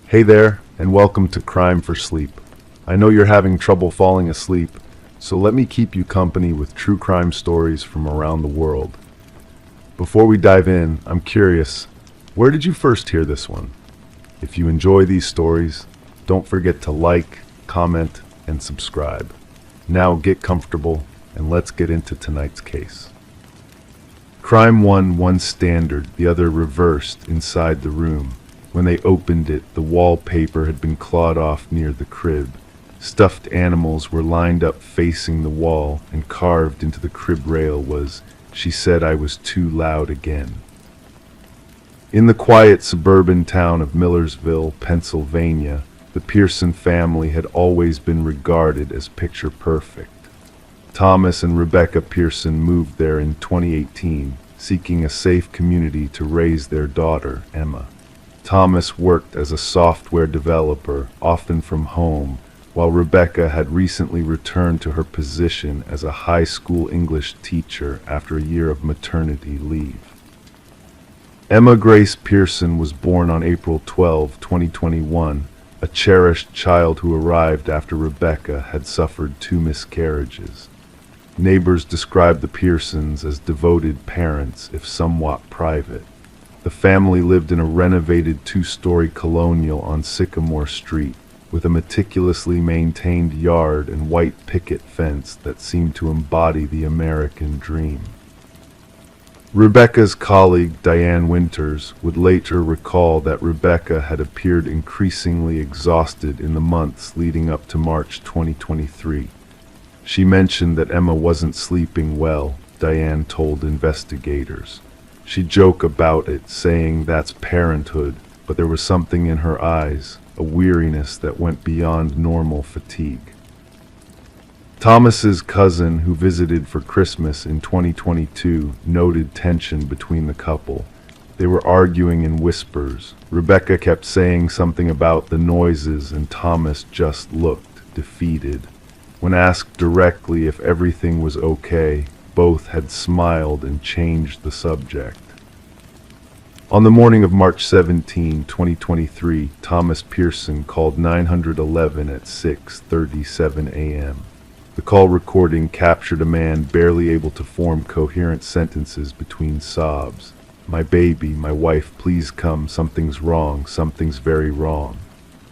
Hey there, and welcome to Crime for Sleep. I know you're having trouble falling asleep, so let me keep you company with true crime stories from around the world. Before we dive in, I'm curious, where did you first hear this one? If you enjoy these stories, don't forget to like, comment, and subscribe. Now get comfortable, and let's get into tonight's case. Crime won one standard, the other reversed inside the room. When they opened it, the wallpaper had been clawed off near the crib. Stuffed animals were lined up facing the wall, and carved into the crib rail was, "She said I was too loud again." In the quiet suburban town of Millersville, Pennsylvania, the Pearson family had always been regarded as picture perfect. Thomas and Rebecca Pearson moved there in 2018, seeking a safe community to raise their daughter, Emma. Thomas worked as a software developer, often from home, while Rebecca had recently returned to her position as a high school English teacher after a year of maternity leave. Emma Grace Pearson was born on April 12, 2021, a cherished child who arrived after Rebecca had suffered 2 miscarriages. Neighbors described the Pearsons as devoted parents, if somewhat private. The family lived in a renovated 2-story colonial on Sycamore Street, with a meticulously maintained yard and white picket fence that seemed to embody the American dream. Rebecca's colleague, Diane Winters, would later recall that Rebecca had appeared increasingly exhausted in the months leading up to March 2023. She mentioned that Emma wasn't sleeping well, Diane told investigators. She'd joke about it, saying that's parenthood, but there was something in her eyes, a weariness that went beyond normal fatigue. Thomas's cousin, who visited for Christmas in 2022, noted tension between the couple. They were arguing in whispers. Rebecca kept saying something about the noises, and Thomas just looked defeated. When asked directly if everything was okay, both had smiled and changed the subject. On the morning of March 17, 2023, Thomas Pearson called 911 at 6:37 a.m. The call recording captured a man barely able to form coherent sentences between sobs. "My baby, my wife, please come, something's wrong, something's very wrong."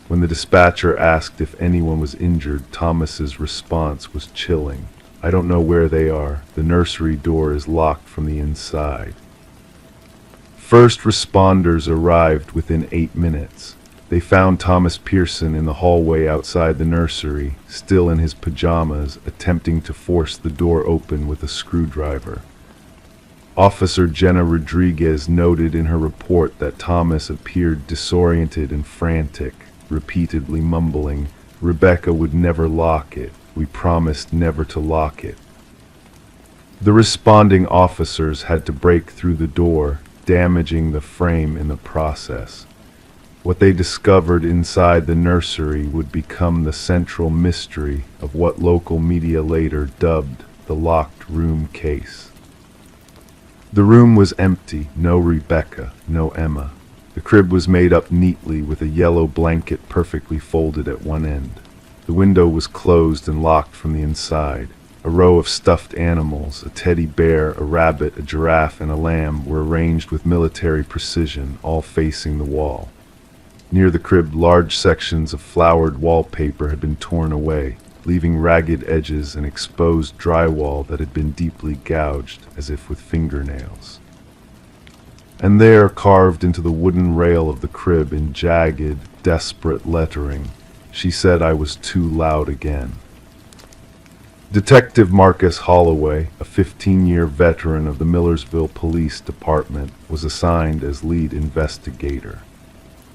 When the dispatcher asked if anyone was injured, Thomas's response was chilling. "I don't know where they are. The nursery door is locked from the inside." First responders arrived within 8 minutes. They found Thomas Pearson in the hallway outside the nursery, still in his pajamas, attempting to force the door open with a screwdriver. Officer Jenna Rodriguez noted in her report that Thomas appeared disoriented and frantic, repeatedly mumbling, "Rebecca would never lock it. We promised never to lock it." The responding officers had to break through the door, damaging the frame in the process. What they discovered inside the nursery would become the central mystery of what local media later dubbed the locked room case. The room was empty, no Rebecca, no Emma. The crib was made up neatly with a yellow blanket perfectly folded at one end. The window was closed and locked from the inside. A row of stuffed animals, a teddy bear, a rabbit, a giraffe, and a lamb, were arranged with military precision, all facing the wall. Near the crib, large sections of flowered wallpaper had been torn away, leaving ragged edges and exposed drywall that had been deeply gouged, as if with fingernails. And there, carved into the wooden rail of the crib in jagged, desperate lettering, "She said I was too loud again." Detective Marcus Holloway, a 15-year veteran of the Millersville Police Department, was assigned as lead investigator.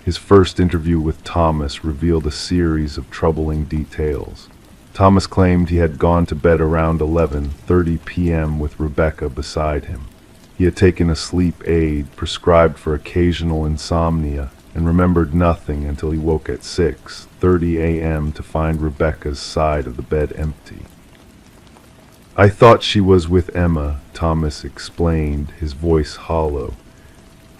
His first interview with Thomas revealed a series of troubling details. Thomas claimed he had gone to bed around 11:30 p.m. with Rebecca beside him. He had taken a sleep aid prescribed for occasional insomnia and remembered nothing until he woke at 6:30 a.m. to find Rebecca's side of the bed empty. "I thought she was with Emma," Thomas explained, his voice hollow.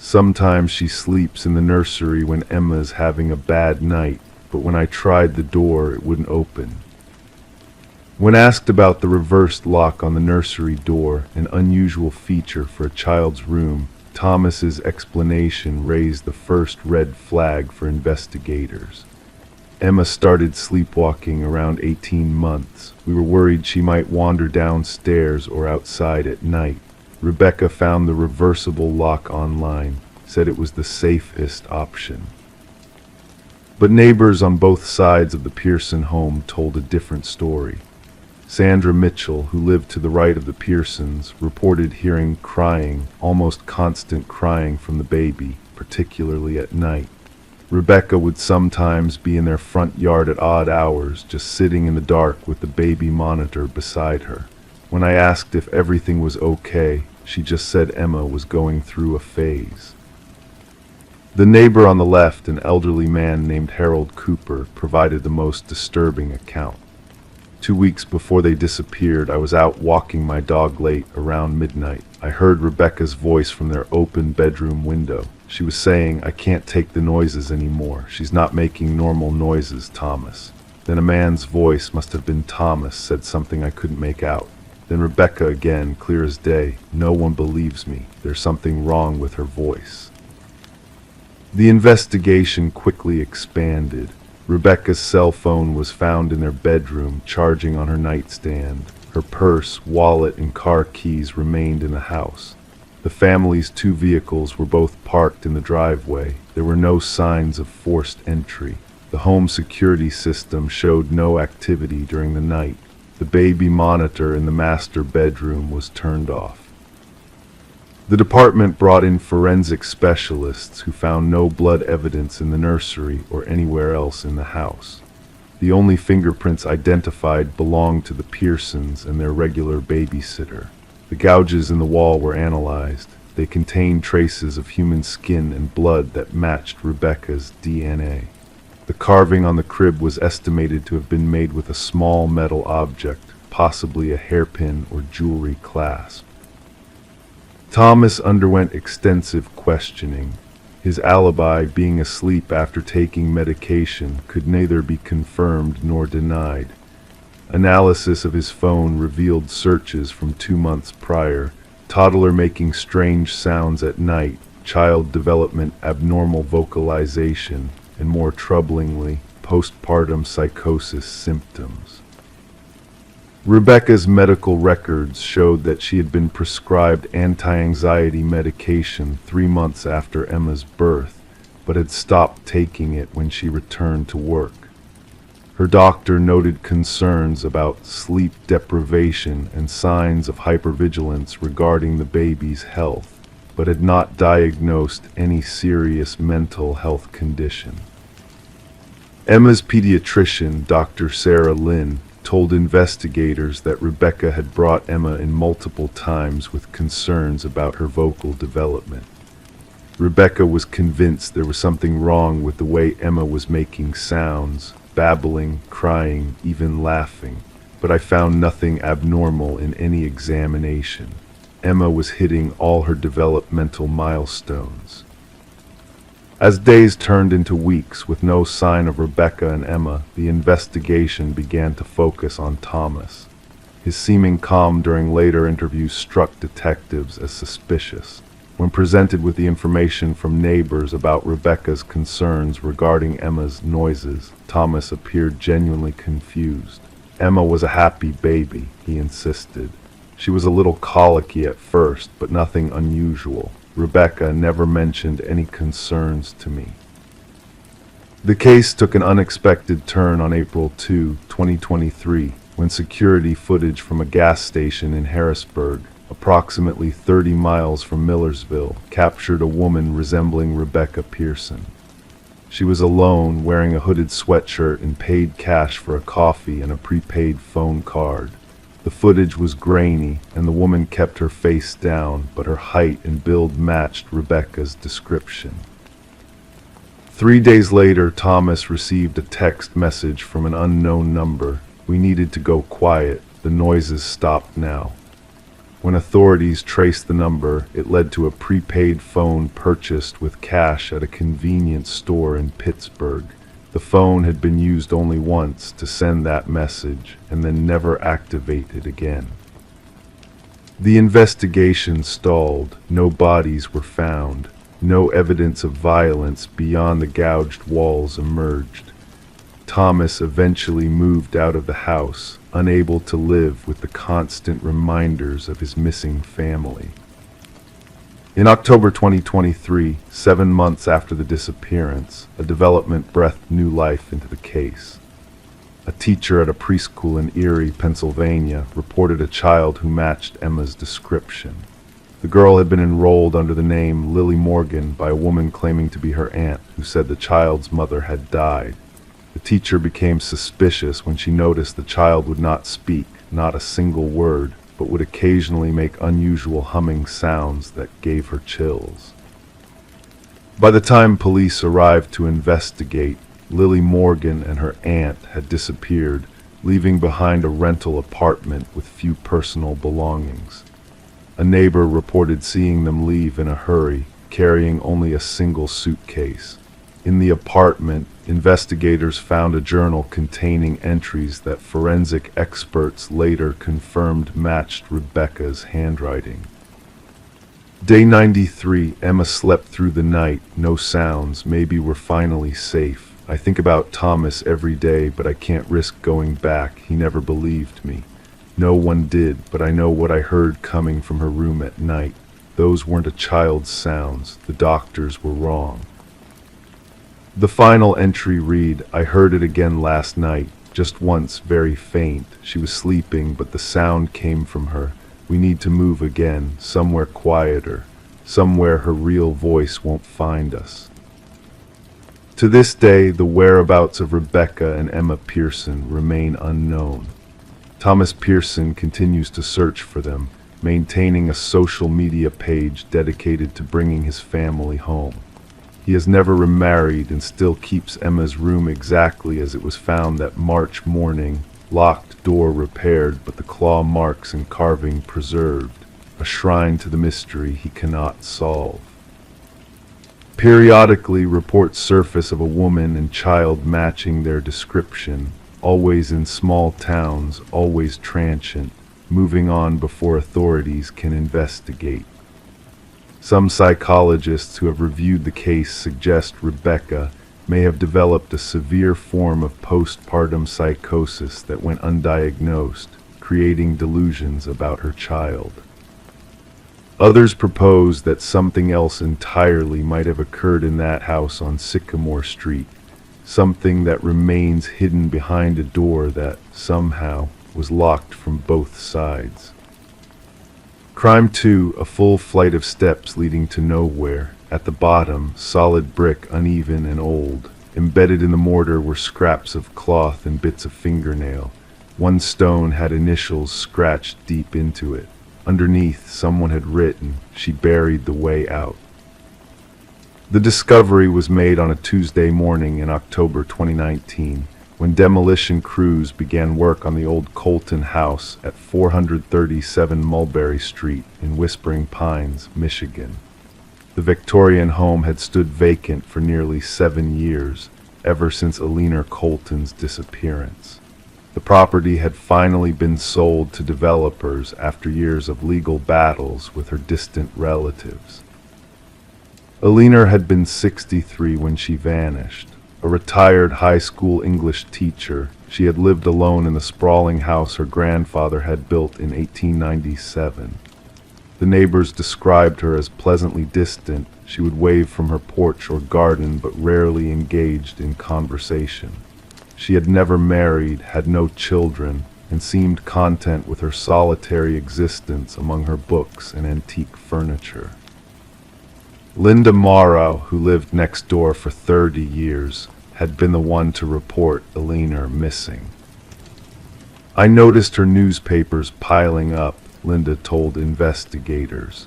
Sometimes she sleeps in the nursery when Emma's having a bad night, but when I tried the door, it wouldn't open. When asked about the reversed lock on the nursery door, an unusual feature for a child's room, Thomas's explanation raised the first red flag for investigators. Emma started sleepwalking around 18 months. We were worried she might wander downstairs or outside at night. Rebecca found the reversible lock online, said it was the safest option. But neighbors on both sides of the Pearson home told a different story. Sandra Mitchell, who lived to the right of the Pearsons, reported hearing crying, almost constant crying from the baby, particularly at night. Rebecca would sometimes be in their front yard at odd hours, just sitting in the dark with the baby monitor beside her. When I asked if everything was okay, she just said Emma was going through a phase. The neighbor on the left, an elderly man named Harold Cooper, provided the most disturbing account. 2 weeks before they disappeared, I was out walking my dog late, around midnight. I heard Rebecca's voice from their open bedroom window. She was saying, "I can't take the noises anymore. She's not making normal noises, Thomas." Then a man's voice, must have been Thomas, said something I couldn't make out. Then Rebecca again, clear as day. "No one believes me. There's something wrong with her voice." The investigation quickly expanded. Rebecca's cell phone was found in their bedroom, charging on her nightstand. Her purse, wallet, and car keys remained in the house. The family's 2 vehicles were both parked in the driveway. There were no signs of forced entry. The home security system showed no activity during the night. The baby monitor in the master bedroom was turned off. The department brought in forensic specialists who found no blood evidence in the nursery or anywhere else in the house. The only fingerprints identified belonged to the Pearsons and their regular babysitter. The gouges in the wall were analyzed. They contained traces of human skin and blood that matched Rebecca's DNA. The carving on the crib was estimated to have been made with a small metal object, possibly a hairpin or jewelry clasp. Thomas underwent extensive questioning. His alibi, being asleep after taking medication, could neither be confirmed nor denied. Analysis of his phone revealed searches from 2 months prior: toddler making strange sounds at night, child development abnormal vocalization, and more troublingly, postpartum psychosis symptoms. Rebecca's medical records showed that she had been prescribed anti-anxiety medication 3 months after Emma's birth, but had stopped taking it when she returned to work. Her doctor noted concerns about sleep deprivation and signs of hypervigilance regarding the baby's health, but had not diagnosed any serious mental health condition. Emma's pediatrician, Dr. Sarah Lynn, told investigators that Rebecca had brought Emma in multiple times with concerns about her vocal development. Rebecca was convinced there was something wrong with the way Emma was making sounds, babbling, crying, even laughing, but I found nothing abnormal in any examination. Emma was hitting all her developmental milestones. As days turned into weeks with no sign of Rebecca and Emma, the investigation began to focus on Thomas. His seeming calm during later interviews struck detectives as suspicious. When presented with the information from neighbors about Rebecca's concerns regarding Emma's noises, Thomas appeared genuinely confused. Emma was a happy baby, he insisted. She was a little colicky at first, but nothing unusual. Rebecca never mentioned any concerns to me. The case took an unexpected turn on April 2, 2023, when security footage from a gas station in Harrisburg, approximately 30 miles from Millersville, captured a woman resembling Rebecca Pearson. She was alone, wearing a hooded sweatshirt, and paid cash for a coffee and a prepaid phone card. The footage was grainy, and the woman kept her face down, but her height and build matched Rebecca's description. 3 days later, Thomas received a text message from an unknown number. "We needed to go quiet. The noises stopped now." When authorities traced the number, it led to a prepaid phone purchased with cash at a convenience store in Pittsburgh. The phone had been used only once to send that message and then never activated again. The investigation stalled. No bodies were found. No evidence of violence beyond the gouged walls emerged. Thomas eventually moved out of the house, unable to live with the constant reminders of his missing family. In October 2023, 7 months after the disappearance, a development breathed new life into the case. A teacher at a preschool in Erie, Pennsylvania, reported a child who matched Emma's description. The girl had been enrolled under the name Lily Morgan by a woman claiming to be her aunt, who said the child's mother had died. The teacher became suspicious when she noticed the child would not speak, not a single word, but would occasionally make unusual humming sounds that gave her chills. By the time police arrived to investigate, Lily Morgan and her aunt had disappeared, leaving behind a rental apartment with few personal belongings. A neighbor reported seeing them leave in a hurry, carrying only a single suitcase. In the apartment, investigators found a journal containing entries that forensic experts later confirmed matched Rebecca's handwriting. Day 93, Emma slept through the night, no sounds, maybe we're finally safe. I think about Thomas every day, but I can't risk going back. He never believed me. No one did, but I know what I heard coming from her room at night. Those weren't a child's sounds. The doctors were wrong. The final entry read, I heard it again last night, just once, very faint. She was sleeping, but the sound came from her. We need to move again, somewhere quieter, somewhere her real voice won't find us. To this day, the whereabouts of Rebecca and Emma Pearson remain unknown. Thomas Pearson continues to search for them, maintaining a social media page dedicated to bringing his family home. He has never remarried and still keeps Emma's room exactly as it was found that March morning, locked door repaired but the claw marks and carving preserved, a shrine to the mystery he cannot solve. Periodically, reports surface of a woman and child matching their description, always in small towns, always transient, moving on before authorities can investigate. Some psychologists who have reviewed the case suggest Rebecca may have developed a severe form of postpartum psychosis that went undiagnosed, creating delusions about her child. Others propose that something else entirely might have occurred in that house on Sycamore Street, something that remains hidden behind a door that, somehow, was locked from both sides. Crime 2, a full flight of steps leading to nowhere. At the bottom, solid brick, uneven and old. Embedded in the mortar were scraps of cloth and bits of fingernail. One stone had initials scratched deep into it. Underneath, someone had written, "She buried the way out." The discovery was made on a Tuesday morning in October 2019, when demolition crews began work on the old Colton house at 437 Mulberry Street in Whispering Pines, Michigan. The Victorian home had stood vacant for nearly 7 years, ever since Alina Colton's disappearance. The property had finally been sold to developers after years of legal battles with her distant relatives. Alina had been 63 when she vanished. A retired high school English teacher, she had lived alone in the sprawling house her grandfather had built in 1897. The neighbors described her as pleasantly distant. She would wave from her porch or garden, but rarely engaged in conversation. She had never married, had no children, and seemed content with her solitary existence among her books and antique furniture. Linda Morrow, who lived next door for 30 years, had been the one to report Alina missing. "I noticed her newspapers piling up," Linda told investigators.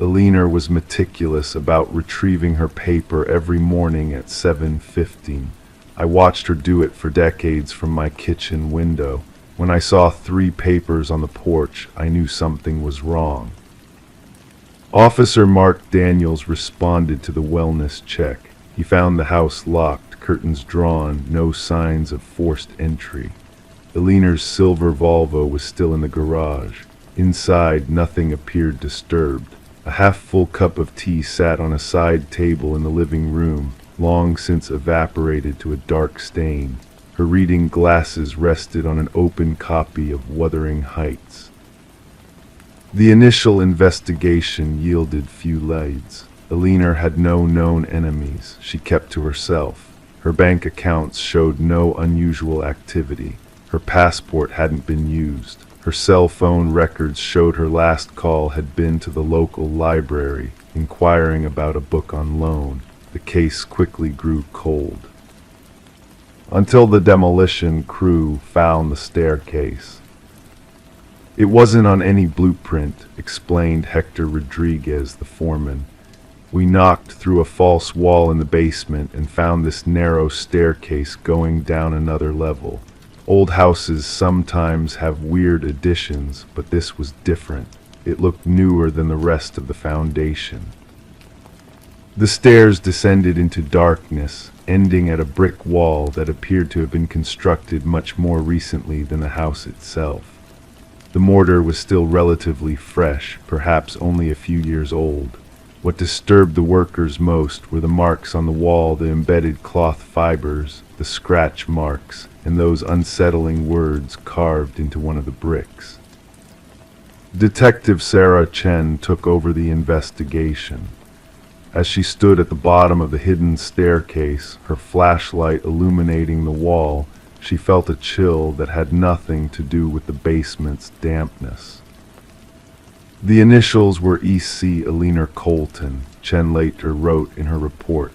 Alina was meticulous about retrieving her paper every morning at 7:15. "I watched her do it for decades from my kitchen window. When I saw 3 papers on the porch, I knew something was wrong. Officer Mark Daniels responded to the wellness check. He found the house locked, curtains drawn, no signs of forced entry. Eleanor's silver Volvo was still in the garage. Inside, nothing appeared disturbed. A half-full cup of tea sat on a side table in the living room, long since evaporated to a dark stain. Her reading glasses rested on an open copy of Wuthering Heights. The initial investigation yielded few leads. Eleanor had no known enemies. She kept to herself. Her bank accounts showed no unusual activity. Her passport hadn't been used. Her cell phone records showed her last call had been to the local library, inquiring about a book on loan. The case quickly grew cold. Until the demolition crew found the staircase. It wasn't on any blueprint, explained Hector Rodriguez, the foreman. We knocked through a false wall in the basement and found this narrow staircase going down another level. Old houses sometimes have weird additions, but this was different. It looked newer than the rest of the foundation. The stairs descended into darkness, ending at a brick wall that appeared to have been constructed much more recently than the house itself. The mortar was still relatively fresh, perhaps only a few years old. What disturbed the workers most were the marks on the wall, the embedded cloth fibers, the scratch marks, and those unsettling words carved into one of the bricks. Detective Sarah Chen took over the investigation. As she stood at the bottom of the hidden staircase, her flashlight illuminating the wall, she felt a chill that had nothing to do with the basement's dampness. The initials were E.C. Eleanor Colton, Chen later wrote in her report,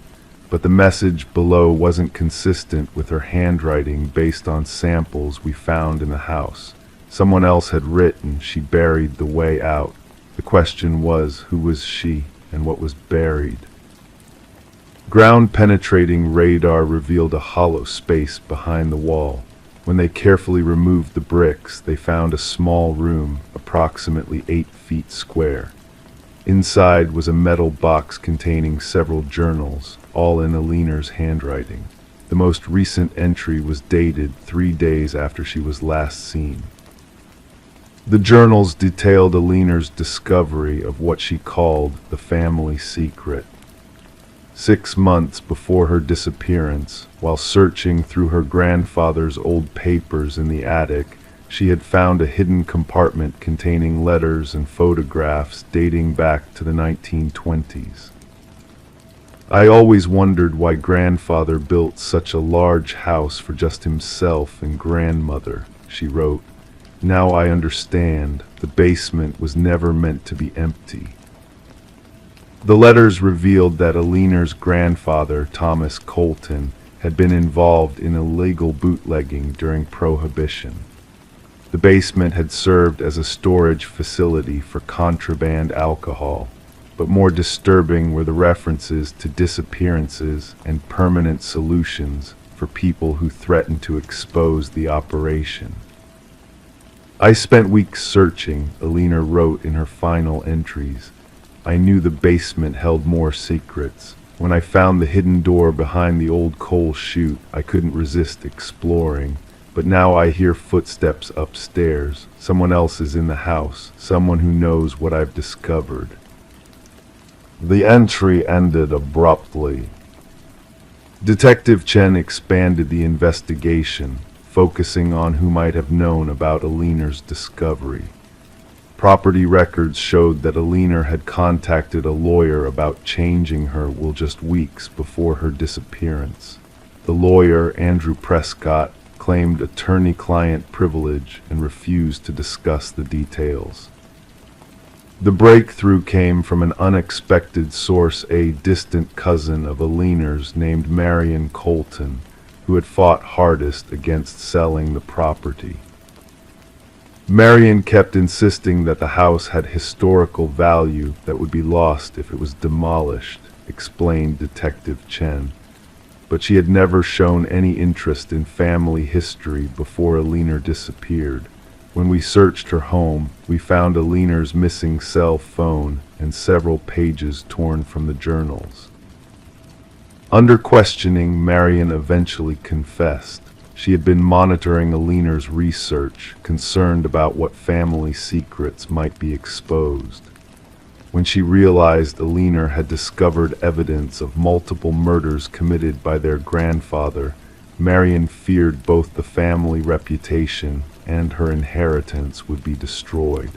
but the message below wasn't consistent with her handwriting based on samples we found in the house. Someone else had written, "She buried the way out." The question was, who was she and what was buried? Ground-penetrating radar revealed a hollow space behind the wall. When they carefully removed the bricks, they found a small room, approximately 8 feet square. Inside was a metal box containing several journals, all in Eleanor's handwriting. The most recent entry was dated 3 days after she was last seen. The journals detailed Eleanor's discovery of what she called the family secret. 6 months before her disappearance, while searching through her grandfather's old papers in the attic, she had found a hidden compartment containing letters and photographs dating back to the 1920s. "I always wondered why grandfather built such a large house for just himself and grandmother," she wrote. "Now I understand. The basement was never meant to be empty." The letters revealed that Eleanor's grandfather, Thomas Colton, had been involved in illegal bootlegging during Prohibition. The basement had served as a storage facility for contraband alcohol, but more disturbing were the references to disappearances and permanent solutions for people who threatened to expose the operation. "I spent weeks searching," Eleanor wrote in her final entries. "I knew the basement held more secrets. When I found the hidden door behind the old coal chute, I couldn't resist exploring. But now I hear footsteps upstairs. Someone else is in the house, someone who knows what I've discovered." The entry ended abruptly. Detective Chen expanded the investigation, focusing on who might have known about Eleanor's discovery. Property records showed that Eleanor had contacted a lawyer about changing her will just weeks before her disappearance. The lawyer, Andrew Prescott, claimed attorney-client privilege and refused to discuss the details. The breakthrough came from an unexpected source, a distant cousin of Eleanor's named Marion Colton, who had fought hardest against selling the property. Marion kept insisting that the house had historical value that would be lost if it was demolished, explained Detective Chen. but she had never shown any interest in family history before Alina disappeared. When we searched her home, we found Alina's missing cell phone and several pages torn from the journals. Under questioning, Marion eventually confessed. She had been monitoring Alina's research, concerned about what family secrets might be exposed. When she realized Alina had discovered evidence of multiple murders committed by their grandfather, Marion feared both the family reputation and her inheritance would be destroyed.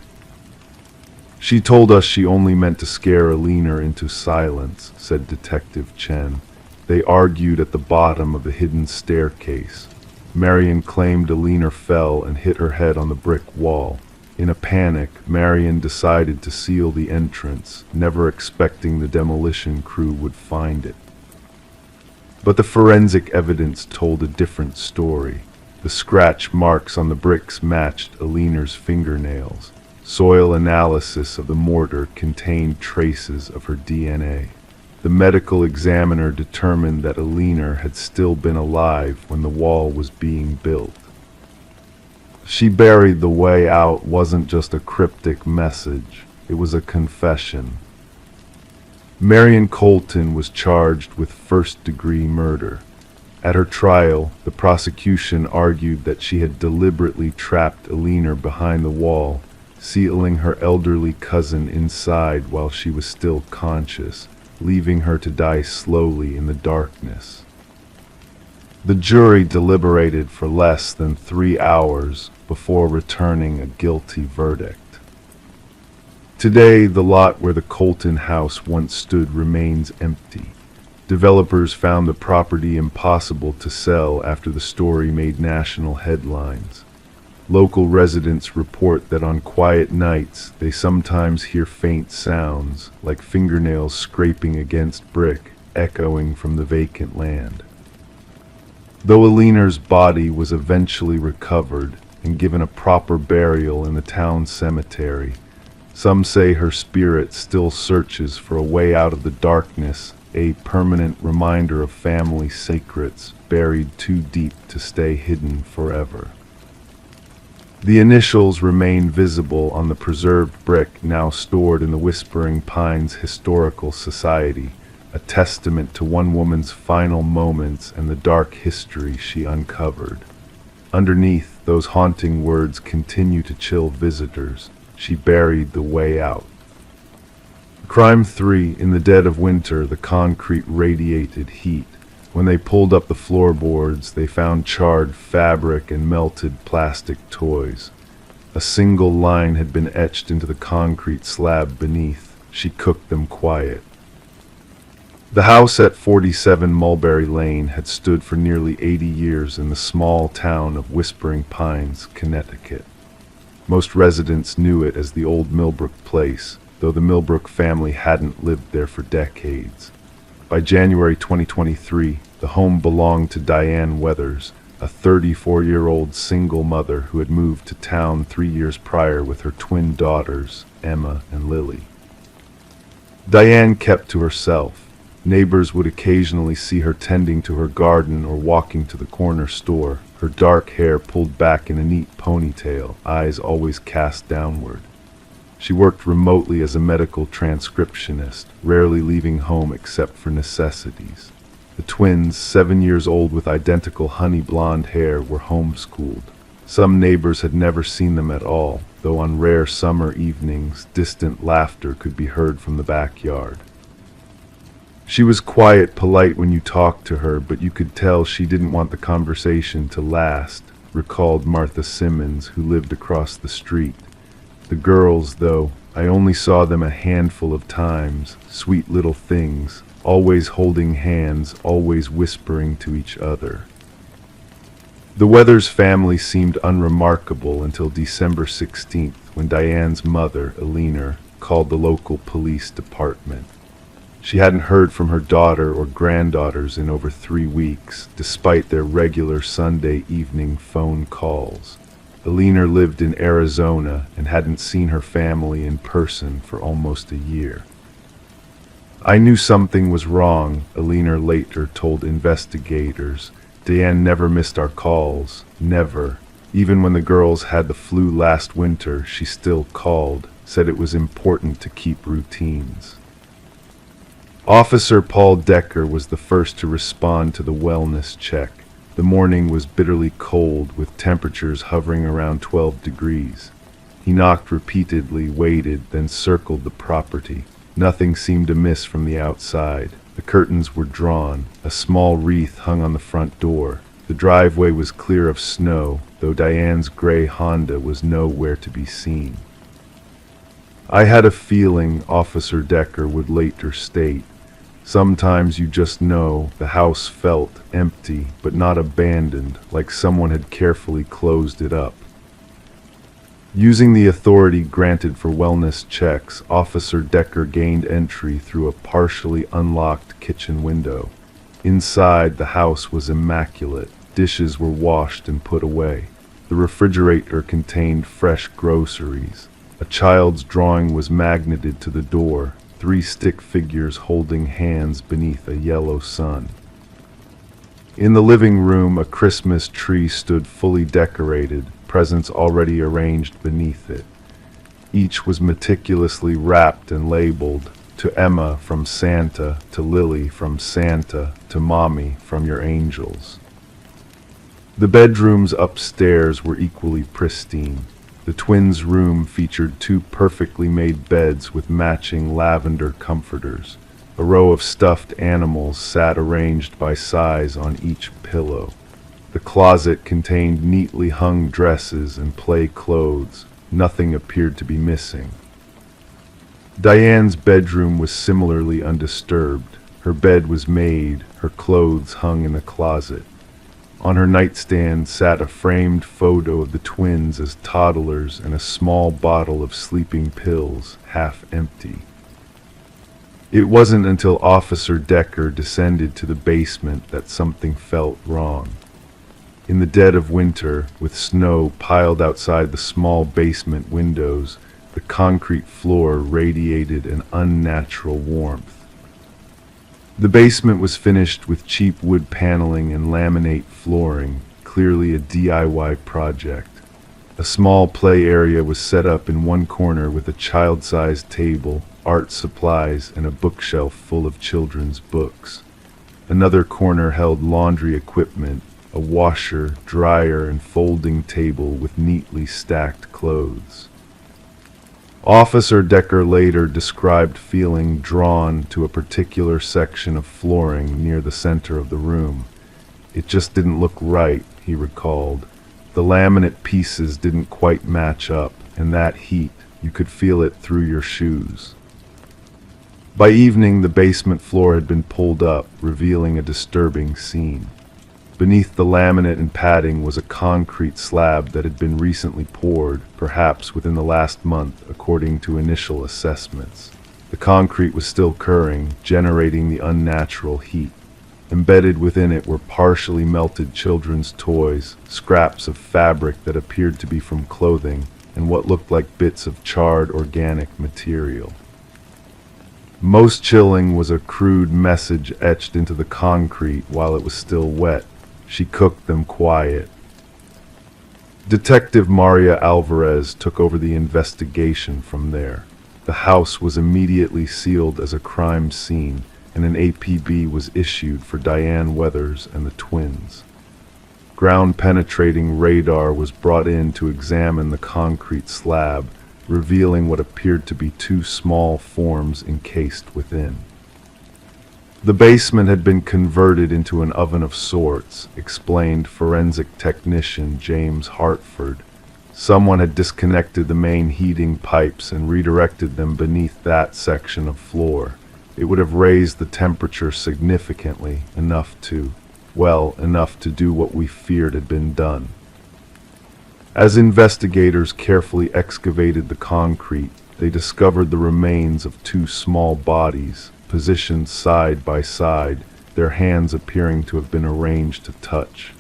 She told us she only meant to scare Alina into silence, said Detective Chen. They argued at the bottom of the hidden staircase. Marion claimed Alina fell and hit her head on the brick wall. In a panic, Marion decided to seal the entrance, never expecting the demolition crew would find it. But the forensic evidence told a different story. The scratch marks on the bricks matched Alina's fingernails. Soil analysis of the mortar contained traces of her DNA. The medical examiner determined that Alina had still been alive when the wall was being built. She buried the way out wasn't just a cryptic message, it was a confession. Marion Colton was charged with first-degree murder. At her trial, the prosecution argued that she had deliberately trapped Alina behind the wall, sealing her elderly cousin inside while she was still conscious, leaving her to die slowly in the darkness. The jury deliberated for less than 3 hours before returning a guilty verdict. Today, the lot where the Colton house once stood remains empty. Developers found the property impossible to sell after the story made national headlines. Local residents report that on quiet nights, they sometimes hear faint sounds, like fingernails scraping against brick, echoing from the vacant land. Though Alina's body was eventually recovered and given a proper burial in the town cemetery, some say her spirit still searches for a way out of the darkness, a permanent reminder of family secrets buried too deep to stay hidden forever. The initials remain visible on the preserved brick now stored in the Whispering Pines Historical Society, a testament to one woman's final moments and the dark history she uncovered. Underneath, those haunting words continue to chill visitors. She buried the way out. Crime 3. In the dead of winter, the concrete radiated heat. When they pulled up the floorboards, they found charred fabric and melted plastic toys. A single line had been etched into the concrete slab beneath. She cooked them quiet. The house at 47 Mulberry Lane had stood for nearly 80 years in the small town of Whispering Pines, Connecticut. Most residents knew it as the old Millbrook Place, though the Millbrook family hadn't lived there for decades. By January 2023, the home belonged to Diane Weathers, a 34-year-old single mother who had moved to town 3 years prior with her twin daughters, Emma and Lily. Diane kept to herself. Neighbors would occasionally see her tending to her garden or walking to the corner store, her dark hair pulled back in a neat ponytail, eyes always cast downward. She worked remotely as a medical transcriptionist, rarely leaving home except for necessities. The twins, 7 years old with identical honey blonde hair, were homeschooled. Some neighbors had never seen them at all, though on rare summer evenings, distant laughter could be heard from the backyard. She was quiet, polite when you talked to her, but you could tell she didn't want the conversation to last, recalled Martha Simmons, who lived across the street. The girls, though, I only saw them a handful of times, sweet little things, always holding hands, always whispering to each other. The Weathers family seemed unremarkable until December 16th, when Diane's mother, Alina, called the local police department. She hadn't heard from her daughter or granddaughters in over 3 weeks, despite their regular Sunday evening phone calls. Alina lived in Arizona and hadn't seen her family in person for almost a year. I knew something was wrong, Alina later told investigators. Diane never missed our calls. Never. Even when the girls had the flu last winter, she still called, said it was important to keep routines. Officer Paul Decker was the first to respond to the wellness check. The morning was bitterly cold, with temperatures hovering around 12 degrees. He knocked repeatedly, waited, then circled the property. Nothing seemed amiss from the outside. The curtains were drawn. A small wreath hung on the front door. The driveway was clear of snow, though Diane's gray Honda was nowhere to be seen. I had a feeling, Officer Decker would later state. Sometimes you just know the house felt empty, but not abandoned, like someone had carefully closed it up. Using the authority granted for wellness checks, Officer Decker gained entry through a partially unlocked kitchen window. Inside, the house was immaculate. Dishes were washed and put away. The refrigerator contained fresh groceries. A child's drawing was magneted to the door, 3 stick figures holding hands beneath a yellow sun. In the living room, a Christmas tree stood fully decorated, presents already arranged beneath it. Each was meticulously wrapped and labeled, to Emma from Santa, to Lily from Santa, to Mommy from your angels. The bedrooms upstairs were equally pristine. The twins' room featured 2 perfectly made beds with matching lavender comforters. A row of stuffed animals sat arranged by size on each pillow. The closet contained neatly hung dresses and play clothes. Nothing appeared to be missing. Diane's bedroom was similarly undisturbed. Her bed was made, her clothes hung in the closet. On her nightstand sat a framed photo of the twins as toddlers and a small bottle of sleeping pills, half empty. It wasn't until Officer Decker descended to the basement that something felt wrong. In the dead of winter, with snow piled outside the small basement windows, the concrete floor radiated an unnatural warmth. The basement was finished with cheap wood paneling and laminate flooring, clearly a DIY project. A small play area was set up in one corner with a child-sized table, art supplies, and a bookshelf full of children's books. Another corner held laundry equipment, a washer, dryer, and folding table with neatly stacked clothes. Officer Decker later described feeling drawn to a particular section of flooring near the center of the room. It just didn't look right, he recalled. The laminate pieces didn't quite match up, and that heat, you could feel it through your shoes. By evening, the basement floor had been pulled up, revealing a disturbing scene. Beneath the laminate and padding was a concrete slab that had been recently poured, perhaps within the last month, according to initial assessments. The concrete was still curing, generating the unnatural heat. Embedded within it were partially melted children's toys, scraps of fabric that appeared to be from clothing, and what looked like bits of charred organic material. Most chilling was a crude message etched into the concrete while it was still wet. She cooked them quiet. Detective Maria Alvarez took over the investigation from there. The house was immediately sealed as a crime scene, and an APB was issued for Diane Weathers and the twins. Ground-penetrating radar was brought in to examine the concrete slab, revealing what appeared to be 2 small forms encased within. The basement had been converted into an oven of sorts, explained forensic technician James Hartford. Someone had disconnected the main heating pipes and redirected them beneath that section of floor. It would have raised the temperature significantly, enough to do what we feared had been done. As investigators carefully excavated the concrete, they discovered the remains of 2 small bodies, positioned side by side, their hands appearing to have been arranged to touch.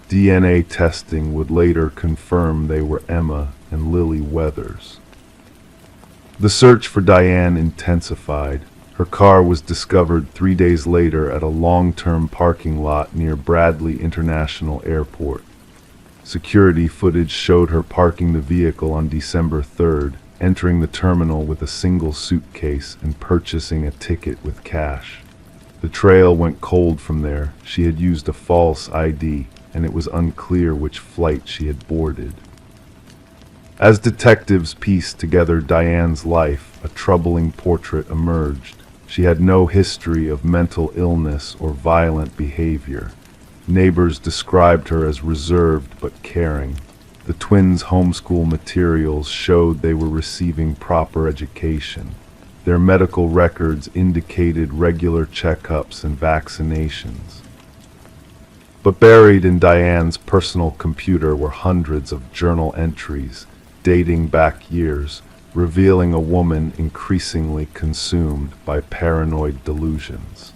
DNA testing would later confirm they were Emma and Lily Weathers. The search for Diane intensified. Her car was discovered 3 days later at a long-term parking lot near Bradley International Airport. Security footage showed her parking the vehicle on December 3rd, entering the terminal with a single suitcase and purchasing a ticket with cash. The trail went cold from there. She had used a false ID, and it was unclear which flight she had boarded. As detectives pieced together Diane's life, a troubling portrait emerged. She had no history of mental illness or violent behavior. Neighbors described her as reserved but caring. The twins' homeschool materials showed they were receiving proper education. Their medical records indicated regular checkups and vaccinations. But buried in Diane's personal computer were hundreds of journal entries, dating back years, revealing a woman increasingly consumed by paranoid delusions.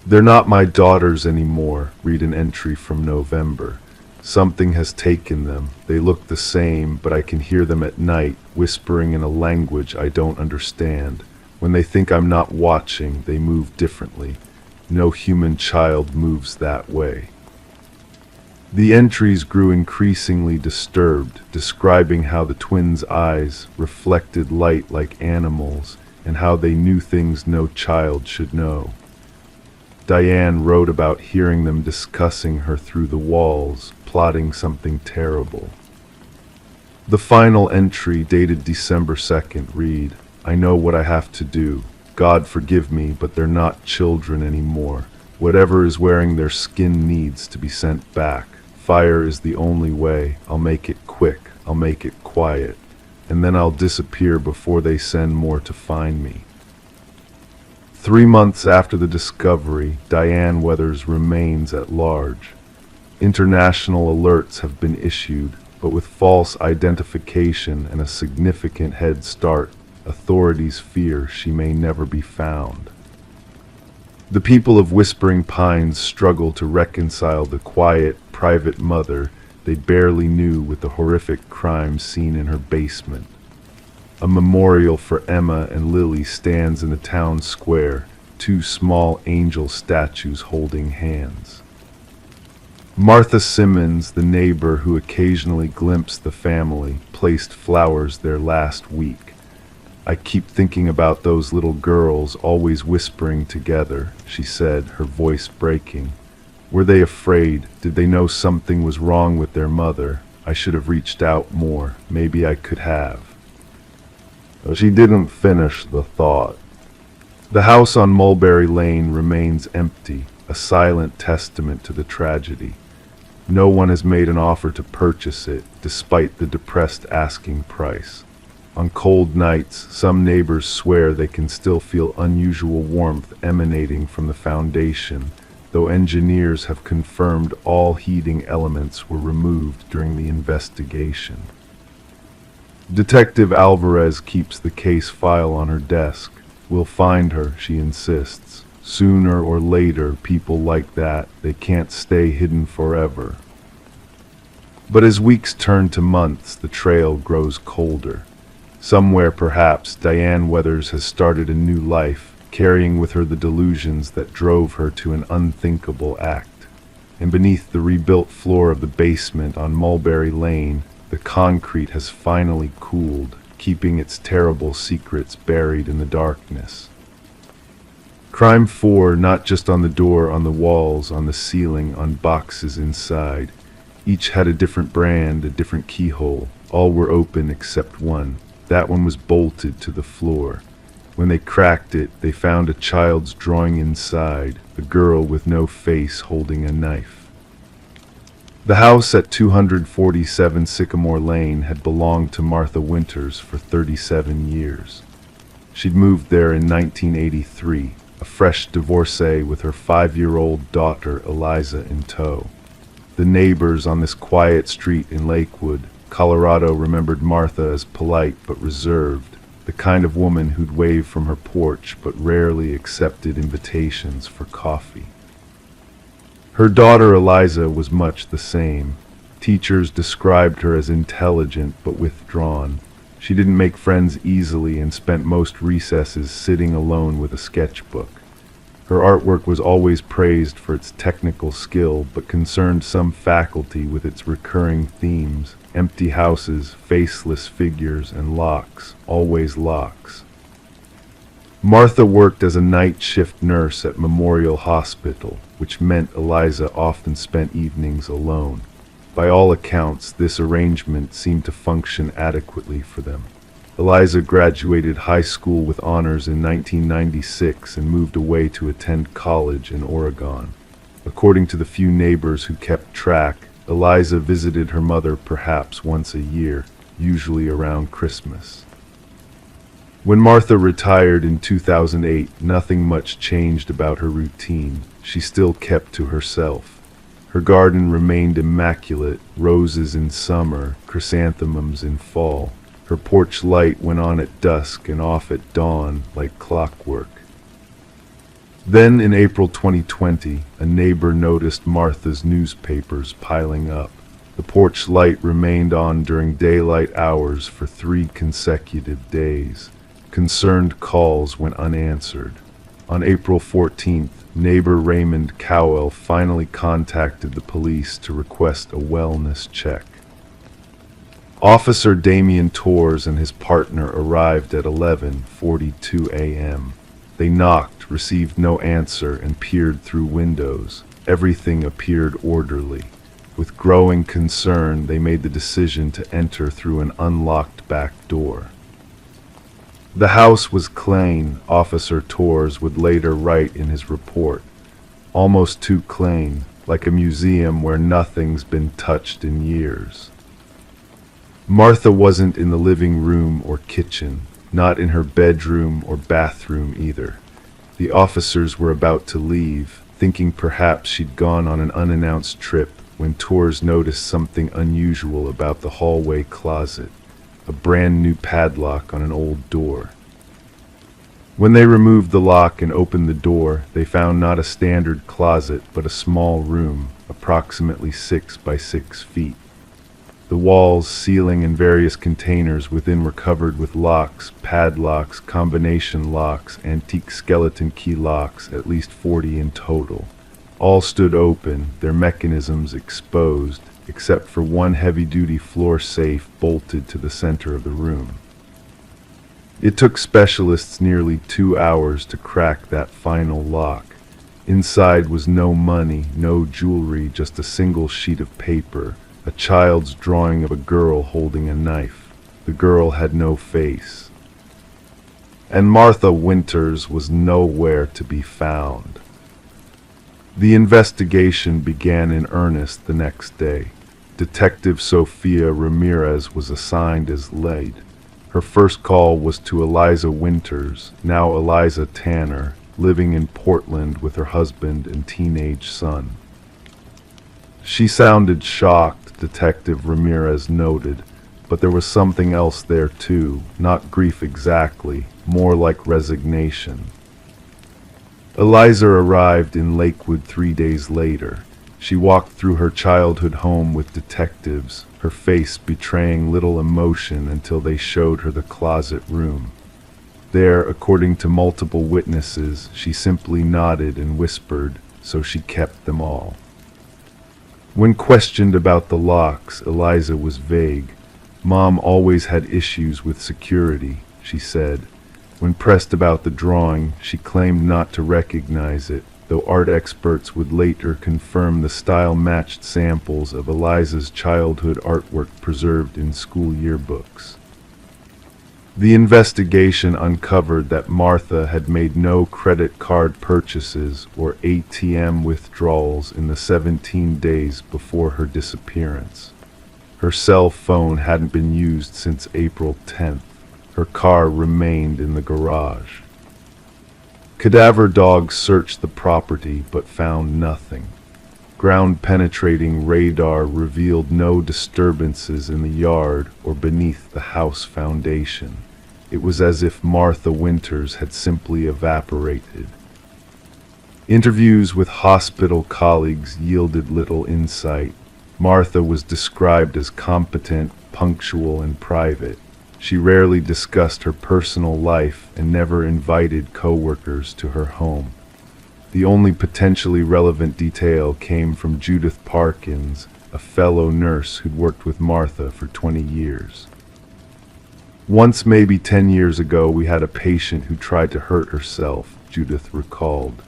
"They're not my daughters anymore," read an entry from November. "Something has taken them. They look the same, but I can hear them at night, whispering in a language I don't understand. When they think I'm not watching, they move differently. No human child moves that way." The entries grew increasingly disturbed, describing how the twins' eyes reflected light like animals and how they knew things no child should know. Diane wrote about hearing them discussing her through the walls, plotting something terrible. The final entry, dated December 2nd, read, "I know what I have to do. God forgive me, but they're not children anymore. Whatever is wearing their skin needs to be sent back. Fire is the only way. I'll make it quick. I'll make it quiet. And then I'll disappear before they send more to find me." 3 months after the discovery, Diane Weathers remains at large. International alerts have been issued, but with false identification and a significant head start, authorities fear she may never be found. The people of Whispering Pines struggle to reconcile the quiet, private mother they barely knew with the horrific crimes seen in her basement. A memorial for Emma and Lily stands in the town square, two small angel statues holding hands. Martha Simmons, the neighbor who occasionally glimpsed the family, placed flowers there last week. "I keep thinking about those little girls always whispering together," she said, her voice breaking. "Were they afraid? Did they know something was wrong with their mother? I should have reached out more. Maybe I could have." She didn't finish the thought. The house on Mulberry Lane remains empty, a silent testament to the tragedy. No one has made an offer to purchase it, despite the depressed asking price. On cold nights, some neighbors swear they can still feel unusual warmth emanating from the foundation, though engineers have confirmed all heating elements were removed during the investigation. Detective Alvarez keeps the case file on her desk. "We'll find her," she insists. "Sooner or later, people like that, they can't stay hidden forever." But as weeks turn to months, the trail grows colder. Somewhere, perhaps, Diane Weathers has started a new life, carrying with her the delusions that drove her to an unthinkable act. And beneath the rebuilt floor of the basement on Mulberry Lane, the concrete has finally cooled, keeping its terrible secrets buried in the darkness. Crime 4, not just on the door, on the walls, on the ceiling, on boxes inside. Each had a different brand, a different keyhole. All were open except one. That one was bolted to the floor. When they cracked it, they found a child's drawing inside, a girl with no face holding a knife. The house at 247 Sycamore Lane had belonged to Martha Winters for 37 years. She'd moved there in 1983, a fresh divorcee with her 5-year-old daughter Eliza in tow. The neighbors on this quiet street in Lakewood, Colorado, remembered Martha as polite but reserved, the kind of woman who'd wave from her porch but rarely accepted invitations for coffee. Her daughter Eliza was much the same. Teachers described her as intelligent but withdrawn. She didn't make friends easily and spent most recesses sitting alone with a sketchbook. Her artwork was always praised for its technical skill, but concerned some faculty with its recurring themes: empty houses, faceless figures, and locks, always locks. Martha worked as a night shift nurse at Memorial Hospital, which meant Eliza often spent evenings alone. By all accounts, this arrangement seemed to function adequately for them. Eliza graduated high school with honors in 1996 and moved away to attend college in Oregon. According to the few neighbors who kept track, Eliza visited her mother perhaps once a year, usually around Christmas. When Martha retired in 2008, nothing much changed about her routine. She still kept to herself. Her garden remained immaculate, roses in summer, chrysanthemums in fall. Her porch light went on at dusk and off at dawn like clockwork. Then in April 2020, a neighbor noticed Martha's newspapers piling up. The porch light remained on during daylight hours for 3 consecutive days. Concerned calls went unanswered. On April 14th, neighbor Raymond Cowell finally contacted the police to request a wellness check. Officer Damian Torres and his partner arrived at 11:42 a.m. They knocked, received no answer, and peered through windows. Everything appeared orderly. With growing concern, they made the decision to enter through an unlocked back door. The house was clean, Officer Torres would later write in his report. Almost too clean, like a museum where nothing's been touched in years. Martha wasn't in the living room or kitchen, not in her bedroom or bathroom either. The officers were about to leave, thinking perhaps she'd gone on an unannounced trip, when Torres noticed something unusual about the hallway closet. A brand new padlock on an old door. When they removed the lock and opened the door, they found not a standard closet, but a small room, approximately 6 by 6 feet. The walls, ceiling, and various containers within were covered with locks, padlocks, combination locks, antique skeleton key locks, at least 40 in total. All stood open, their mechanisms exposed, except for one heavy-duty floor safe bolted to the center of the room. It took specialists nearly 2 hours to crack that final lock. Inside was no money, no jewelry, just a single sheet of paper, a child's drawing of a girl holding a knife. The girl had no face. And Martha Winters was nowhere to be found. The investigation began in earnest the next day. Detective Sophia Ramirez was assigned as lead. Her first call was to Eliza Winters, now Eliza Tanner, living in Portland with her husband and teenage son. She sounded shocked, Detective Ramirez noted, but there was something else there too, not grief exactly, more like resignation. Eliza arrived in Lakewood 3 days later. She walked through her childhood home with detectives, her face betraying little emotion until they showed her the closet room. There, according to multiple witnesses, she simply nodded and whispered, so she kept them all. When questioned about the locks, Eliza was vague. Mom always had issues with security, she said. When pressed about the drawing, she claimed not to recognize it, though art experts would later confirm the style matched samples of Eliza's childhood artwork preserved in school yearbooks. The investigation uncovered that Martha had made no credit card purchases or ATM withdrawals in the 17 days before her disappearance. Her cell phone hadn't been used since April 10th. Her car remained in the garage. Cadaver dogs searched the property but found nothing. Ground-penetrating radar revealed no disturbances in the yard or beneath the house foundation. It was as if Martha Winters had simply evaporated. Interviews with hospital colleagues yielded little insight. Martha was described as competent, punctual, and private. She rarely discussed her personal life and never invited coworkers to her home. The only potentially relevant detail came from Judith Parkins, a fellow nurse who'd worked with Martha for 20 years. "Once, maybe 10 years ago, we had a patient who tried to hurt herself," Judith recalled.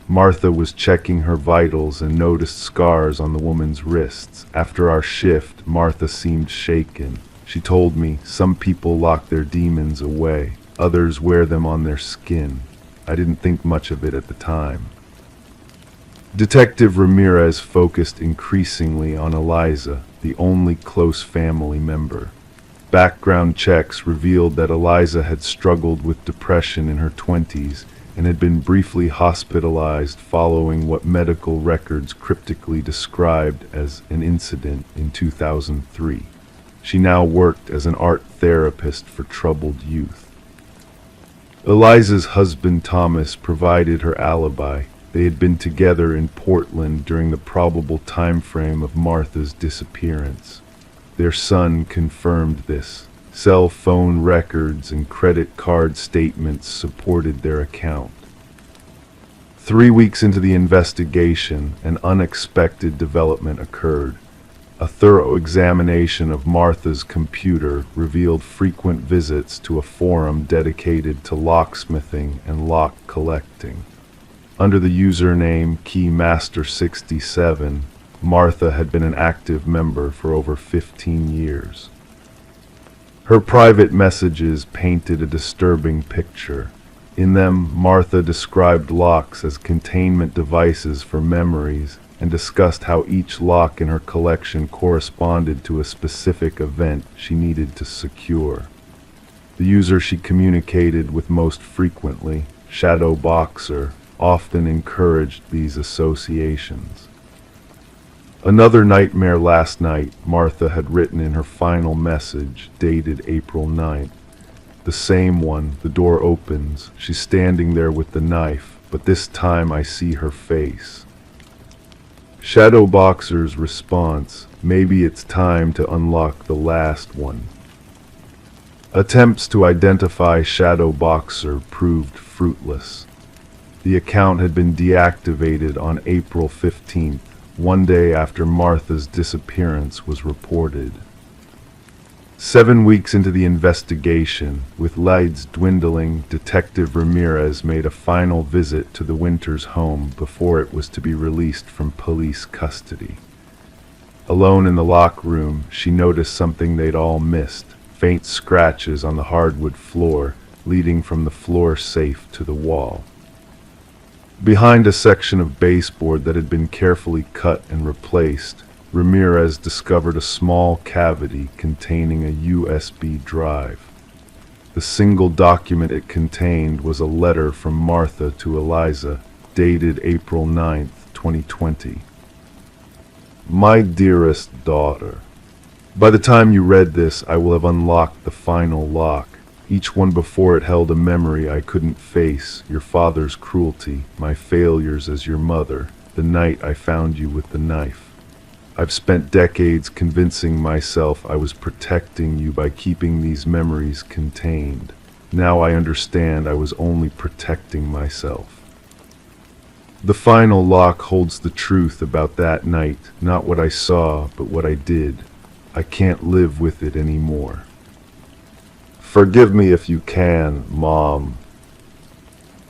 Martha was checking her vitals and noticed scars on the woman's wrists. After our shift, Martha seemed shaken. She told me, "Some people lock their demons away, others wear them on their skin." I didn't think much of it at the time. Detective Ramirez focused increasingly on Eliza, the only close family member. Background checks revealed that Eliza had struggled with depression in her 20s and had been briefly hospitalized following what medical records cryptically described as an incident in 2003. She now worked as an art therapist for troubled youth. Eliza's husband Thomas provided her alibi. They had been together in Portland during the probable time frame of Martha's disappearance. Their son confirmed this. Cell phone records and credit card statements supported their account. 3 weeks into the investigation, an unexpected development occurred. A thorough examination of Martha's computer revealed frequent visits to a forum dedicated to locksmithing and lock collecting. Under the username Keymaster67, Martha had been an active member for over 15 years. Her private messages painted a disturbing picture. In them, Martha described locks as containment devices for memories and discussed how each lock in her collection corresponded to a specific event she needed to secure. The user she communicated with most frequently, Shadow Boxer, often encouraged these associations. "Another nightmare last night," Martha had written in her final message, dated April 9th. "The same one, the door opens, she's standing there with the knife, but this time I see her face." Shadow Boxer's response, "Maybe it's time to unlock the last one." Attempts to identify Shadow Boxer proved fruitless. The account had been deactivated on April 15th, one day after Martha's disappearance was reported. 7 weeks into the investigation, with leads dwindling, Detective Ramirez made a final visit to the Winters home before it was to be released from police custody. Alone in the lock room, she noticed something they'd all missed: faint scratches on the hardwood floor, leading from the floor safe to the wall. Behind a section of baseboard that had been carefully cut and replaced, Ramirez discovered a small cavity containing a USB drive. The single document it contained was a letter from Martha to Eliza, dated April 9th, 2020. "My dearest daughter, by the time you read this, I will have unlocked the final lock. Each one before it held a memory I couldn't face: your father's cruelty, my failures as your mother, the night I found you with the knife. I've spent decades convincing myself I was protecting you by keeping these memories contained. Now I understand I was only protecting myself. The final lock holds the truth about that night, not what I saw, but what I did. I can't live with it anymore. Forgive me if you can, Mom."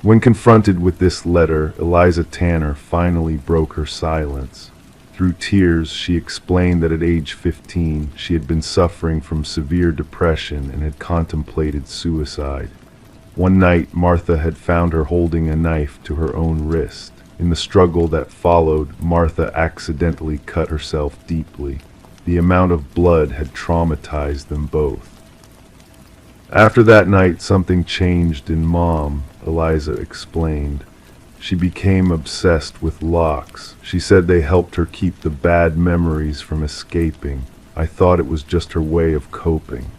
When confronted with this letter, Eliza Tanner finally broke her silence. Through tears, she explained that at age 15, she had been suffering from severe depression and had contemplated suicide. One night, Martha had found her holding a knife to her own wrist. In the struggle that followed, Martha accidentally cut herself deeply. The amount of blood had traumatized them both. "After that night, something changed in Mom," Eliza explained. "She became obsessed with locks. She said they helped her keep the bad memories from escaping. I thought it was just her way of coping."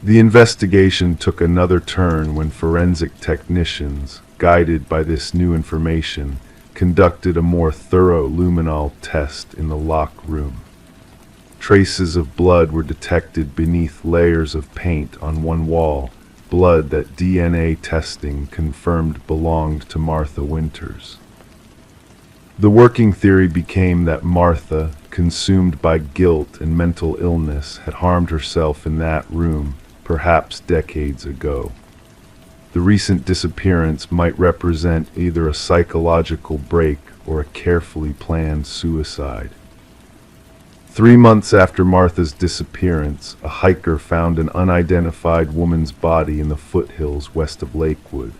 The investigation took another turn when forensic technicians, guided by this new information, conducted a more thorough luminol test in the lock room. Traces of blood were detected beneath layers of paint on one wall, blood that DNA testing confirmed belonged to Martha Winters. The working theory became that Martha, consumed by guilt and mental illness, had harmed herself in that room, perhaps decades ago. The recent disappearance might represent either a psychological break or a carefully planned suicide. 3 months after Martha's disappearance, a hiker found an unidentified woman's body in the foothills west of Lakewood.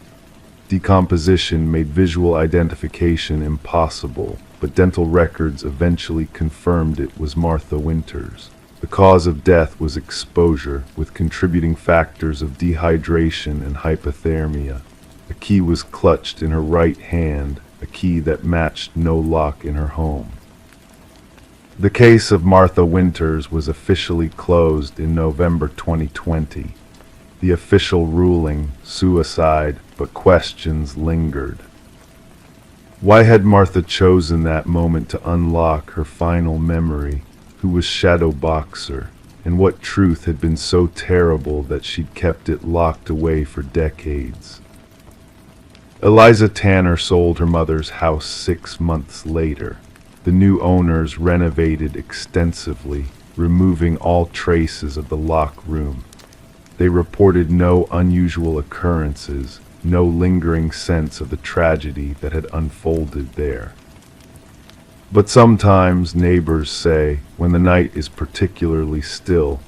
Decomposition made visual identification impossible, but dental records eventually confirmed it was Martha Winters. The cause of death was exposure, with contributing factors of dehydration and hypothermia. A key was clutched in her right hand, a key that matched no lock in her home. The case of Martha Winters was officially closed in November 2020. The official ruling, suicide, but questions lingered. Why had Martha chosen that moment to unlock her final memory? Who was Shadow Boxer? And what truth had been so terrible that she'd kept it locked away for decades? Eliza Tanner sold her mother's house 6 months later. The new owners renovated extensively, removing all traces of the locked room. They reported no unusual occurrences, no lingering sense of the tragedy that had unfolded there. But sometimes, neighbors say, when the night is particularly still,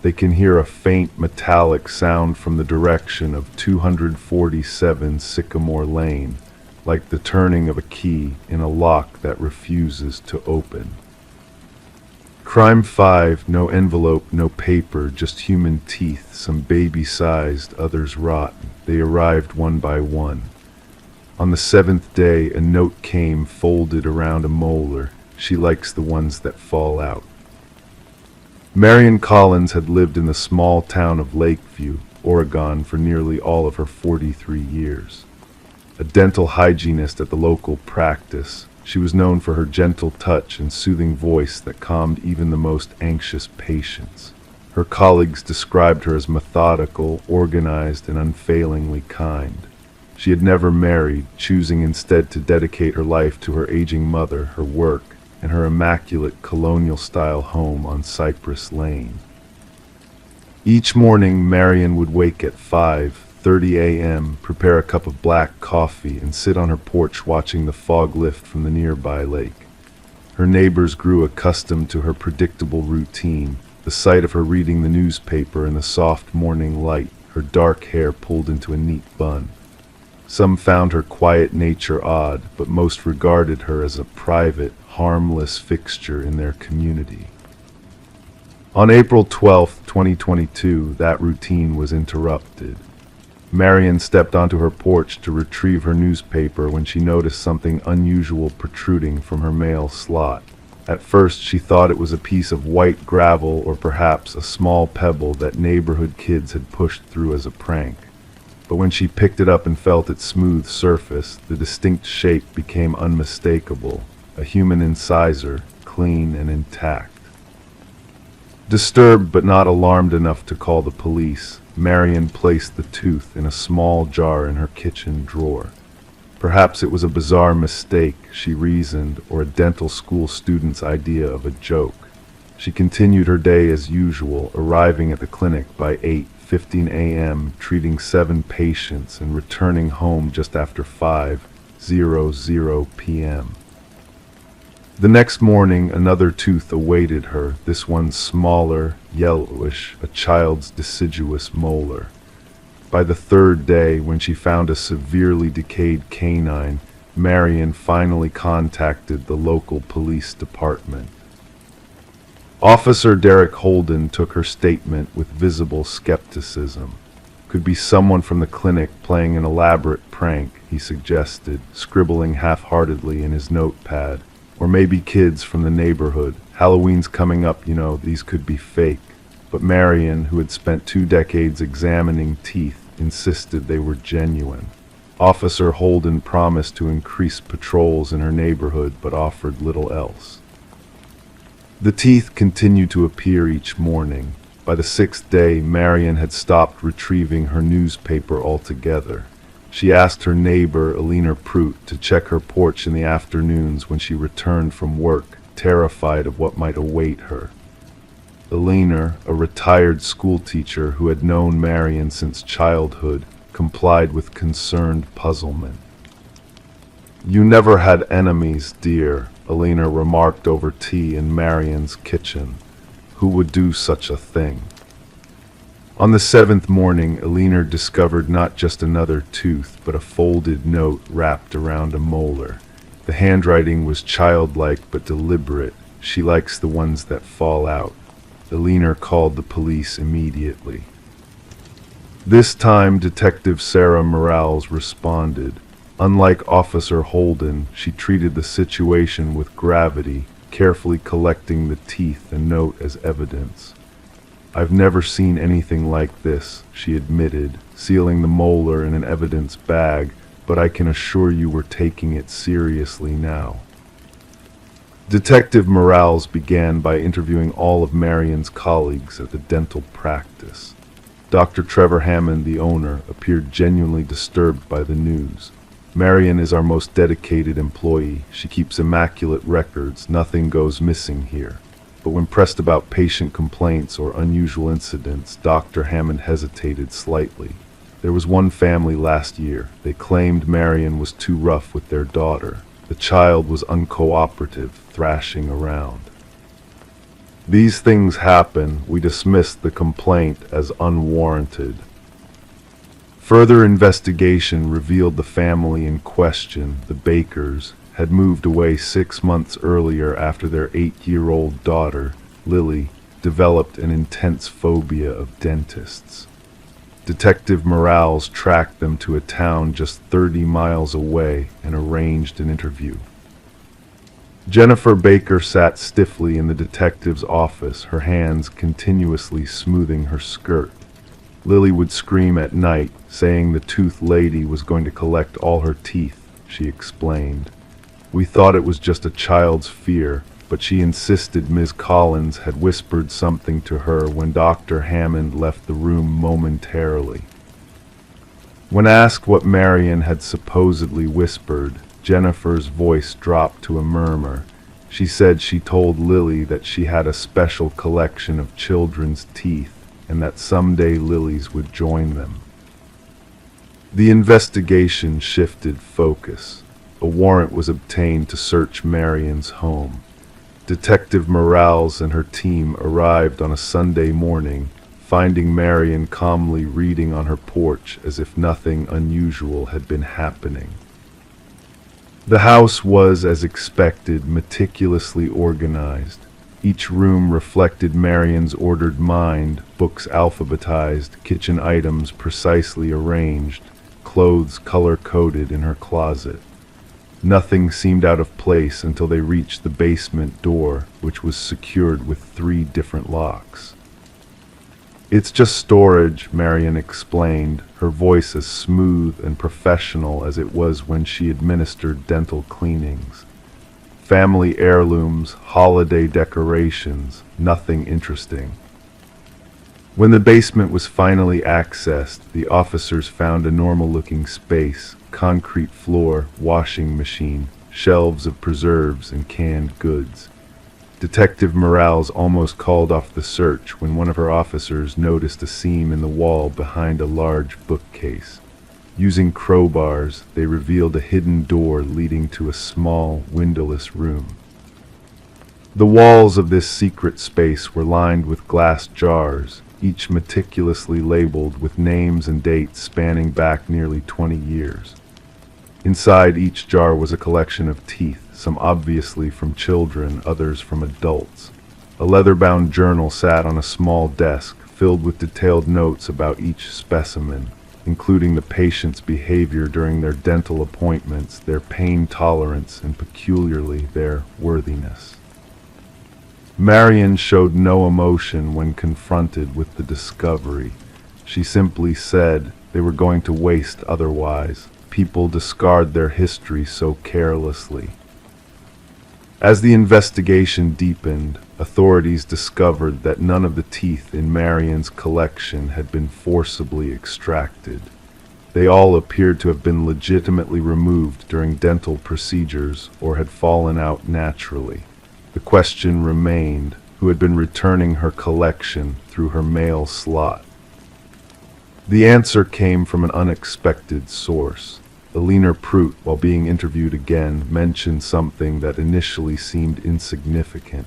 they can hear a faint metallic sound from the direction of 247 Sycamore Lane, like the turning of a key in a lock that refuses to open. Crime 5, no envelope, no paper, just human teeth, some baby-sized, others rotten. They arrived one by one. On the 7th day, a note came folded around a molar. She likes the ones that fall out. Marion Collins had lived in the small town of Lakeview, Oregon, for nearly all of her 43 years. A dental hygienist at the local practice, she was known for her gentle touch and soothing voice that calmed even the most anxious patients. Her colleagues described her as methodical, organized, and unfailingly kind. She had never married, choosing instead to dedicate her life to her aging mother, her work, and her immaculate colonial-style home on Cypress Lane. Each morning, Marion would wake at 5:30 a.m., prepare a cup of black coffee, and sit on her porch watching the fog lift from the nearby lake. Her neighbors grew accustomed to her predictable routine, the sight of her reading the newspaper in the soft morning light, her dark hair pulled into a neat bun. Some found her quiet nature odd, but most regarded her as a private, harmless fixture in their community. On April 12, 2022, that routine was interrupted. Marion stepped onto her porch to retrieve her newspaper when she noticed something unusual protruding from her mail slot. At first, she thought it was a piece of white gravel or perhaps a small pebble that neighborhood kids had pushed through as a prank. But when she picked it up and felt its smooth surface, the distinct shape became unmistakable, a human incisor, clean and intact. Disturbed but not alarmed enough to call the police, Marion placed the tooth in a small jar in her kitchen drawer. Perhaps it was a bizarre mistake, she reasoned, or a dental school student's idea of a joke. She continued her day as usual, arriving at the clinic by 8:15 a.m., treating 7 patients and returning home just after 5:00 p.m. The next morning, another tooth awaited her, this one smaller, yellowish, a child's deciduous molar. By the 3rd day, when she found a severely decayed canine, Marion finally contacted the local police department. Officer Derek Holden took her statement with visible skepticism. Could be someone from the clinic playing an elaborate prank, he suggested, scribbling half-heartedly in his notepad. Or maybe kids from the neighborhood. Halloween's coming up, these could be fake. But Marion, who had spent 2 decades examining teeth, insisted they were genuine. Officer Holden promised to increase patrols in her neighborhood, but offered little else. The teeth continued to appear each morning. By the sixth day, Marion had stopped retrieving her newspaper altogether. She asked her neighbor, Alina Prout, to check her porch in the afternoons when she returned from work, terrified of what might await her. Alina, a retired schoolteacher who had known Marion since childhood, complied with concerned puzzlement. "You never had enemies, dear," Alina remarked over tea in Marion's kitchen. "Who would do such a thing?" On the seventh morning, Alina discovered not just another tooth, but a folded note wrapped around a molar. The handwriting was childlike but deliberate. "She likes the ones that fall out." Alina called the police immediately. This time, Detective Sarah Morales responded. Unlike Officer Holden, she treated the situation with gravity, carefully collecting the teeth and note as evidence. "I've never seen anything like this," she admitted, sealing the molar in an evidence bag, "but I can assure you we're taking it seriously now." Detective Morales began by interviewing all of Marion's colleagues at the dental practice. Dr. Trevor Hammond, the owner, appeared genuinely disturbed by the news. "Marion is our most dedicated employee. She keeps immaculate records. Nothing goes missing here." But when pressed about patient complaints or unusual incidents, Dr. Hammond hesitated slightly. There was one family last year. They claimed Marion was too rough with their daughter. The child was uncooperative, thrashing around. "These things happen. We dismissed the complaint as unwarranted." Further investigation revealed the family in question, the Bakers, had moved away 6 months earlier after their 8-year-old daughter, Lily, developed an intense phobia of dentists. Detective Morales tracked them to a town just 30 miles away and arranged an interview. Jennifer Baker sat stiffly in the detective's office, her hands continuously smoothing her skirt. Lily would scream at night, saying the tooth lady was going to collect all her teeth, she explained. "We thought it was just a child's fear, but she insisted Ms. Collins had whispered something to her when Dr. Hammond left the room momentarily." When asked what Marion had supposedly whispered, Jennifer's voice dropped to a murmur. She said she told Lily that she had a special collection of children's teeth and that someday Lily's would join them. The investigation shifted focus. A warrant was obtained to search Marion's home. Detective Morales and her team arrived on a Sunday morning, finding Marion calmly reading on her porch as if nothing unusual had been happening. The house was, as expected, meticulously organized. Each room reflected Marion's ordered mind, books alphabetized, kitchen items precisely arranged, clothes color-coded in her closet. Nothing seemed out of place until they reached the basement door, which was secured with 3 different locks. "It's just storage," Marion explained, her voice as smooth and professional as it was when she administered dental cleanings. "Family heirlooms, holiday decorations, nothing interesting." When the basement was finally accessed, the officers found a normal-looking space, concrete floor, washing machine, shelves of preserves and canned goods. Detective Morales almost called off the search when one of her officers noticed a seam in the wall behind a large bookcase. Using crowbars, they revealed a hidden door leading to a small, windowless room. The walls of this secret space were lined with glass jars, each meticulously labeled with names and dates spanning back nearly 20 years. Inside each jar was a collection of teeth, some obviously from children, others from adults. A leather-bound journal sat on a small desk, filled with detailed notes about each specimen, including the patient's behavior during their dental appointments, their pain tolerance, and peculiarly their worthiness. Marion showed no emotion when confronted with the discovery. She simply said they were going to waste otherwise. People discard their history so carelessly. As the investigation deepened, authorities discovered that none of the teeth in Marion's collection had been forcibly extracted. They all appeared to have been legitimately removed during dental procedures or had fallen out naturally. The question remained, who had been returning her collection through her mail slot? The answer came from an unexpected source. Elena Prout, while being interviewed again, mentioned something that initially seemed insignificant.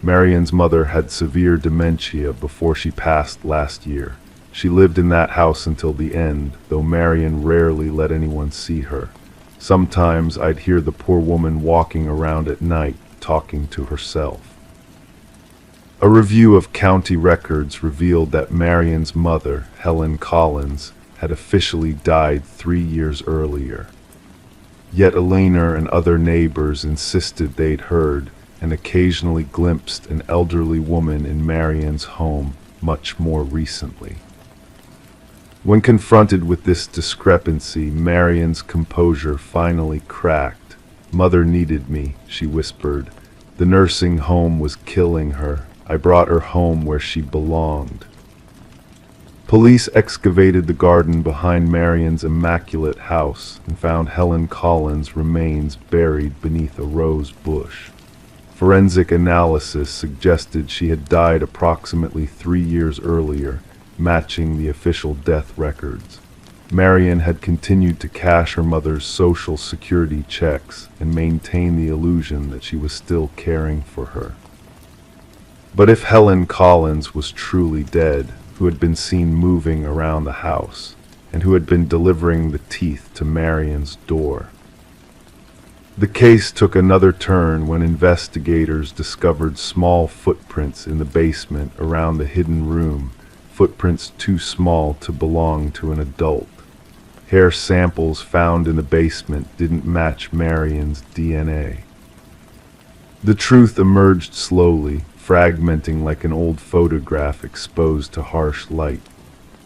Marion's mother had severe dementia before she passed last year. She lived in that house until the end, though Marion rarely let anyone see her. Sometimes I'd hear the poor woman walking around at night, talking to herself. A review of county records revealed that Marion's mother, Helen Collins, had officially died 3 years earlier. Yet Elena and other neighbors insisted they'd heard and occasionally glimpsed an elderly woman in Marion's home much more recently. When confronted with this discrepancy, Marion's composure finally cracked. "Mother needed me," she whispered. "The nursing home was killing her. I brought her home where she belonged." Police excavated the garden behind Marion's immaculate house and found Helen Collins' remains buried beneath a rose bush. Forensic analysis suggested she had died approximately 3 years earlier, matching the official death records. Marion had continued to cash her mother's Social Security checks and maintain the illusion that she was still caring for her. But if Helen Collins was truly dead, who had been seen moving around the house, and who had been delivering the teeth to Marion's door? The case took another turn when investigators discovered small footprints in the basement around the hidden room, footprints too small to belong to an adult. Hair samples found in the basement didn't match Marion's DNA. The truth emerged slowly, fragmenting like an old photograph exposed to harsh light.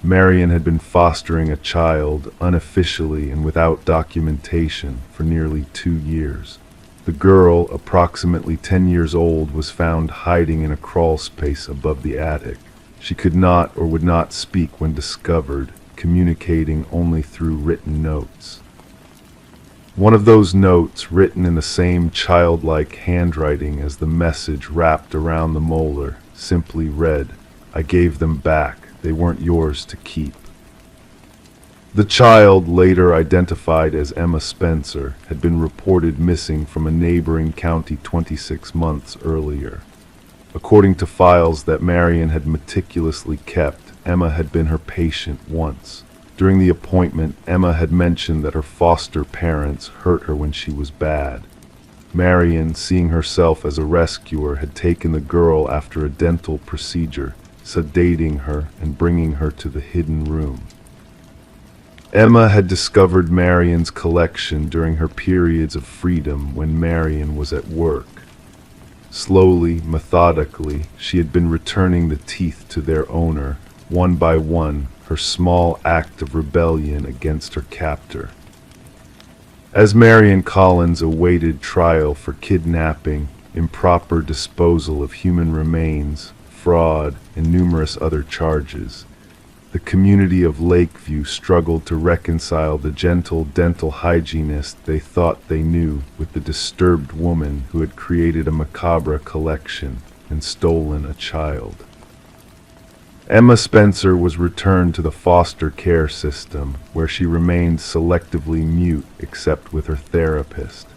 Marion had been fostering a child, unofficially and without documentation, for nearly 2 years. The girl, approximately 10 years old, was found hiding in a crawl space above the attic. She could not or would not speak when discovered, communicating only through written notes. One of those notes, written in the same childlike handwriting as the message wrapped around the molar, simply read, "I gave them back. They weren't yours to keep." The child, later identified as Emma Spencer, had been reported missing from a neighboring county 26 months earlier. According to files that Marion had meticulously kept, Emma had been her patient once. During the appointment, Emma had mentioned that her foster parents hurt her when she was bad. Marion, seeing herself as a rescuer, had taken the girl after a dental procedure, sedating her and bringing her to the hidden room. Emma had discovered Marion's collection during her periods of freedom when Marion was at work. Slowly, methodically, she had been returning the teeth to their owner, one by one, her small act of rebellion against her captor. As Marion Collins awaited trial for kidnapping, improper disposal of human remains, fraud, and numerous other charges, the community of Lakeview struggled to reconcile the gentle dental hygienist they thought they knew with the disturbed woman who had created a macabre collection and stolen a child. Emma Spencer was returned to the foster care system, where she remained selectively mute except with her therapist.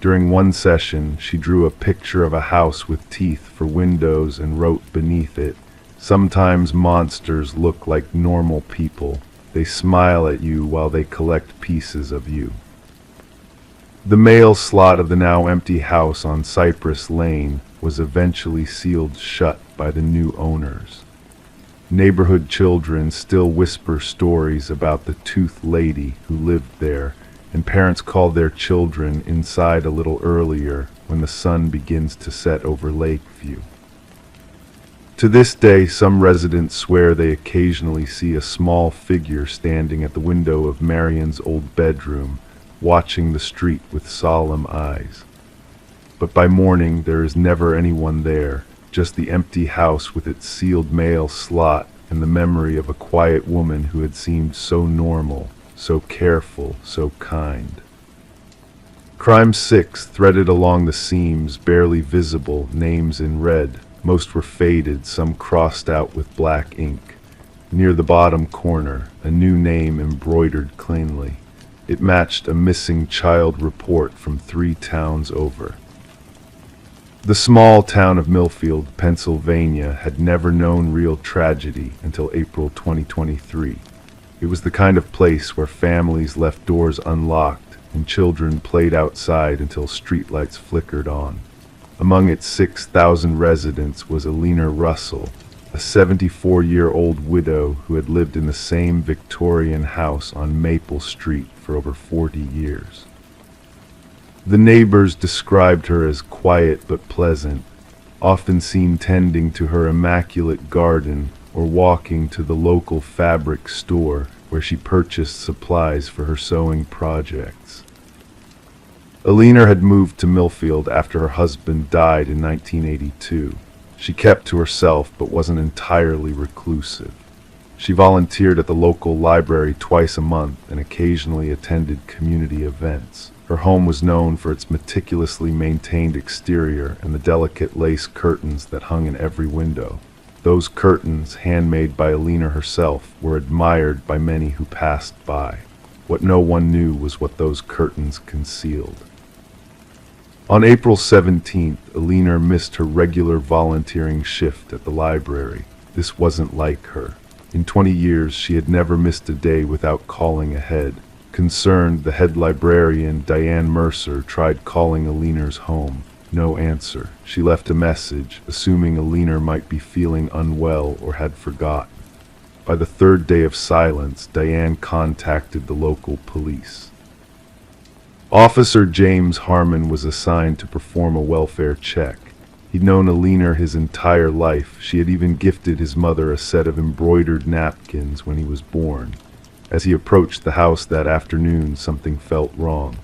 During one session, she drew a picture of a house with teeth for windows and wrote beneath it, "Sometimes monsters look like normal people. They smile at you while they collect pieces of you." The mail slot of the now empty house on Cypress Lane was eventually sealed shut by the new owners. Neighborhood children still whisper stories about the tooth lady who lived there, and parents call their children inside a little earlier when the sun begins to set over Lakeview. To this day, some residents swear they occasionally see a small figure standing at the window of Marion's old bedroom, watching the street with solemn eyes. But by morning there is never anyone there, just the empty house with its sealed mail slot and the memory of a quiet woman who had seemed so normal, so careful, so kind. Crime 6 threaded along the seams, barely visible, names in red. Most were faded, some crossed out with black ink. Near the bottom corner, a new name embroidered cleanly. It matched a missing child report from 3 towns over. The small town of Millfield, Pennsylvania, had never known real tragedy until April 2023. It was the kind of place where families left doors unlocked and children played outside until streetlights flickered on. Among its 6,000 residents was Alina Russell, a 74-year-old widow who had lived in the same Victorian house on Maple Street for over 40 years. The neighbors described her as quiet but pleasant, often seen tending to her immaculate garden or walking to the local fabric store where she purchased supplies for her sewing projects. Alina had moved to Millfield after her husband died in 1982. She kept to herself but wasn't entirely reclusive. She volunteered at the local library twice a month and occasionally attended community events. Her home was known for its meticulously maintained exterior and the delicate lace curtains that hung in every window. Those curtains, handmade by Alina herself, were admired by many who passed by. What no one knew was what those curtains concealed. On April 17th, Alina missed her regular volunteering shift at the library. This wasn't like her. In 20 years, she had never missed a day without calling ahead. Concerned, the head librarian, Diane Mercer, tried calling Alina's home. No answer. She left a message, assuming Alina might be feeling unwell or had forgotten. By the 3rd day of silence, Diane contacted the local police. Officer James Harmon was assigned to perform a welfare check. He'd known Alina his entire life. She had even gifted his mother a set of embroidered napkins when he was born. As he approached the house that afternoon, something felt wrong.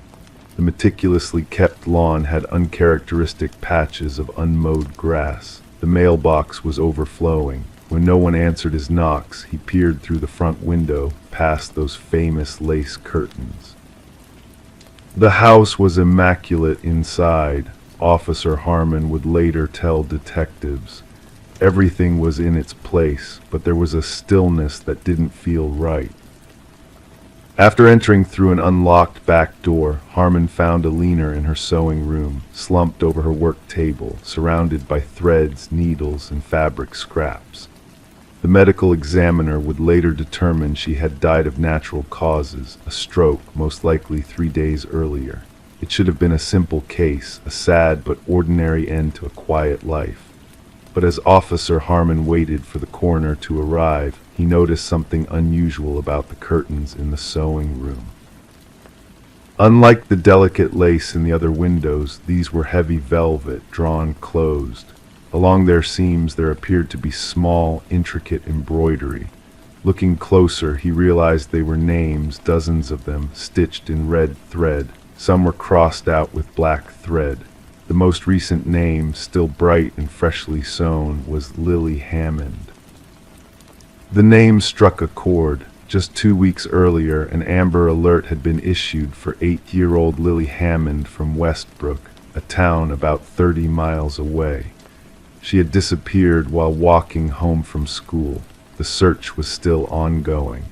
The meticulously kept lawn had uncharacteristic patches of unmowed grass. The mailbox was overflowing. When no one answered his knocks, he peered through the front window, past those famous lace curtains. The house was immaculate inside, Officer Harmon would later tell detectives. Everything was in its place, but there was a stillness that didn't feel right. After entering through an unlocked back door, Harmon found Alina in her sewing room, slumped over her work table, surrounded by threads, needles, and fabric scraps. The medical examiner would later determine she had died of natural causes, a stroke, most likely 3 days earlier. It should have been a simple case, a sad but ordinary end to a quiet life. But as Officer Harmon waited for the coroner to arrive, he noticed something unusual about the curtains in the sewing room. Unlike the delicate lace in the other windows, these were heavy velvet, drawn closed. Along their seams there appeared to be small, intricate embroidery. Looking closer, he realized they were names, dozens of them, stitched in red thread. Some were crossed out with black thread. The most recent name, still bright and freshly sewn, was Lily Hammond. The name struck a chord. Just 2 weeks earlier, an Amber Alert had been issued for 8-year-old Lily Hammond from Westbrook, a town about 30 miles away. She had disappeared while walking home from school. The search was still ongoing.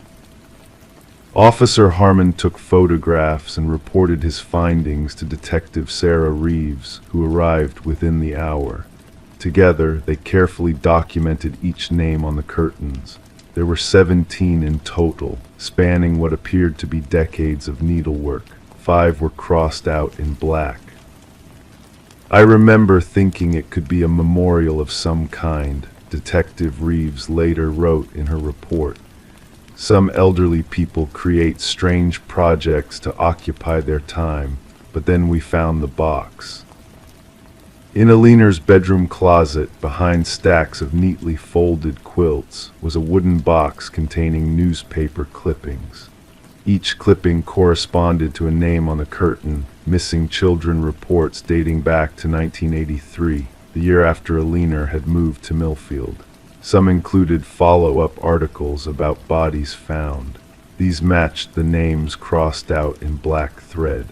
Officer Harmon took photographs and reported his findings to Detective Sarah Reeves, who arrived within the hour. Together, they carefully documented each name on the curtains. There were 17 in total, spanning what appeared to be decades of needlework. 5 were crossed out in black. I remember thinking it could be a memorial of some kind, Detective Reeves later wrote in her report. Some elderly people create strange projects to occupy their time, but then we found the box. In Alina's bedroom closet, behind stacks of neatly folded quilts, was a wooden box containing newspaper clippings. Each clipping corresponded to a name on the curtain, missing children reports dating back to 1983, the year after Alina had moved to Millfield. Some included follow-up articles about bodies found. These matched the names crossed out in black thread.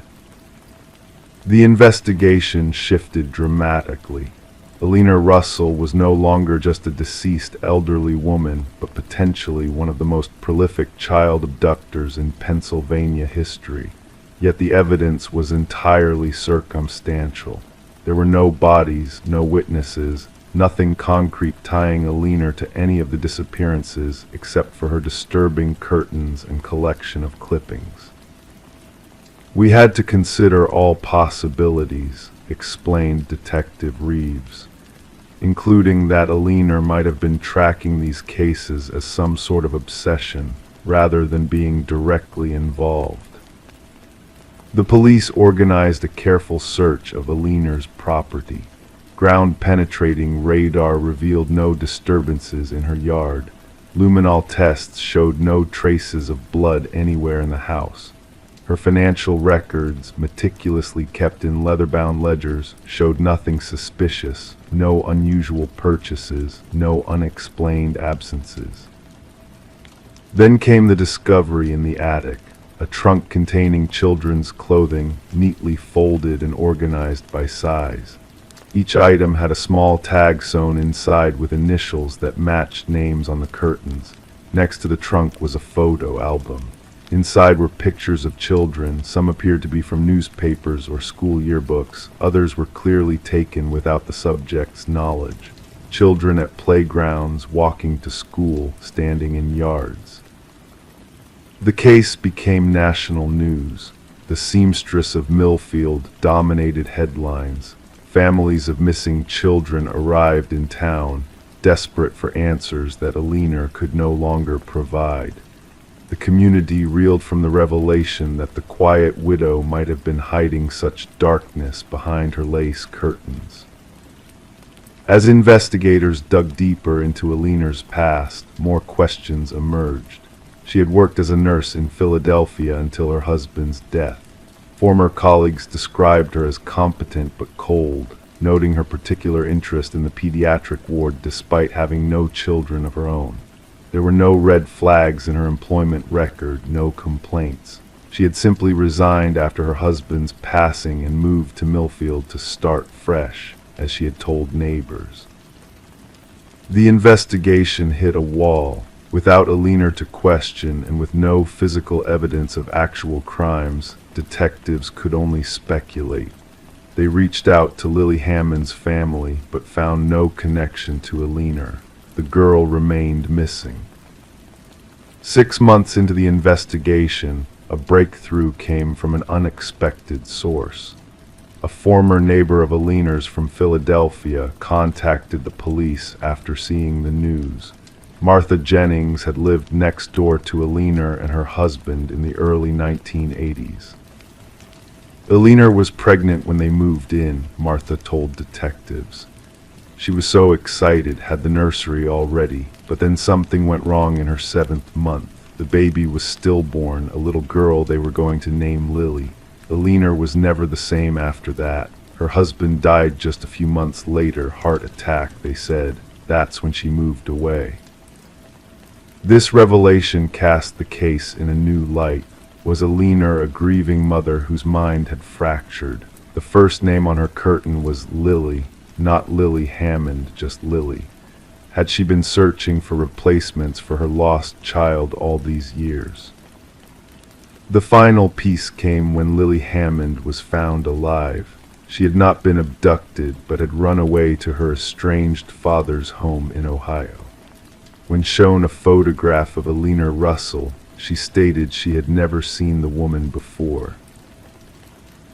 The investigation shifted dramatically. Alina Russell was no longer just a deceased elderly woman, but potentially one of the most prolific child abductors in Pennsylvania history. Yet the evidence was entirely circumstantial. There were no bodies, no witnesses, nothing concrete tying Alina to any of the disappearances except for her disturbing curtains and collection of clippings. "We had to consider all possibilities," explained Detective Reeves, "including that Alina might have been tracking these cases as some sort of obsession, rather than being directly involved." The police organized a careful search of Alina's property. Ground-penetrating radar revealed no disturbances in her yard. Luminol tests showed no traces of blood anywhere in the house. Her financial records, meticulously kept in leather-bound ledgers, showed nothing suspicious, no unusual purchases, no unexplained absences. Then came the discovery in the attic, a trunk containing children's clothing, neatly folded and organized by size. Each item had a small tag sewn inside with initials that matched names on the curtains. Next to the trunk was a photo album. Inside were pictures of children. Some appeared to be from newspapers or school yearbooks. Others were clearly taken without the subject's knowledge. Children at playgrounds, walking to school, standing in yards. The case became national news. The seamstress of Millfield dominated headlines. Families of missing children arrived in town, desperate for answers that Alina could no longer provide. The community reeled from the revelation that the quiet widow might have been hiding such darkness behind her lace curtains. As investigators dug deeper into Alina's past, more questions emerged. She had worked as a nurse in Philadelphia until her husband's death. Former colleagues described her as competent but cold, noting her particular interest in the pediatric ward despite having no children of her own. There were no red flags in her employment record, no complaints. She had simply resigned after her husband's passing and moved to Millfield to start fresh, as she had told neighbors. The investigation hit a wall. Without Alina to question and with no physical evidence of actual crimes, detectives could only speculate. They reached out to Lily Hammond's family, but found no connection to Alina. The girl remained missing. 6 months into the investigation, a breakthrough came from an unexpected source. A former neighbor of Alina's from Philadelphia contacted the police after seeing the news. Martha Jennings had lived next door to Alina and her husband in the early 1980s. Alina was pregnant when they moved in, Martha told detectives. She was so excited, had the nursery already, but then something went wrong in her 7th month. The baby was stillborn, a little girl they were going to name Lily. Alina was never the same after that. Her husband died just a few months later, heart attack, they said. That's when she moved away. This revelation cast the case in a new light. Was Alina a grieving mother whose mind had fractured? The first name on her curtain was Lily, not Lily Hammond, just Lily. Had she been searching for replacements for her lost child all these years? The final piece came when Lily Hammond was found alive. She had not been abducted, but had run away to her estranged father's home in Ohio. When shown a photograph of Alina Russell, she stated she had never seen the woman before.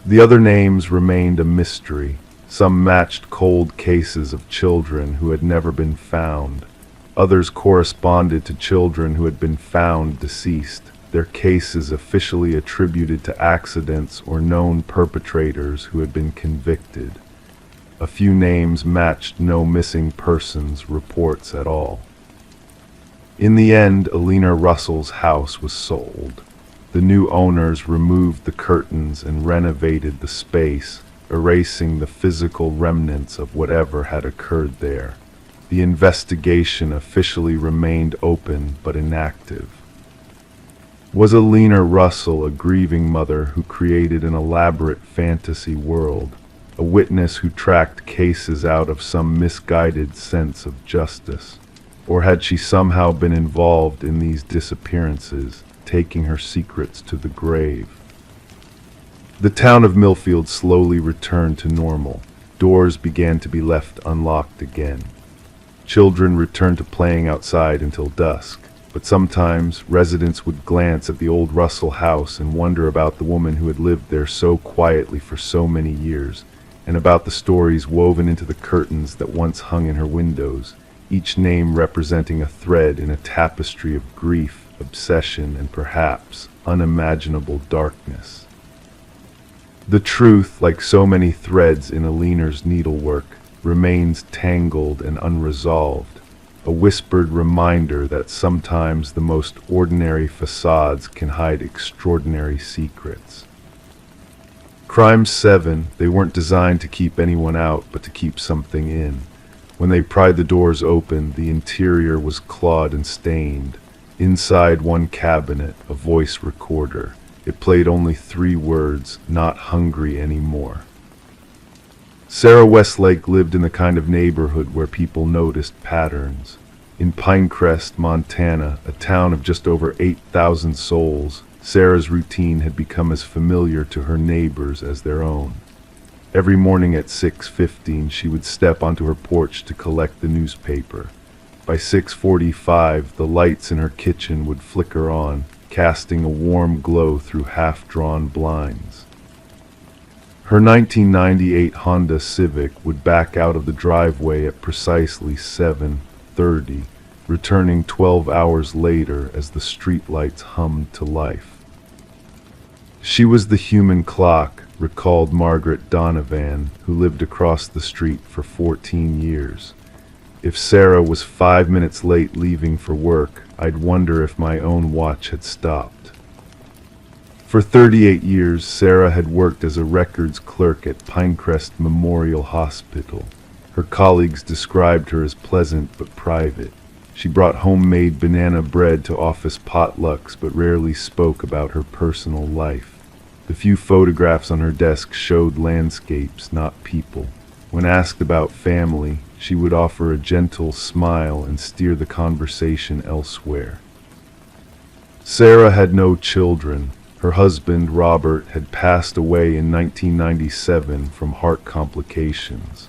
The other names remained a mystery. Some matched cold cases of children who had never been found. Others corresponded to children who had been found deceased, their cases officially attributed to accidents or known perpetrators who had been convicted. A few names matched no missing persons reports at all. In the end, Alina Russell's house was sold. The new owners removed the curtains and renovated the space, erasing the physical remnants of whatever had occurred there. The investigation officially remained open but inactive. Was Alina Russell a grieving mother who created an elaborate fantasy world, a witness who tracked cases out of some misguided sense of justice? Or had she somehow been involved in these disappearances, taking her secrets to the grave? The town of Millfield slowly returned to normal. Doors began to be left unlocked again. Children returned to playing outside until dusk, but sometimes residents would glance at the old Russell house and wonder about the woman who had lived there so quietly for so many years, and about the stories woven into the curtains that once hung in her windows, each name representing a thread in a tapestry of grief, obsession, and perhaps unimaginable darkness. The truth, like so many threads in Alina's needlework, remains tangled and unresolved, a whispered reminder that sometimes the most ordinary facades can hide extraordinary secrets. Crimes 7, they weren't designed to keep anyone out, but to keep something in. When they pried the doors open, the interior was clawed and stained. Inside one cabinet, a voice recorder. It played only 3 words, "Not hungry anymore." Sarah Westlake lived in the kind of neighborhood where people noticed patterns. In Pinecrest, Montana, a town of just over 8,000 souls, Sarah's routine had become as familiar to her neighbors as their own. Every morning at 6:15, she would step onto her porch to collect the newspaper. By 6:45, the lights in her kitchen would flicker on, casting a warm glow through half-drawn blinds. Her 1998 Honda Civic would back out of the driveway at precisely 7:30, returning 12 hours later as the streetlights hummed to life. She was the human clock, recalled Margaret Donovan, who lived across the street for 14 years. If Sarah was 5 minutes late leaving for work, I'd wonder if my own watch had stopped. For 38 years, Sarah had worked as a records clerk at Pinecrest Memorial Hospital. Her colleagues described her as pleasant but private. She brought homemade banana bread to office potlucks but rarely spoke about her personal life. The few photographs on her desk showed landscapes, not people. When asked about family, she would offer a gentle smile and steer the conversation elsewhere. Sarah had no children. Her husband, Robert, had passed away in 1997 from heart complications.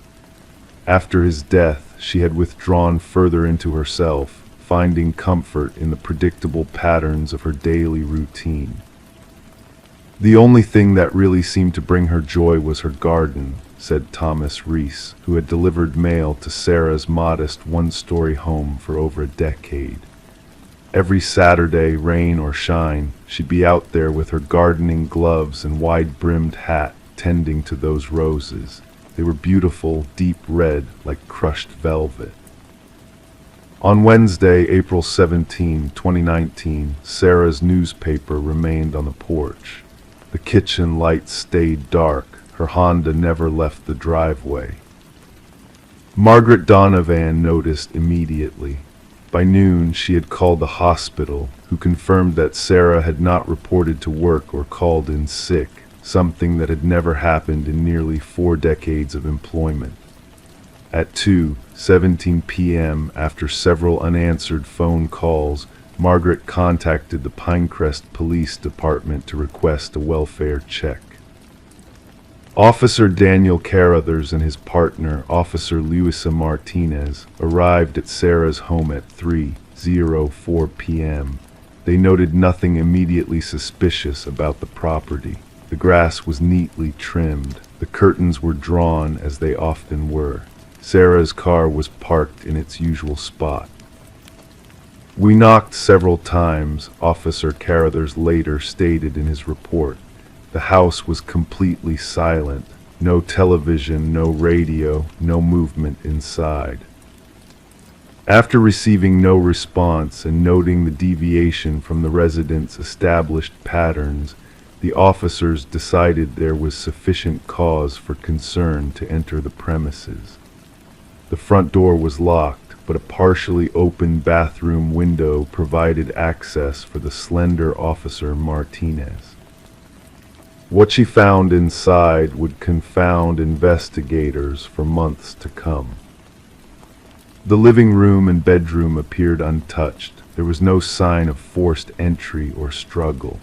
After his death, she had withdrawn further into herself, finding comfort in the predictable patterns of her daily routine. The only thing that really seemed to bring her joy was her garden, said Thomas Reese, who had delivered mail to Sarah's modest one-story home for over a decade. Every Saturday, rain or shine, she'd be out there with her gardening gloves and wide-brimmed hat, tending to those roses. They were beautiful, deep red, like crushed velvet. On Wednesday, April 17, 2019, Sarah's newspaper remained on the porch. The kitchen lights stayed dark. Her Honda never left the driveway. Margaret Donovan noticed immediately. By noon, she had called the hospital, who confirmed that Sarah had not reported to work or called in sick, something that had never happened in nearly 4 decades of employment. At 2:17 p.m., after several unanswered phone calls, Margaret contacted the Pinecrest Police Department to request a welfare check. Officer Daniel Carruthers and his partner, Officer Luisa Martinez, arrived at Sarah's home at 3:04 p.m. They noted nothing immediately suspicious about the property. The grass was neatly trimmed. The curtains were drawn as they often were. Sarah's car was parked in its usual spot. "We knocked several times," Officer Carruthers later stated in his report. The house was completely silent. No television, no radio, no movement inside. After receiving no response and noting the deviation from the residents' established patterns, the officers decided there was sufficient cause for concern to enter the premises. The front door was locked, but a partially open bathroom window provided access for the slender Officer Martinez. What she found inside would confound investigators for months to come. The living room and bedroom appeared untouched. There was no sign of forced entry or struggle.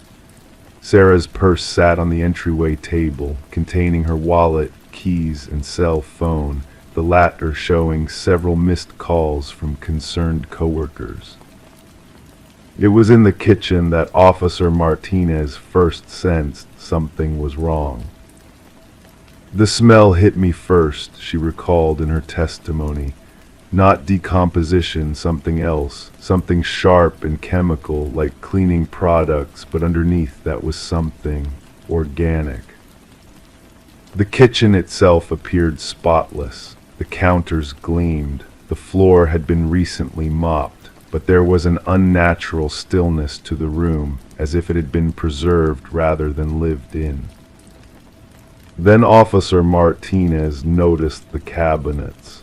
Sarah's purse sat on the entryway table, containing her wallet, keys, and cell phone, the latter showing several missed calls from concerned coworkers. It was in the kitchen that Officer Martinez first sensed something was wrong. "The smell hit me first," she recalled in her testimony. "Not decomposition, something else, something sharp and chemical like cleaning products, but underneath that was something organic." The kitchen itself appeared spotless. The counters gleamed. The floor had been recently mopped, but there was an unnatural stillness to the room, as if it had been preserved rather than lived in. Then Officer Martinez noticed the cabinets.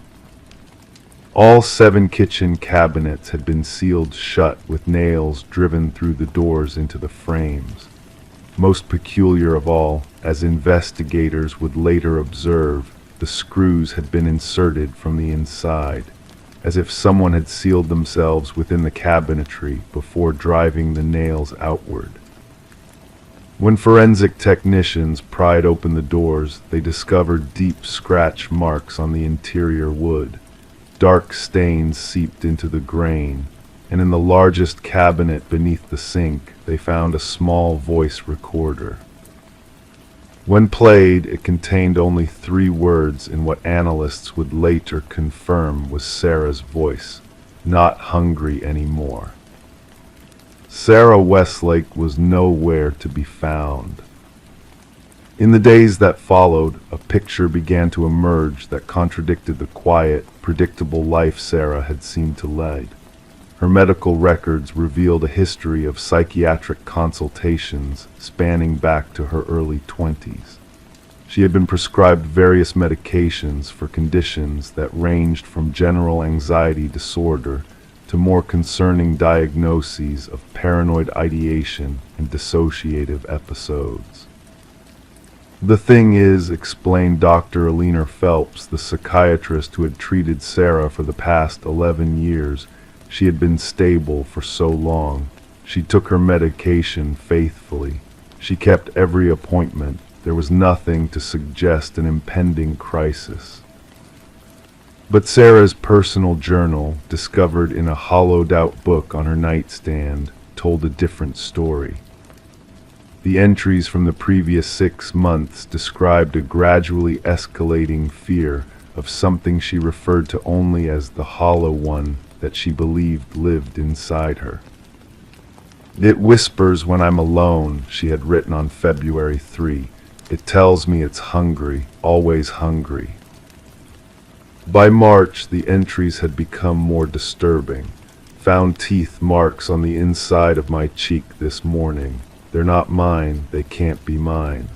All 7 kitchen cabinets had been sealed shut with nails driven through the doors into the frames. Most peculiar of all, as investigators would later observe, the screws had been inserted from the inside, as if someone had sealed themselves within the cabinetry before driving the nails outward. When forensic technicians pried open the doors, they discovered deep scratch marks on the interior wood. Dark stains seeped into the grain, and in the largest cabinet beneath the sink, they found a small voice recorder. When played, it contained only 3 words in what analysts would later confirm was Sarah's voice: "Not hungry anymore." Sarah Westlake was nowhere to be found. In the days that followed, a picture began to emerge that contradicted the quiet, predictable life Sarah had seemed to lead. Her medical records revealed a history of psychiatric consultations spanning back to her early 20s. She had been prescribed various medications for conditions that ranged from general anxiety disorder to more concerning diagnoses of paranoid ideation and dissociative episodes. "The thing is," explained Dr. Alina Phelps, the psychiatrist who had treated Sarah for the past 11 years, "she had been stable for so long. She took her medication faithfully. She kept every appointment. There was nothing to suggest an impending crisis." But Sarah's personal journal, discovered in a hollowed-out book on her nightstand, told a different story. The entries from the previous 6 months described a gradually escalating fear of something she referred to only as the hollow one that she believed lived inside her. "It whispers when I'm alone," she had written on February 3. "It tells me it's hungry, always hungry." By March, the entries had become more disturbing. "Found teeth marks on the inside of my cheek this morning. They're not mine, they can't be mine."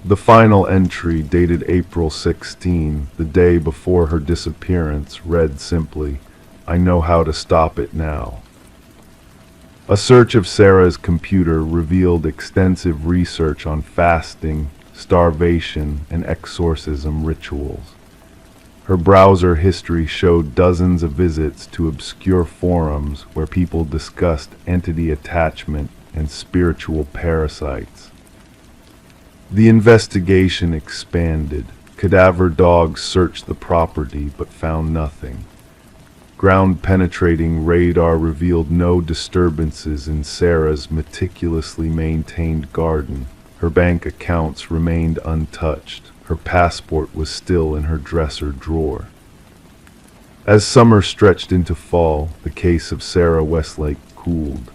The final entry, dated April 16, the day before her disappearance, read simply, "I know how to stop it now." A search of Sarah's computer revealed extensive research on fasting, starvation, and exorcism rituals. Her browser history showed dozens of visits to obscure forums where people discussed entity attachment and spiritual parasites. The investigation expanded. Cadaver dogs searched the property but found nothing. Ground-penetrating radar revealed no disturbances in Sarah's meticulously maintained garden. Her bank accounts remained untouched. Her passport was still in her dresser drawer. As summer stretched into fall, the case of Sarah Westlake cooled.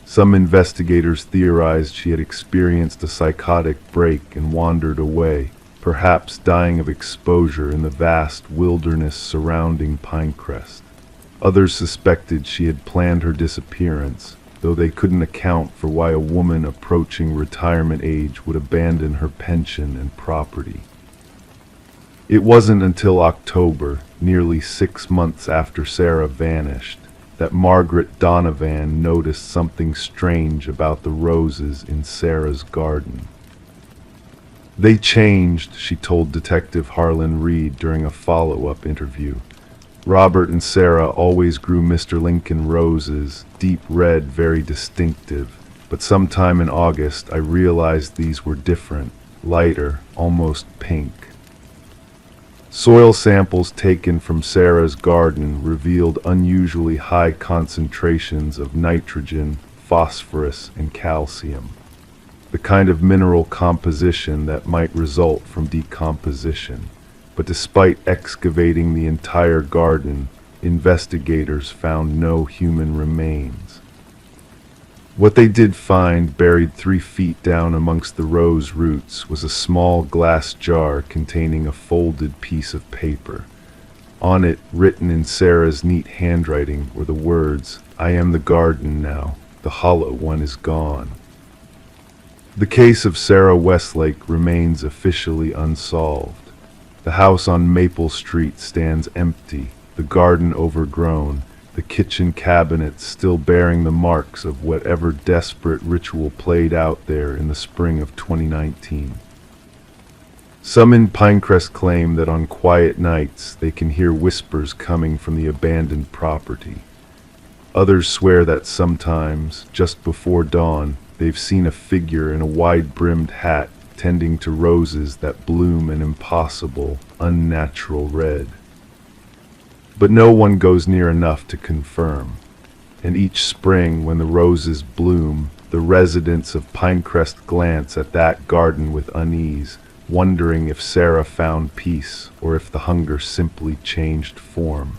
Some investigators theorized she had experienced a psychotic break and wandered away, perhaps dying of exposure in the vast wilderness surrounding Pinecrest. Others suspected she had planned her disappearance, though they couldn't account for why a woman approaching retirement age would abandon her pension and property. It wasn't until October, nearly 6 months after Sarah vanished, that Margaret Donovan noticed something strange about the roses in Sarah's garden. "They changed," she told Detective Harlan Reed during a follow-up interview. "Robert and Sarah always grew Mr. Lincoln roses, deep red, very distinctive, but sometime in August I realized these were different, lighter, almost pink." Soil samples taken from Sarah's garden revealed unusually high concentrations of nitrogen, phosphorus, and calcium, the kind of mineral composition that might result from decomposition. But despite excavating the entire garden, investigators found no human remains. What they did find, buried 3 feet down amongst the rose roots, was a small glass jar containing a folded piece of paper. On it, written in Sarah's neat handwriting, were the words, "I am the garden now. The hollow one is gone." The case of Sarah Westlake remains officially unsolved. The house on Maple Street stands empty, the garden overgrown, the kitchen cabinets still bearing the marks of whatever desperate ritual played out there in the spring of 2019. Some in Pinecrest claim that on quiet nights they can hear whispers coming from the abandoned property. Others swear that sometimes, just before dawn, they've seen a figure in a wide-brimmed hat tending to roses that bloom an impossible, unnatural red. But no one goes near enough to confirm. And each spring, when the roses bloom, the residents of Pinecrest glance at that garden with unease, wondering if Sarah found peace or if the hunger simply changed form.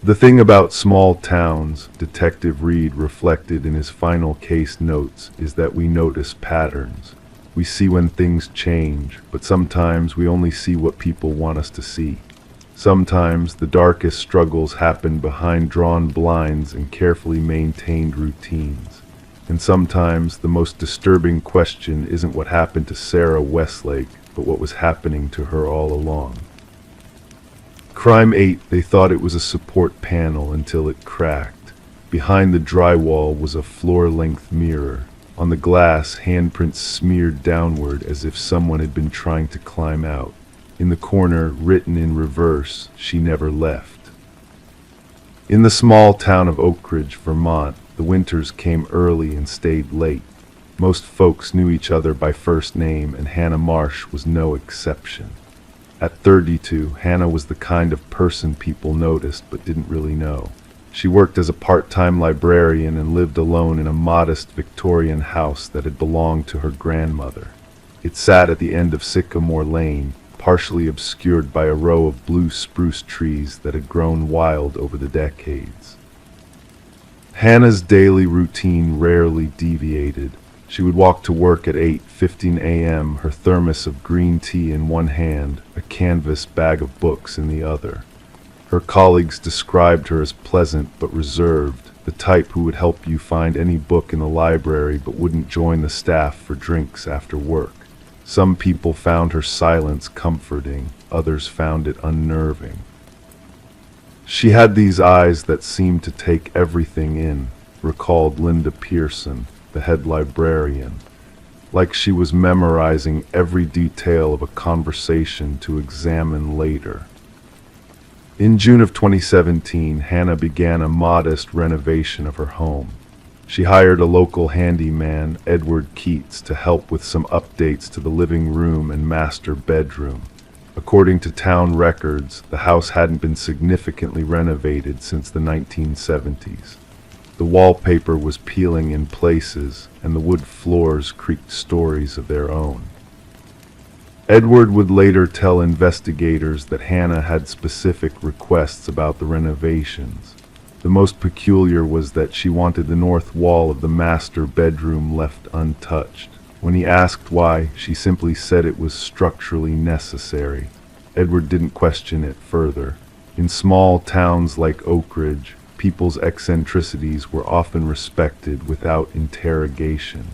The thing about small towns, Detective Reed reflected in his final case notes, is that we notice patterns. We see when things change, but sometimes we only see what people want us to see. Sometimes the darkest struggles happen behind drawn blinds and carefully maintained routines. And sometimes the most disturbing question isn't what happened to Sarah Westlake, but what was happening to her all along. Crime 8, they thought it was a support panel until it cracked. Behind the drywall was a floor-length mirror. On the glass, handprints smeared downward as if someone had been trying to climb out. In the corner, written in reverse, "She never left." In the small town of Oak Ridge, Vermont, the winters came early and stayed late. Most folks knew each other by first name, and Hannah Marsh was no exception. At 32, Hannah was the kind of person people noticed but didn't really know. She worked as a part-time librarian and lived alone in a modest Victorian house that had belonged to her grandmother. It sat at the end of Sycamore Lane, partially obscured by a row of blue spruce trees that had grown wild over the decades. Hannah's daily routine rarely deviated. She would walk to work at 8:15 a.m., her thermos of green tea in one hand, a canvas bag of books in the other. Her colleagues described her as pleasant but reserved, the type who would help you find any book in the library but wouldn't join the staff for drinks after work. Some people found her silence comforting, others found it unnerving. She had these eyes that seemed to take everything in, recalled Linda Pearson, the head librarian, like she was memorizing every detail of a conversation to examine later. In June of 2017, Hannah began a modest renovation of her home. She hired a local handyman, Edward Keats, to help with some updates to the living room and master bedroom. According to town records, the house hadn't been significantly renovated since the 1970s. The wallpaper was peeling in places, and the wood floors creaked stories of their own. Edward would later tell investigators that Hannah had specific requests about the renovations. The most peculiar was that she wanted the north wall of the master bedroom left untouched. When he asked why, she simply said it was structurally necessary. Edward didn't question it further. In small towns like Oak Ridge, people's eccentricities were often respected without interrogation.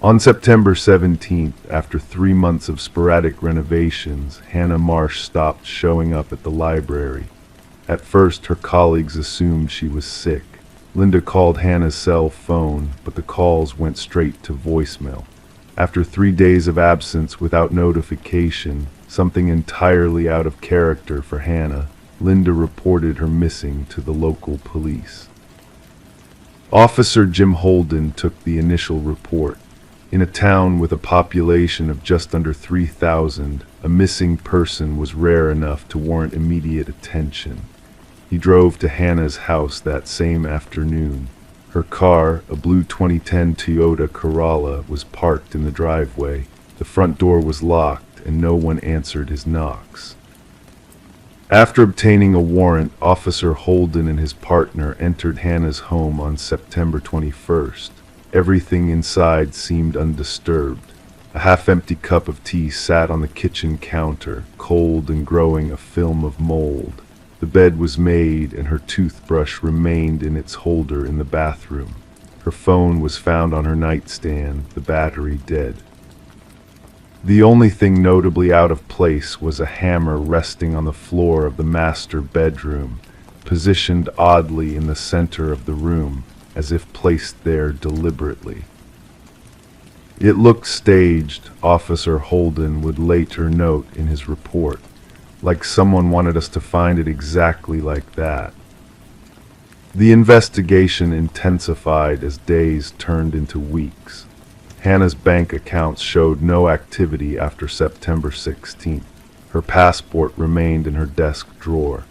On September 17th, after 3 months of sporadic renovations, Hannah Marsh stopped showing up at the library. At first, her colleagues assumed she was sick. Linda called Hannah's cell phone, but the calls went straight to voicemail. After 3 days of absence without notification, something entirely out of character for Hannah, Linda reported her missing to the local police. Officer Jim Holden took the initial report. In a town with a population of just under 3,000, a missing person was rare enough to warrant immediate attention. He drove to Hannah's house that same afternoon. Her car, a blue 2010 Toyota Corolla, was parked in the driveway. The front door was locked and no one answered his knocks. After obtaining a warrant, Officer Holden and his partner entered Hannah's home on September 21st. Everything inside seemed undisturbed. A half-empty cup of tea sat on the kitchen counter, cold and growing a film of mold. The bed was made and her toothbrush remained in its holder in the bathroom. Her phone was found on her nightstand, the battery dead. The only thing notably out of place was a hammer resting on the floor of the master bedroom, positioned oddly in the center of the room, as if placed there deliberately. It looked staged, Officer Holden would later note in his report, like someone wanted us to find it exactly like that. The investigation intensified as days turned into weeks. Hannah's bank accounts showed no activity after September 16th. Her passport remained in her desk drawer.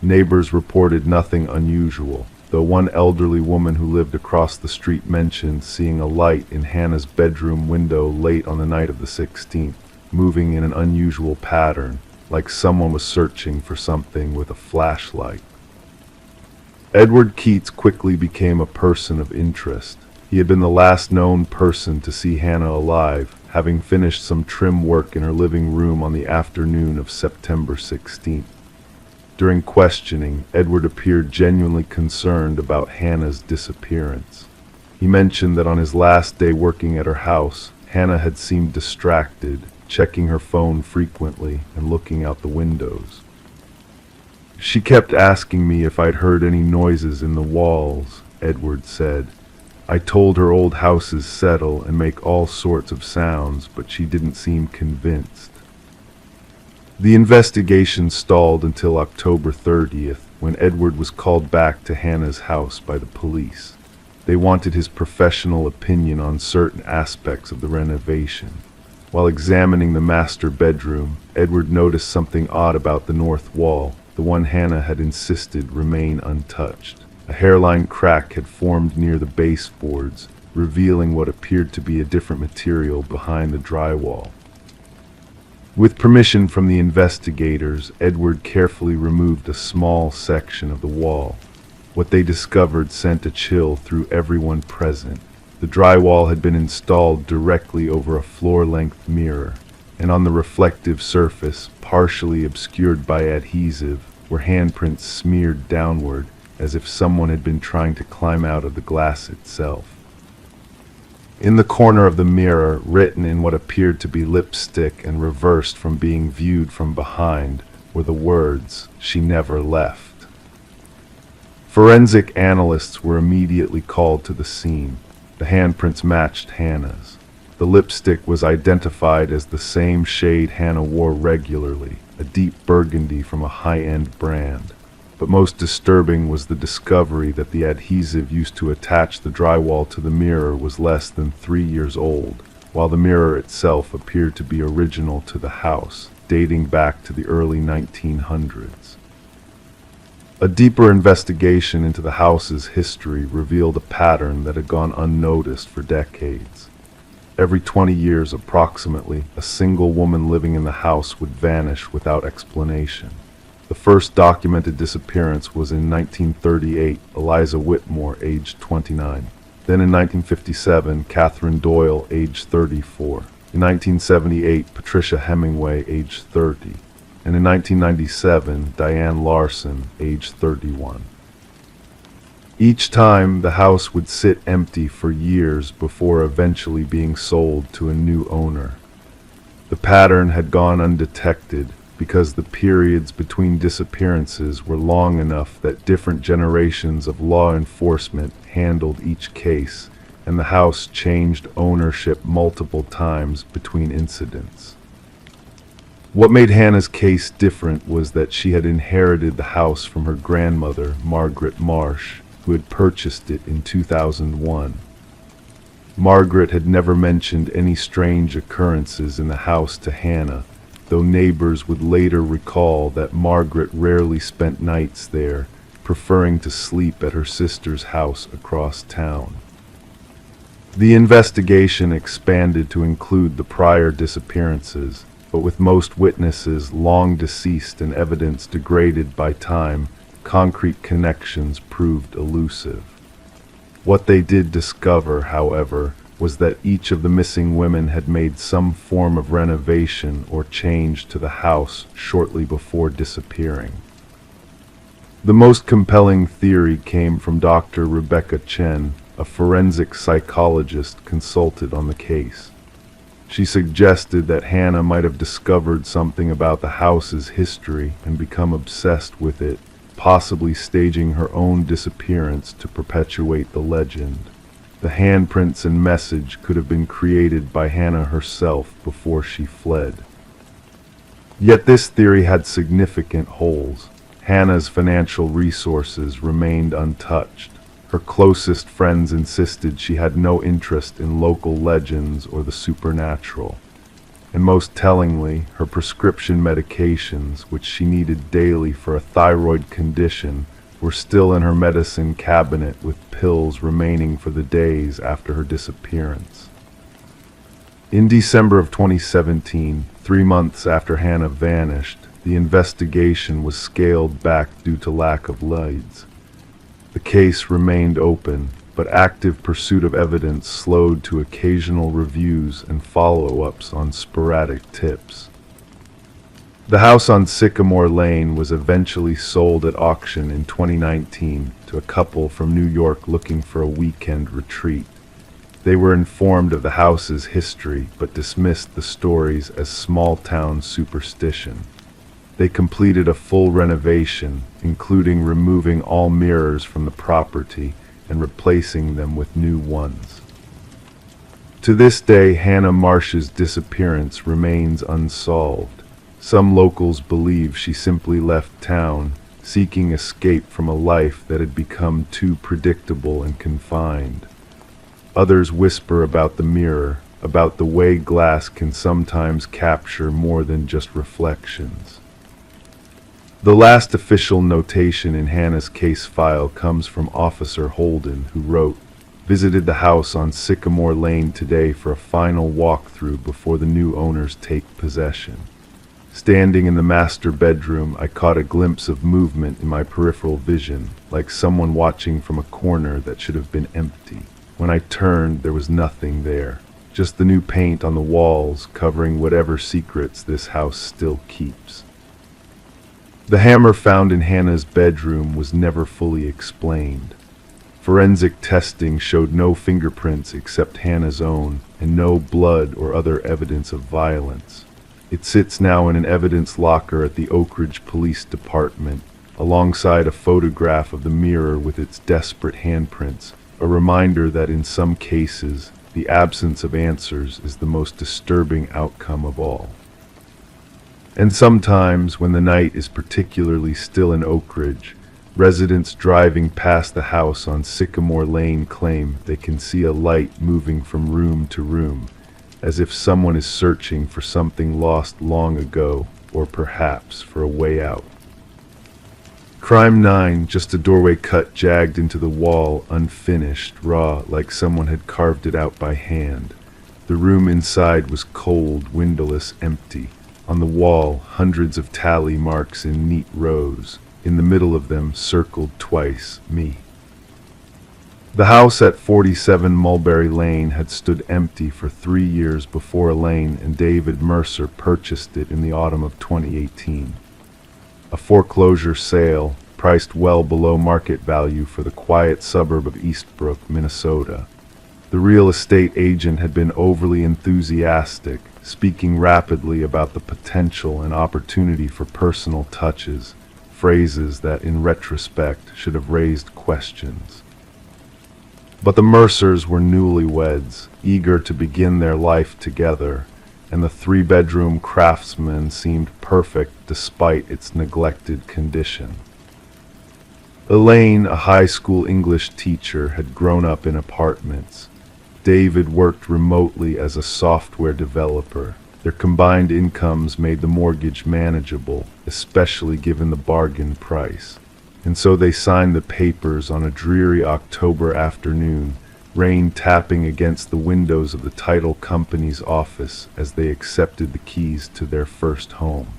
Neighbors reported nothing unusual, though one elderly woman who lived across the street mentioned seeing a light in Hannah's bedroom window late on the night of the 16th, moving in an unusual pattern, like someone was searching for something with a flashlight. Edward Keats quickly became a person of interest. He had been the last known person to see Hannah alive, having finished some trim work in her living room on the afternoon of September 16th. During questioning, Edward appeared genuinely concerned about Hannah's disappearance. He mentioned that on his last day working at her house, Hannah had seemed distracted, checking her phone frequently and looking out the windows. "She kept asking me if I'd heard any noises in the walls," Edward said. "I told her old houses settle and make all sorts of sounds, but she didn't seem convinced." The investigation stalled until October 30th, when Edward was called back to Hannah's house by the police. They wanted his professional opinion on certain aspects of the renovation. While examining the master bedroom, Edward noticed something odd about the north wall, the one Hannah had insisted remain untouched. A hairline crack had formed near the baseboards, revealing what appeared to be a different material behind the drywall. With permission from the investigators, Edward carefully removed a small section of the wall. What they discovered sent a chill through everyone present. The drywall had been installed directly over a floor-length mirror, and on the reflective surface, partially obscured by adhesive, were handprints smeared downward, as if someone had been trying to climb out of the glass itself. In the corner of the mirror, written in what appeared to be lipstick and reversed from being viewed from behind, were the words, "She never left." Forensic analysts were immediately called to the scene. The handprints matched Hannah's. The lipstick was identified as the same shade Hannah wore regularly, a deep burgundy from a high-end brand. But most disturbing was the discovery that the adhesive used to attach the drywall to the mirror was less than 3 years old, while the mirror itself appeared to be original to the house, dating back to the early 1900s. A deeper investigation into the house's history revealed a pattern that had gone unnoticed for decades. Every 20 years approximately, a single woman living in the house would vanish without explanation. The first documented disappearance was in 1938, Eliza Whitmore, aged 29. Then in 1957, Catherine Doyle, aged 34. In 1978, Patricia Hemingway, aged 30. and in 1997, Diane Larson, age 31. Each time, the house would sit empty for years before eventually being sold to a new owner. The pattern had gone undetected because the periods between disappearances were long enough that different generations of law enforcement handled each case, and the house changed ownership multiple times between incidents. What made Hannah's case different was that she had inherited the house from her grandmother, Margaret Marsh, who had purchased it in 2001. Margaret had never mentioned any strange occurrences in the house to Hannah, though neighbors would later recall that Margaret rarely spent nights there, preferring to sleep at her sister's house across town. The investigation expanded to include the prior disappearances, but with most witnesses long deceased and evidence degraded by time, concrete connections proved elusive. What they did discover, however, was that each of the missing women had made some form of renovation or change to the house shortly before disappearing. The most compelling theory came from Dr. Rebecca Chen, a forensic psychologist consulted on the case. She suggested that Hannah might have discovered something about the house's history and become obsessed with it, possibly staging her own disappearance to perpetuate the legend. The handprints and message could have been created by Hannah herself before she fled. Yet this theory had significant holes. Hannah's financial resources remained untouched. Her closest friends insisted she had no interest in local legends or the supernatural. And most tellingly, her prescription medications, which she needed daily for a thyroid condition, were still in her medicine cabinet with pills remaining for the days after her disappearance. In December of 2017, 3 months after Hannah vanished, the investigation was scaled back due to lack of leads. The case remained open, but active pursuit of evidence slowed to occasional reviews and follow-ups on sporadic tips. The house on Sycamore Lane was eventually sold at auction in 2019 to a couple from New York looking for a weekend retreat. They were informed of the house's history, but dismissed the stories as small-town superstition. They completed a full renovation, including removing all mirrors from the property and replacing them with new ones. To this day, Hannah Marsh's disappearance remains unsolved. Some locals believe she simply left town, seeking escape from a life that had become too predictable and confined. Others whisper about the mirror, about the way glass can sometimes capture more than just reflections. The last official notation in Hannah's case file comes from Officer Holden, who wrote, "Visited the house on Sycamore Lane today for a final walkthrough before the new owners take possession. Standing in the master bedroom, I caught a glimpse of movement in my peripheral vision, like someone watching from a corner that should have been empty. When I turned, there was nothing there, just the new paint on the walls covering whatever secrets this house still keeps." The hammer found in Hannah's bedroom was never fully explained. Forensic testing showed no fingerprints except Hannah's own, and no blood or other evidence of violence. It sits now in an evidence locker at the Oak Ridge Police Department, alongside a photograph of the mirror with its desperate handprints, a reminder that in some cases, the absence of answers is the most disturbing outcome of all. And sometimes, when the night is particularly still in Oak Ridge, residents driving past the house on Sycamore Lane claim they can see a light moving from room to room, as if someone is searching for something lost long ago, or perhaps for a way out. Crime 9, just a doorway cut jagged into the wall, unfinished, raw, like someone had carved it out by hand. The room inside was cold, windowless, empty. On the wall, hundreds of tally marks in neat rows. In the middle of them, circled twice, me. The house at 47 Mulberry Lane had stood empty for 3 years before Elaine and David Mercer purchased it in the autumn of 2018. A foreclosure sale, priced well below market value for the quiet suburb of Eastbrook, Minnesota. The real estate agent had been overly enthusiastic, speaking rapidly about the potential and opportunity for personal touches, phrases that in retrospect should have raised questions. But the Mercers were newlyweds, eager to begin their life together, and the three-bedroom Craftsman seemed perfect despite its neglected condition. Elaine, a high school English teacher, had grown up in apartments. David worked remotely as a software developer. Their combined incomes made the mortgage manageable, especially given the bargain price. And so they signed the papers on a dreary October afternoon, rain tapping against the windows of the title company's office as they accepted the keys to their first home.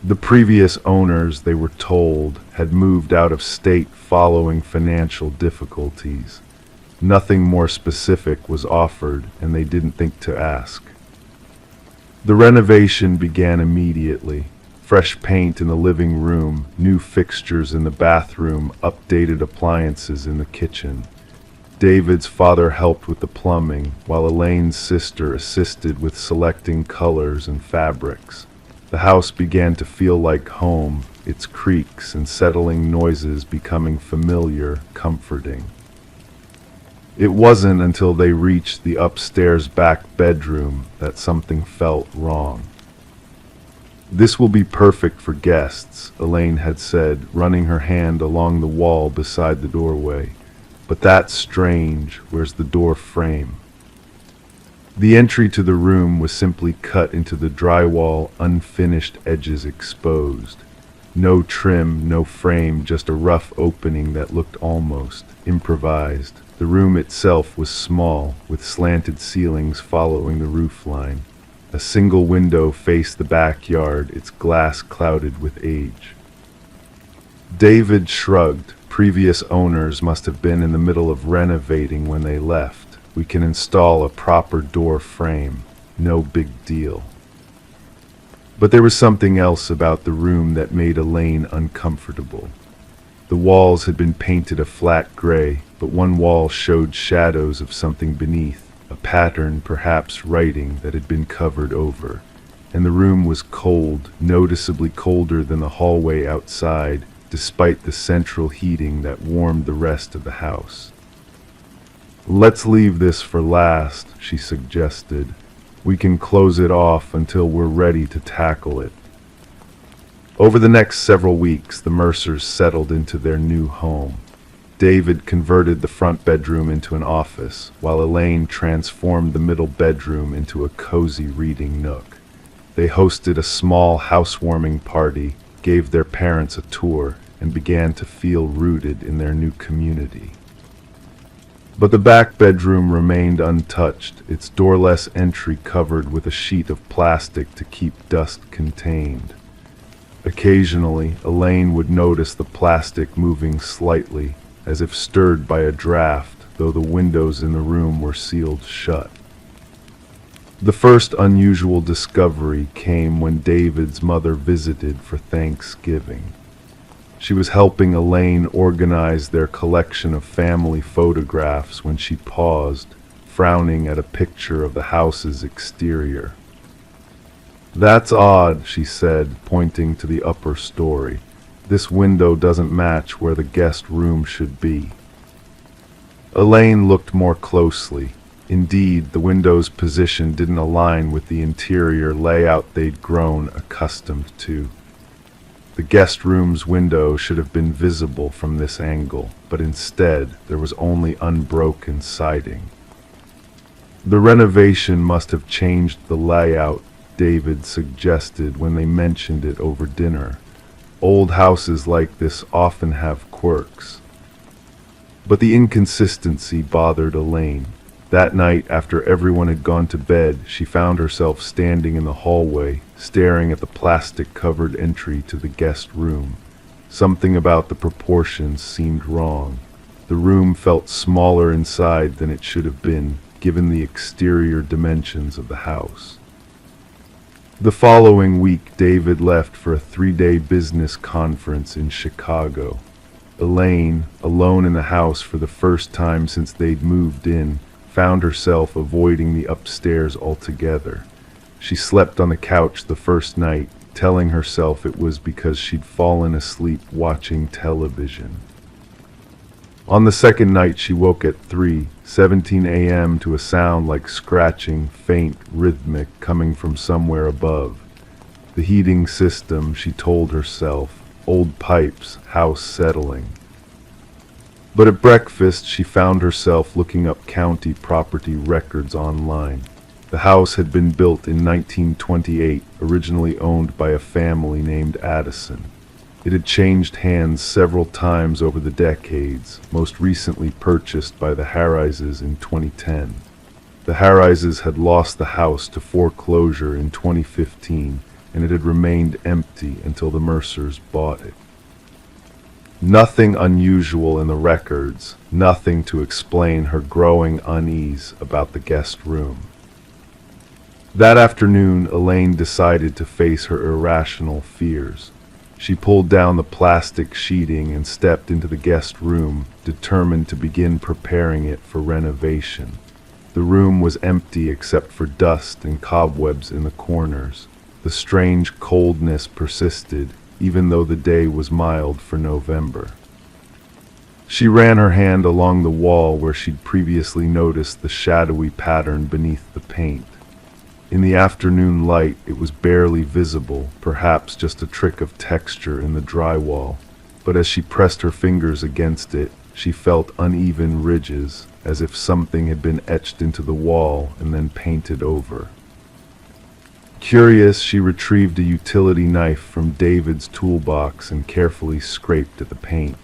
The previous owners, they were told, had moved out of state following financial difficulties. Nothing more specific was offered, and they didn't think to ask. The renovation began immediately. Fresh paint in the living room, new fixtures in the bathroom, updated appliances in the kitchen. David's father helped with the plumbing, while Elaine's sister assisted with selecting colors and fabrics. The house began to feel like home, its creaks and settling noises becoming familiar, comforting. It wasn't until they reached the upstairs back bedroom that something felt wrong. "This will be perfect for guests," Elaine had said, running her hand along the wall beside the doorway. "But that's strange. Where's the door frame?" The entry to the room was simply cut into the drywall, unfinished edges exposed. No trim, no frame, just a rough opening that looked almost improvised. The room itself was small, with slanted ceilings following the roofline. A single window faced the backyard, its glass clouded with age. David shrugged. Previous owners must have been in the middle of renovating when they left. "We can install a proper door frame. No big deal." But there was something else about the room that made Elaine uncomfortable. The walls had been painted a flat gray, but one wall showed shadows of something beneath. A pattern, perhaps writing, that had been covered over, and the room was cold, noticeably colder than the hallway outside, despite the central heating that warmed the rest of the house. "Let's leave this for last," she suggested. "We can close it off until we're ready to tackle it." Over the next several weeks, the Mercers settled into their new home. David converted the front bedroom into an office, while Elaine transformed the middle bedroom into a cozy reading nook. They hosted a small housewarming party, gave their parents a tour, and began to feel rooted in their new community. But the back bedroom remained untouched, its doorless entry covered with a sheet of plastic to keep dust contained. Occasionally, Elaine would notice the plastic moving slightly, as if stirred by a draft, though the windows in the room were sealed shut. The first unusual discovery came when David's mother visited for Thanksgiving. She was helping Elaine organize their collection of family photographs when she paused, frowning at a picture of the house's exterior. "That's odd," she said, pointing to the upper story. "This window doesn't match where the guest room should be." Elaine looked more closely. Indeed, the window's position didn't align with the interior layout they'd grown accustomed to. The guest room's window should have been visible from this angle, but instead there was only unbroken siding. "The renovation must have changed the layout," David suggested when they mentioned it over dinner. "Old houses like this often have quirks." But the inconsistency bothered Elaine. That night, after everyone had gone to bed, she found herself standing in the hallway, staring at the plastic-covered entry to the guest room. Something about the proportions seemed wrong. The room felt smaller inside than it should have been, given the exterior dimensions of the house. The following week, David left for a 3-day business conference in Chicago. Elaine, alone in the house for the first time since they'd moved in, found herself avoiding the upstairs altogether. She slept on the couch the first night, telling herself it was because she'd fallen asleep watching television. On the second night, she woke at 3:17 a.m. to a sound like scratching, faint, rhythmic, coming from somewhere above. The heating system, she told herself, old pipes, house settling. But at breakfast, she found herself looking up county property records online. The house had been built in 1928, originally owned by a family named Addison. It had changed hands several times over the decades, most recently purchased by the Harrises in 2010. The Harrises had lost the house to foreclosure in 2015, and it had remained empty until the Mercers bought it. Nothing unusual in the records, nothing to explain her growing unease about the guest room. That afternoon, Elaine decided to face her irrational fears. She pulled down the plastic sheeting and stepped into the guest room, determined to begin preparing it for renovation. The room was empty except for dust and cobwebs in the corners. The strange coldness persisted, even though the day was mild for November. She ran her hand along the wall where she'd previously noticed the shadowy pattern beneath the paint. In the afternoon light, it was barely visible, perhaps just a trick of texture in the drywall. But as she pressed her fingers against it, she felt uneven ridges, as if something had been etched into the wall and then painted over. Curious, she retrieved a utility knife from David's toolbox and carefully scraped at the paint.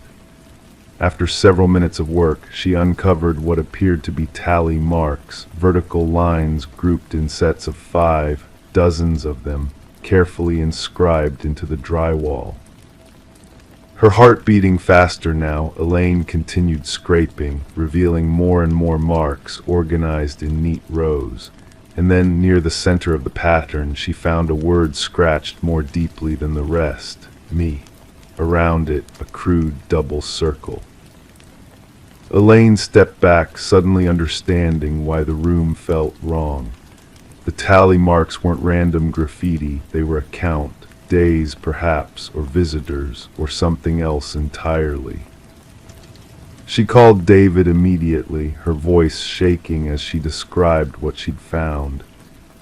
After several minutes of work, she uncovered what appeared to be tally marks, vertical lines grouped in sets of 5, dozens of them, carefully inscribed into the drywall. Her heart beating faster now, Elaine continued scraping, revealing more and more marks organized in neat rows. And then, near the center of the pattern, she found a word scratched more deeply than the rest: me. Around it, a crude double circle. Elaine stepped back, suddenly understanding why the room felt wrong. The tally marks weren't random graffiti, they were a count, days perhaps, or visitors, or something else entirely. She called David immediately, her voice shaking as she described what she'd found.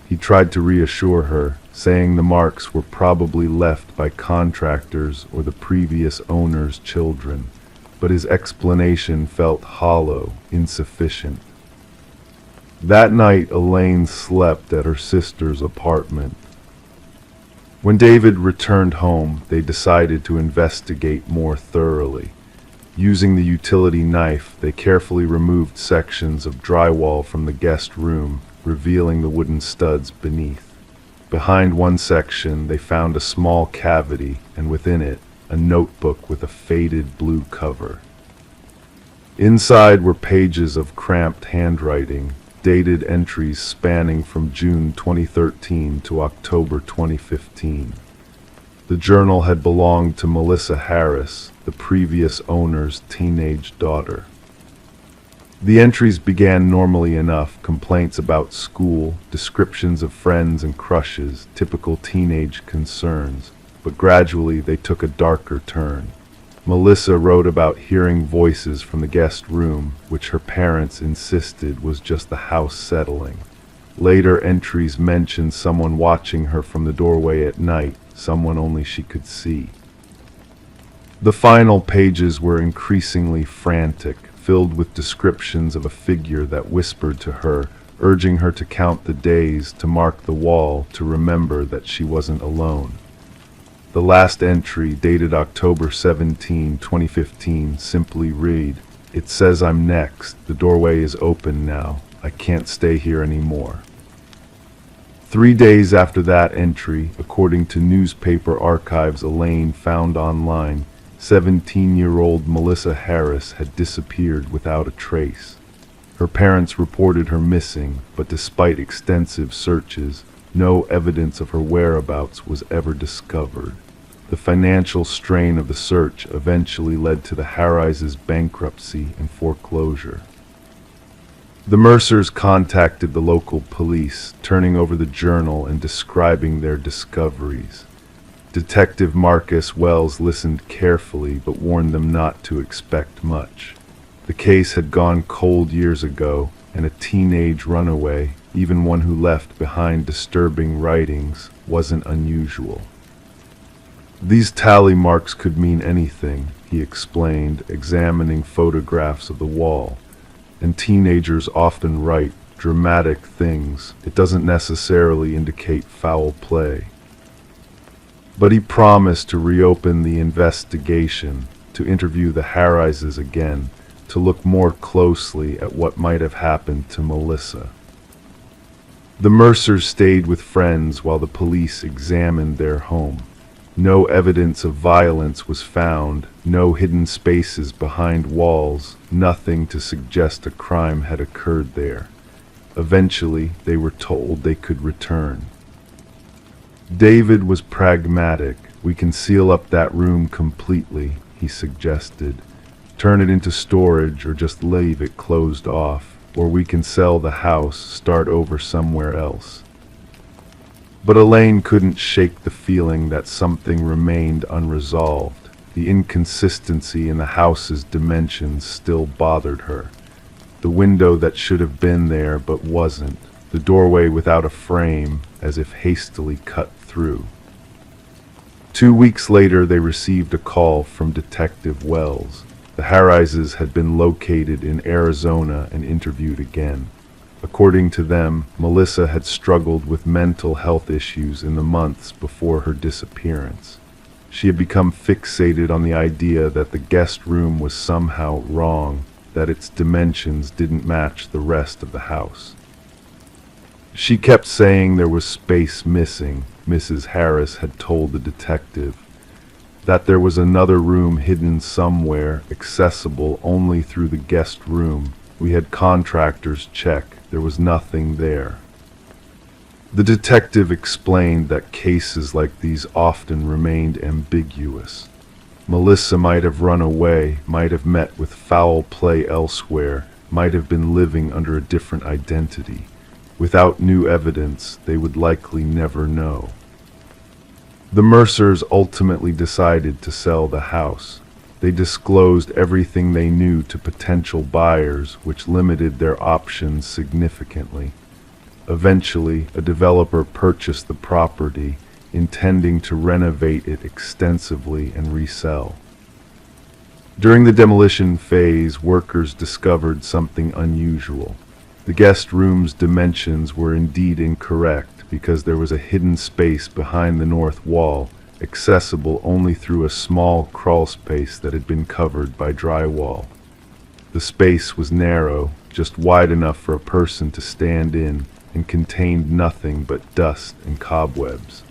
He tried to reassure her, saying the marks were probably left by contractors or the previous owner's children, but his explanation felt hollow, insufficient. That night, Elaine slept at her sister's apartment. When David returned home, they decided to investigate more thoroughly. Using the utility knife, they carefully removed sections of drywall from the guest room, revealing the wooden studs beneath. Behind one section, they found a small cavity, and within it, a notebook with a faded blue cover. Inside were pages of cramped handwriting, dated entries spanning from June 2013 to October 2015. The journal had belonged to Melissa Harris, the previous owner's teenage daughter. The entries began normally enough: complaints about school, descriptions of friends and crushes, typical teenage concerns. But gradually they took a darker turn. Melissa wrote about hearing voices from the guest room, which her parents insisted was just the house settling. Later entries mentioned someone watching her from the doorway at night, someone only she could see. The final pages were increasingly frantic, filled with descriptions of a figure that whispered to her, urging her to count the days, to mark the wall, to remember that she wasn't alone. The last entry, dated October 17, 2015, simply read, "It says I'm next. The doorway is open now. I can't stay here anymore." 3 days after that entry, according to newspaper archives Elaine found online, 17-year-old Melissa Harris had disappeared without a trace. Her parents reported her missing, but despite extensive searches, no evidence of her whereabouts was ever discovered. The financial strain of the search eventually led to the Harrises' bankruptcy and foreclosure. The Mercers contacted the local police, turning over the journal and describing their discoveries. Detective Marcus Wells listened carefully but warned them not to expect much. The case had gone cold years ago, and a teenage runaway, even one who left behind disturbing writings, wasn't unusual. These tally marks could mean anything, he explained, examining photographs of the wall. And teenagers often write dramatic things. It doesn't necessarily indicate foul play. But he promised to reopen the investigation, to interview the Harrises again, to look more closely at what might have happened to Melissa. The Mercers stayed with friends while the police examined their home. No evidence of violence was found, no hidden spaces behind walls, nothing to suggest a crime had occurred there. Eventually, they were told they could return. David was pragmatic. We can seal up that room completely, he suggested. Turn it into storage or just leave it closed off, or we can sell the house, start over somewhere else. But Elaine couldn't shake the feeling that something remained unresolved. The inconsistency in the house's dimensions still bothered her. The window that should have been there but wasn't. The doorway without a frame, as if hastily cut through. 2 weeks later, they received a call from Detective Wells. The Harrises had been located in Arizona and interviewed again. According to them, Melissa had struggled with mental health issues in the months before her disappearance. She had become fixated on the idea that the guest room was somehow wrong, that its dimensions didn't match the rest of the house. She kept saying there was space missing, Mrs. Harris had told the detective. That there was another room hidden somewhere, accessible only through the guest room. We had contractors check. There was nothing there. The detective explained that cases like these often remained ambiguous. Melissa might have run away, might have met with foul play elsewhere, might have been living under a different identity. Without new evidence, they would likely never know. The Mercers ultimately decided to sell the house. They disclosed everything they knew to potential buyers, which limited their options significantly. Eventually, a developer purchased the property, intending to renovate it extensively and resell. During the demolition phase, workers discovered something unusual. The guest room's dimensions were indeed incorrect because there was a hidden space behind the north wall, accessible only through a small crawl space that had been covered by drywall. The space was narrow, just wide enough for a person to stand in, and contained nothing but dust and cobwebs.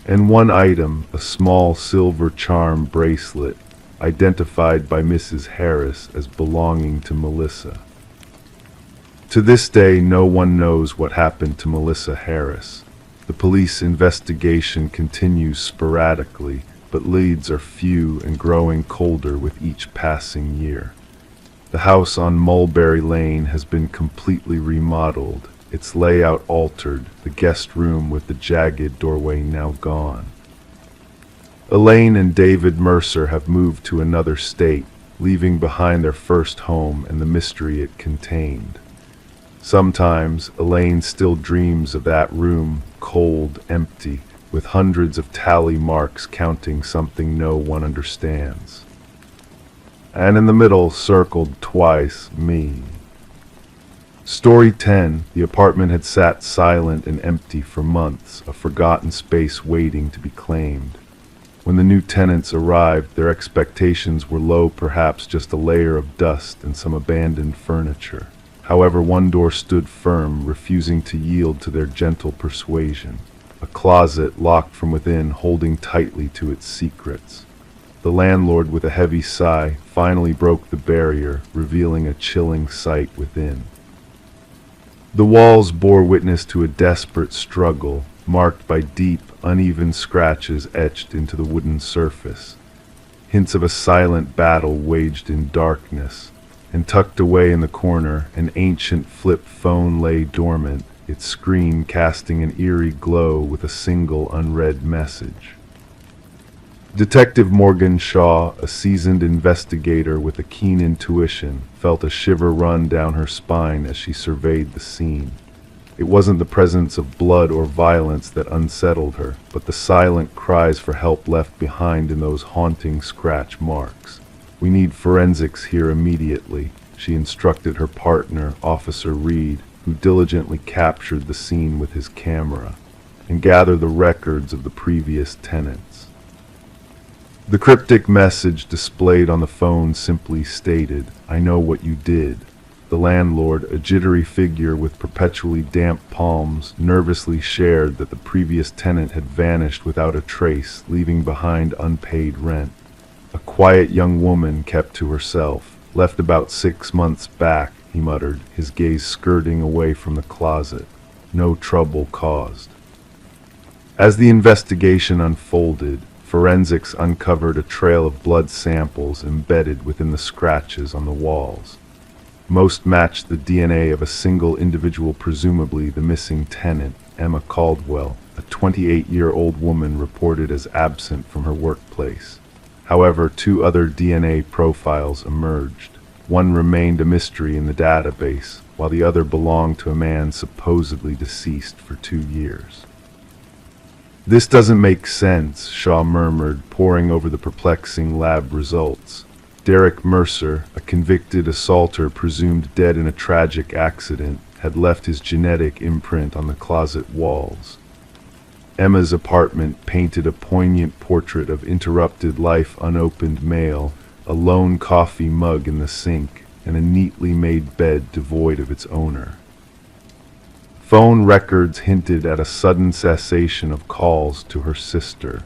And one item, a small silver charm bracelet, identified by Mrs. Harris as belonging to Melissa. To this day, no one knows what happened to Melissa Harris. The police investigation continues sporadically, but leads are few and growing colder with each passing year. The house on Mulberry Lane has been completely remodeled, its layout altered, the guest room with the jagged doorway now gone. Elaine and David Mercer have moved to another state, leaving behind their first home and the mystery it contained. Sometimes, Elaine still dreams of that room, cold, empty, with hundreds of tally marks counting something no one understands. And in the middle, circled twice, me. Story 10, the apartment had sat silent and empty for months, a forgotten space waiting to be claimed. When the new tenants arrived, their expectations were low, perhaps just a layer of dust and some abandoned furniture. However, one door stood firm, refusing to yield to their gentle persuasion. A closet locked from within, holding tightly to its secrets. The landlord, with a heavy sigh, finally broke the barrier, revealing a chilling sight within. The walls bore witness to a desperate struggle, marked by deep, uneven scratches etched into the wooden surface. Hints of a silent battle waged in darkness, and tucked away in the corner, an ancient flip phone lay dormant, its screen casting an eerie glow with a single unread message. Detective Morgan Shaw, a seasoned investigator with a keen intuition, felt a shiver run down her spine as she surveyed the scene. It wasn't the presence of blood or violence that unsettled her, but the silent cries for help left behind in those haunting scratch marks. "We need forensics here immediately," she instructed her partner, Officer Reed, who diligently captured the scene with his camera, "and gather the records of the previous tenants." The cryptic message displayed on the phone simply stated, "I know what you did." The landlord, a jittery figure with perpetually damp palms, nervously shared that the previous tenant had vanished without a trace, leaving behind unpaid rent. "A quiet young woman kept to herself, left about 6 months back," he muttered, his gaze skirting away from the closet. "No trouble caused." As the investigation unfolded, forensics uncovered a trail of blood samples embedded within the scratches on the walls. Most matched the DNA of a single individual, presumably the missing tenant, Emma Caldwell, a 28-year-old woman reported as absent from her workplace. However, 2 other DNA profiles emerged. One remained a mystery in the database, while the other belonged to a man supposedly deceased for 2 years. "This doesn't make sense," Shaw murmured, poring over the perplexing lab results. Derek Mercer, a convicted assaulter presumed dead in a tragic accident, had left his genetic imprint on the closet walls. Emma's apartment painted a poignant portrait of interrupted life, unopened mail, a lone coffee mug in the sink, and a neatly made bed devoid of its owner. Phone records hinted at a sudden cessation of calls to her sister,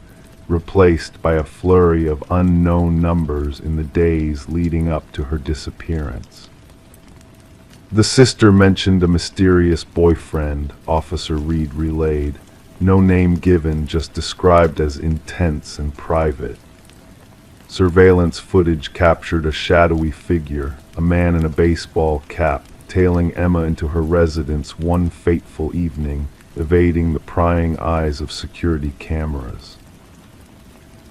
replaced by a flurry of unknown numbers in the days leading up to her disappearance. The sister mentioned a mysterious boyfriend, Officer Reed relayed. No name given, just described as intense and private. Surveillance footage captured a shadowy figure, a man in a baseball cap, tailing Emma into her residence one fateful evening, evading the prying eyes of security cameras.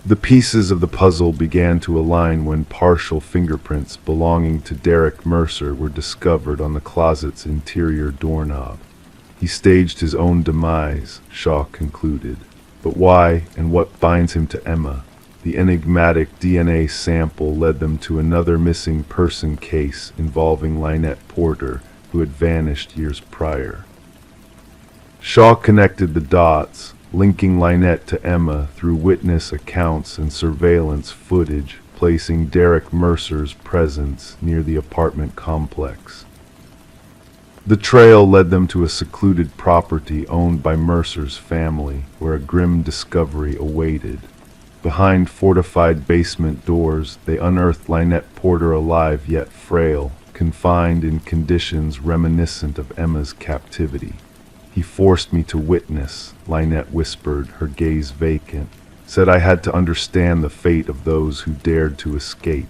The pieces of the puzzle began to align when partial fingerprints belonging to Derek Mercer were discovered on the closet's interior doorknob. He staged his own demise, Shaw concluded. But why, and what binds him to Emma? The enigmatic DNA sample led them to another missing person case involving Lynette Porter, who had vanished years prior. Shaw connected the dots, linking Lynette to Emma through witness accounts and surveillance footage, placing Derek Mercer's presence near the apartment complex. The trail led them to a secluded property owned by Mercer's family, where a grim discovery awaited. Behind fortified basement doors, they unearthed Lynette Porter alive yet frail, confined in conditions reminiscent of Emma's captivity. "He forced me to witness," Lynette whispered, her gaze vacant. "Said I had to understand the fate of those who dared to escape."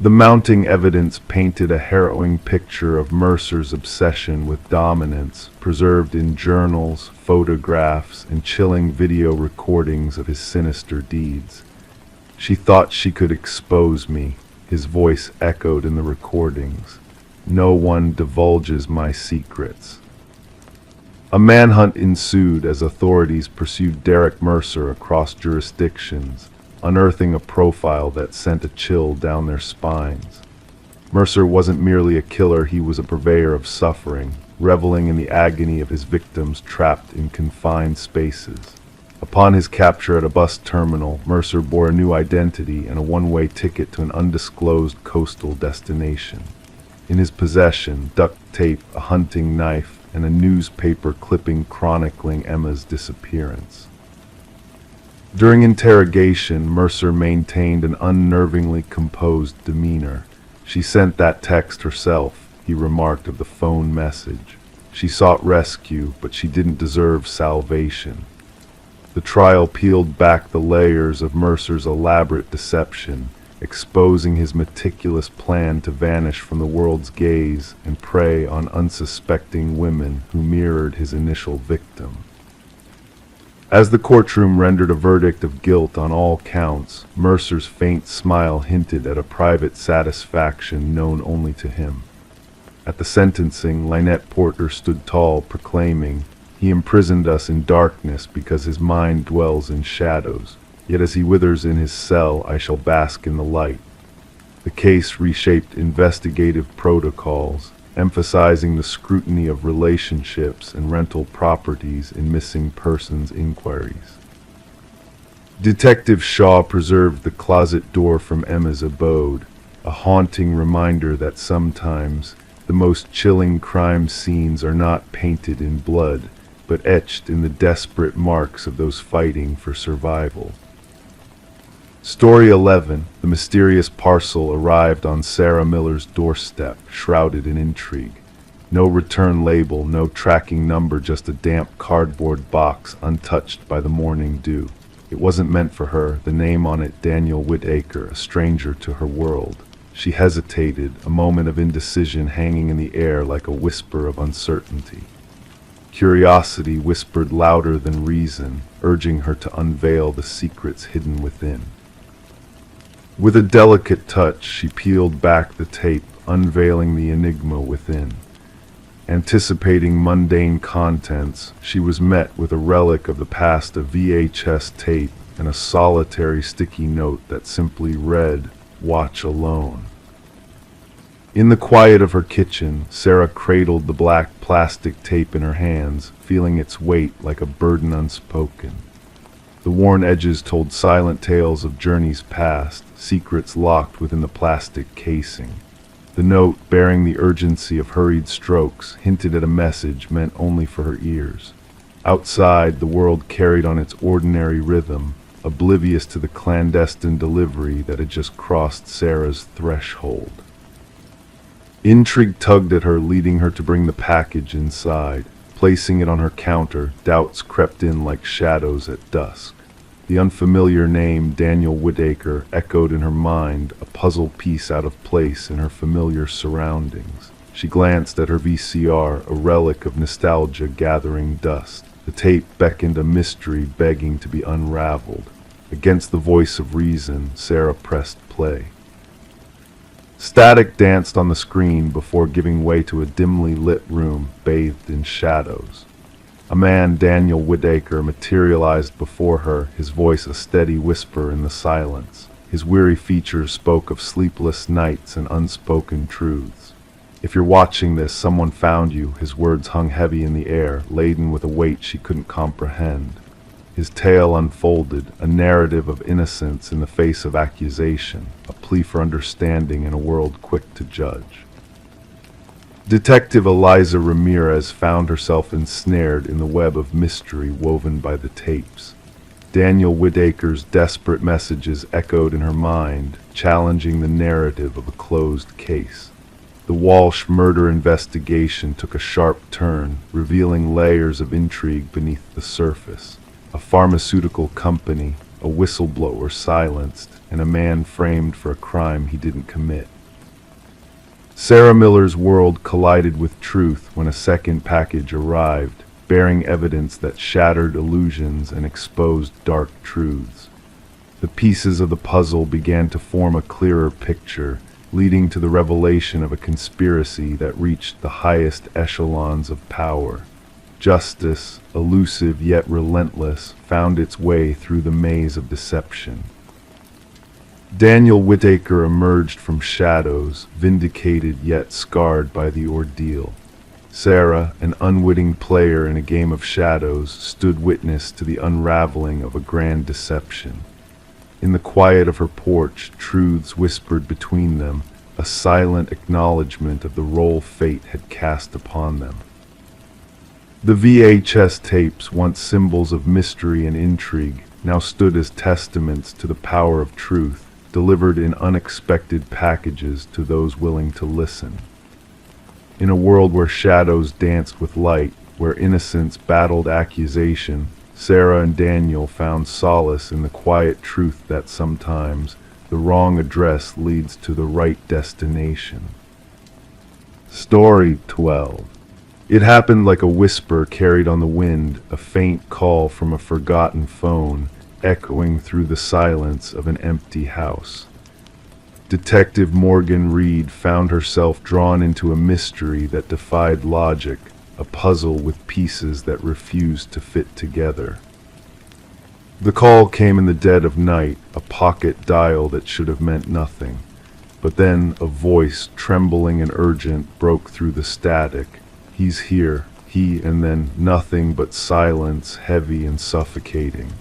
The mounting evidence painted a harrowing picture of Mercer's obsession with dominance, preserved in journals, photographs, and chilling video recordings of his sinister deeds. "She thought she could expose me," his voice echoed in the recordings. "No one divulges my secrets." A manhunt ensued as authorities pursued Derek Mercer across jurisdictions, unearthing a profile that sent a chill down their spines. Mercer wasn't merely a killer, he was a purveyor of suffering, reveling in the agony of his victims trapped in confined spaces. Upon his capture at a bus terminal, Mercer bore a new identity and a one-way ticket to an undisclosed coastal destination. In his possession, duct tape, a hunting knife, and a newspaper clipping chronicling Emma's disappearance. During interrogation, Mercer maintained an unnervingly composed demeanor. "She sent that text herself," he remarked of the phone message. "She sought rescue, but she didn't deserve salvation." The trial peeled back the layers of Mercer's elaborate deception, exposing his meticulous plan to vanish from the world's gaze and prey on unsuspecting women who mirrored his initial victim. As the courtroom rendered a verdict of guilt on all counts, Mercer's faint smile hinted at a private satisfaction known only to him. At the sentencing, Lynette Porter stood tall, proclaiming, "He imprisoned us in darkness because his mind dwells in shadows. Yet as he withers in his cell, I shall bask in the light." The case reshaped investigative protocols, emphasizing the scrutiny of relationships and rental properties in missing persons inquiries. Detective Shaw preserved the closet door from Emma's abode, a haunting reminder that sometimes the most chilling crime scenes are not painted in blood, but etched in the desperate marks of those fighting for survival. Story 11. The mysterious parcel arrived on Sarah Miller's doorstep, shrouded in intrigue. No return label, no tracking number, just a damp cardboard box untouched by the morning dew. It wasn't meant for her, the name on it Daniel Whitaker, a stranger to her world. She hesitated, a moment of indecision hanging in the air like a whisper of uncertainty. Curiosity whispered louder than reason, urging her to unveil the secrets hidden within. With a delicate touch, she peeled back the tape, unveiling the enigma within. Anticipating mundane contents, she was met with a relic of the past, a VHS tape, and a solitary sticky note that simply read, "Watch alone." In the quiet of her kitchen, Sarah cradled the black plastic tape in her hands, feeling its weight like a burden unspoken. The worn edges told silent tales of journeys past, secrets locked within the plastic casing. The note, bearing the urgency of hurried strokes, hinted at a message meant only for her ears. Outside, the world carried on its ordinary rhythm, oblivious to the clandestine delivery that had just crossed Sarah's threshold. Intrigue tugged at her, leading her to bring the package inside. Placing it on her counter, doubts crept in like shadows at dusk. The unfamiliar name, Daniel Whitaker, echoed in her mind, a puzzle piece out of place in her familiar surroundings. She glanced at her VCR, a relic of nostalgia gathering dust. The tape beckoned a mystery begging to be unraveled. Against the voice of reason, Sarah pressed play. Static danced on the screen before giving way to a dimly lit room bathed in shadows. A man, Daniel Whitaker, materialized before her, his voice a steady whisper in the silence. His weary features spoke of sleepless nights and unspoken truths. "If you're watching this, someone found you." His words hung heavy in the air, laden with a weight she couldn't comprehend. His tale unfolded, a narrative of innocence in the face of accusation, a plea for understanding in a world quick to judge. Detective Eliza Ramirez found herself ensnared in the web of mystery woven by the tapes. Daniel Whitaker's desperate messages echoed in her mind, challenging the narrative of a closed case. The Walsh murder investigation took a sharp turn, revealing layers of intrigue beneath the surface. A pharmaceutical company, a whistleblower silenced, and a man framed for a crime he didn't commit. Sarah Miller's world collided with truth when a second package arrived, bearing evidence that shattered illusions and exposed dark truths. The pieces of the puzzle began to form a clearer picture, leading to the revelation of a conspiracy that reached the highest echelons of power. Justice, elusive yet relentless, found its way through the maze of deception. Daniel Whitaker emerged from shadows, vindicated yet scarred by the ordeal. Sarah, an unwitting player in a game of shadows, stood witness to the unraveling of a grand deception. In the quiet of her porch, truths whispered between them, a silent acknowledgement of the role fate had cast upon them. The VHS tapes, once symbols of mystery and intrigue, now stood as testaments to the power of truth, delivered in unexpected packages to those willing to listen. In a world where shadows danced with light, where innocence battled accusation, Sarah and Daniel found solace in the quiet truth that sometimes the wrong address leads to the right destination. Story 12. It happened like a whisper carried on the wind, a faint call from a forgotten phone, echoing through the silence of an empty house. Detective Morgan Reed found herself drawn into a mystery that defied logic, a puzzle with pieces that refused to fit together. The call came in the dead of night, a pocket dial that should have meant nothing. But then a voice, trembling and urgent, broke through the static. He's here, he, and then nothing but silence, heavy and suffocating.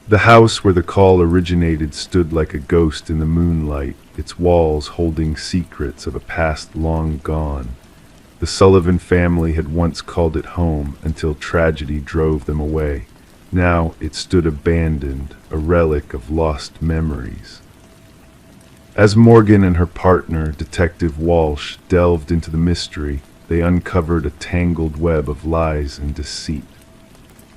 The house where the call originated stood like a ghost in the moonlight, its walls holding secrets of a past long gone. The Sullivan family had once called it home until tragedy drove them away. Now it stood abandoned, a relic of lost memories. As Morgan and her partner, Detective Walsh, delved into the mystery, they uncovered a tangled web of lies and deceit.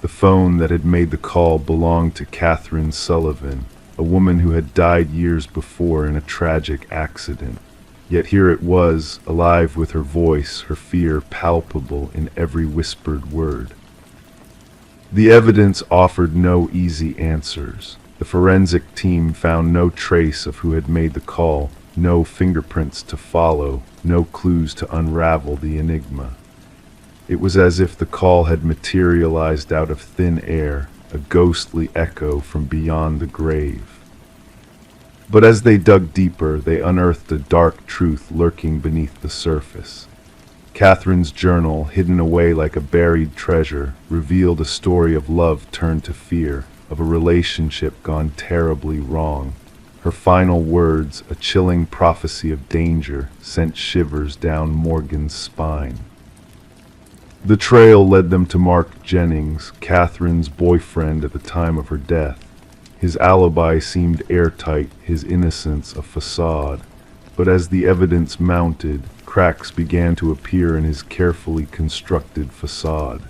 The phone that had made the call belonged to Catherine Sullivan, a woman who had died years before in a tragic accident. Yet here it was, alive with her voice, her fear palpable in every whispered word. The evidence offered no easy answers. The forensic team found no trace of who had made the call, no fingerprints to follow, no clues to unravel the enigma. It was as if the call had materialized out of thin air, a ghostly echo from beyond the grave. But as they dug deeper, they unearthed a dark truth lurking beneath the surface. Catherine's journal, hidden away like a buried treasure, revealed a story of love turned to fear, of a relationship gone terribly wrong. Her final words, a chilling prophecy of danger, sent shivers down Morgan's spine. The trail led them to Mark Jennings, Catherine's boyfriend at the time of her death. His alibi seemed airtight, his innocence a facade. But as the evidence mounted, cracks began to appear in his carefully constructed facade.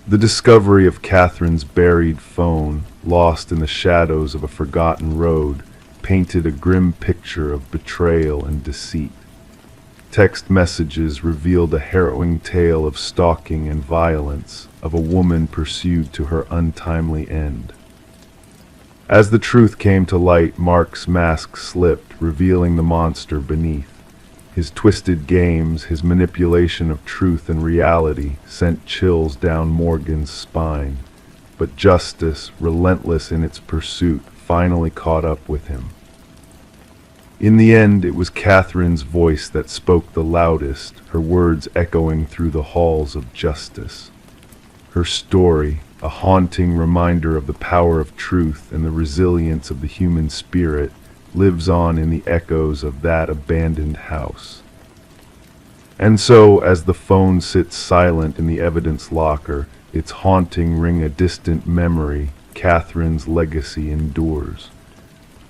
The discovery of Catherine's buried phone, lost in the shadows of a forgotten road, painted a grim picture of betrayal and deceit. Text messages revealed a harrowing tale of stalking and violence, of a woman pursued to her untimely end. As the truth came to light, Mark's mask slipped, revealing the monster beneath. His twisted games, his manipulation of truth and reality, sent chills down Morgan's spine. But justice, relentless in its pursuit, finally caught up with him. In the end, it was Catherine's voice that spoke the loudest, her words echoing through the halls of justice. Her story, a haunting reminder of the power of truth and the resilience of the human spirit, lives on in the echoes of that abandoned house. And so, as the phone sits silent in the evidence locker, its haunting ring a distant memory, Catherine's legacy endures.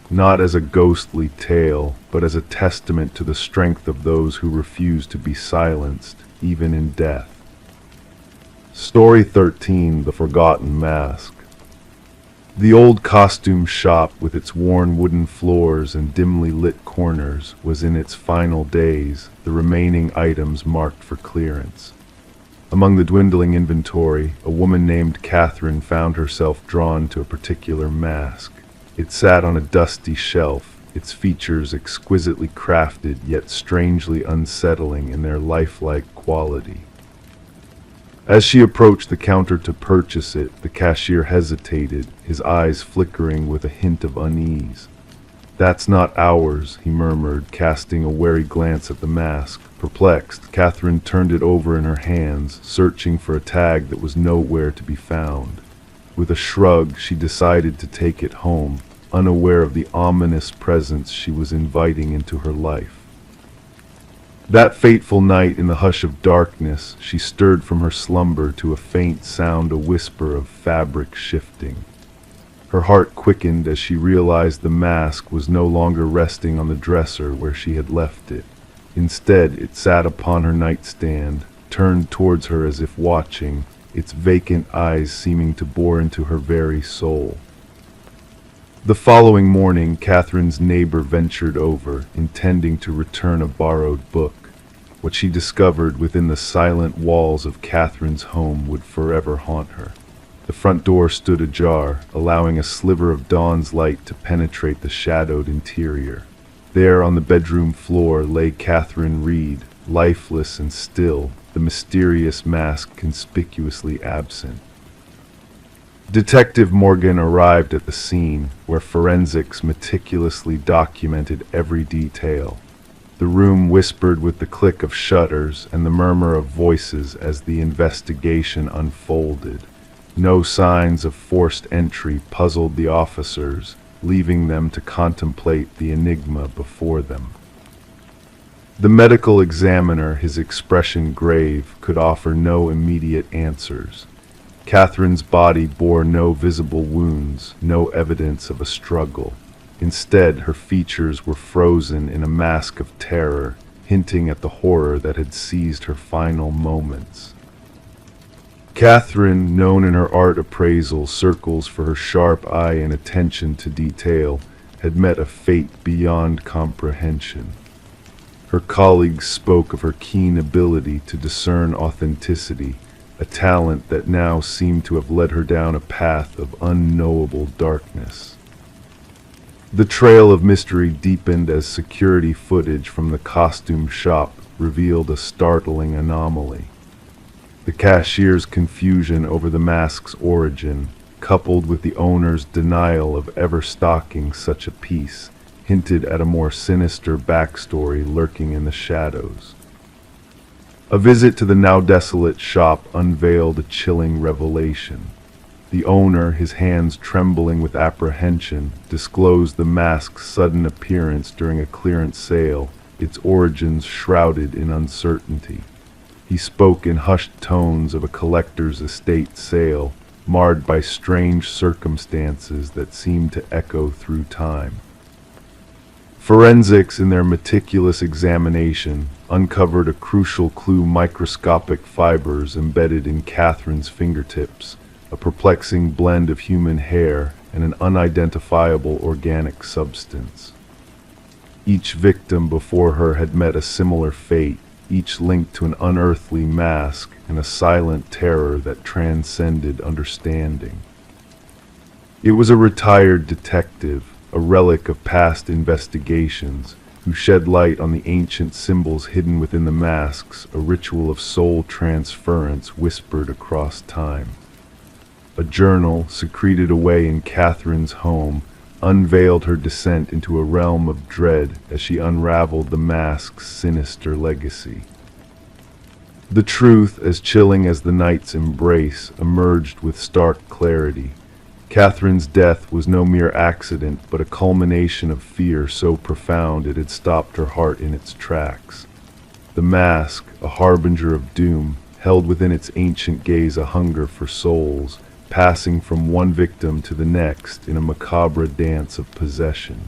Not as a ghostly tale, but as a testament to the strength of those who refuse to be silenced, even in death. Story 13, The Forgotten Mask. The old costume shop, with its worn wooden floors and dimly lit corners, was in its final days, the remaining items marked for clearance. Among the dwindling inventory, a woman named Catherine found herself drawn to a particular mask. It sat on a dusty shelf, its features exquisitely crafted yet strangely unsettling in their lifelike quality. As she approached the counter to purchase it, the cashier hesitated, his eyes flickering with a hint of unease. "That's not ours," he murmured, casting a wary glance at the mask. Perplexed, Catherine turned it over in her hands, searching for a tag that was nowhere to be found. With a shrug, she decided to take it home, unaware of the ominous presence she was inviting into her life. That fateful night, in the hush of darkness, she stirred from her slumber to a faint sound, a whisper of fabric shifting. Her heart quickened as she realized the mask was no longer resting on the dresser where she had left it. Instead, it sat upon her nightstand, turned towards her as if watching, its vacant eyes seeming to bore into her very soul. The following morning, Catherine's neighbor ventured over, intending to return a borrowed book. What she discovered within the silent walls of Catherine's home would forever haunt her. The front door stood ajar, allowing a sliver of dawn's light to penetrate the shadowed interior. There on the bedroom floor lay Catherine Reed, lifeless and still, the mysterious mask conspicuously absent. Detective Morgan arrived at the scene, where forensics meticulously documented every detail. The room whispered with the click of shutters and the murmur of voices as the investigation unfolded. No signs of forced entry puzzled the officers, leaving them to contemplate the enigma before them. The medical examiner, his expression grave, could offer no immediate answers. Catherine's body bore no visible wounds, no evidence of a struggle. Instead, her features were frozen in a mask of terror, hinting at the horror that had seized her final moments. Catherine, known in her art appraisal circles for her sharp eye and attention to detail, had met a fate beyond comprehension. Her colleagues spoke of her keen ability to discern authenticity, a talent that now seemed to have led her down a path of unknowable darkness. The trail of mystery deepened as security footage from the costume shop revealed a startling anomaly. The cashier's confusion over the mask's origin, coupled with the owner's denial of ever stocking such a piece, hinted at a more sinister backstory lurking in the shadows. A visit to the now desolate shop unveiled a chilling revelation. The owner, his hands trembling with apprehension, disclosed the mask's sudden appearance during a clearance sale, its origins shrouded in uncertainty. He spoke in hushed tones of a collector's estate sale, marred by strange circumstances that seemed to echo through time. Forensics, in their meticulous examination, uncovered a crucial clue: microscopic fibers embedded in Catherine's fingertips, a perplexing blend of human hair and an unidentifiable organic substance. Each victim before her had met a similar fate, each linked to an unearthly mask and a silent terror that transcended understanding. It was a retired detective, a relic of past investigations, who shed light on the ancient symbols hidden within the masks, a ritual of soul transference whispered across time. A journal, secreted away in Catherine's home, unveiled her descent into a realm of dread as she unraveled the mask's sinister legacy. The truth, as chilling as the night's embrace, emerged with stark clarity. Catherine's death was no mere accident, but a culmination of fear so profound it had stopped her heart in its tracks. The mask, a harbinger of doom, held within its ancient gaze a hunger for souls, passing from one victim to the next in a macabre dance of possession.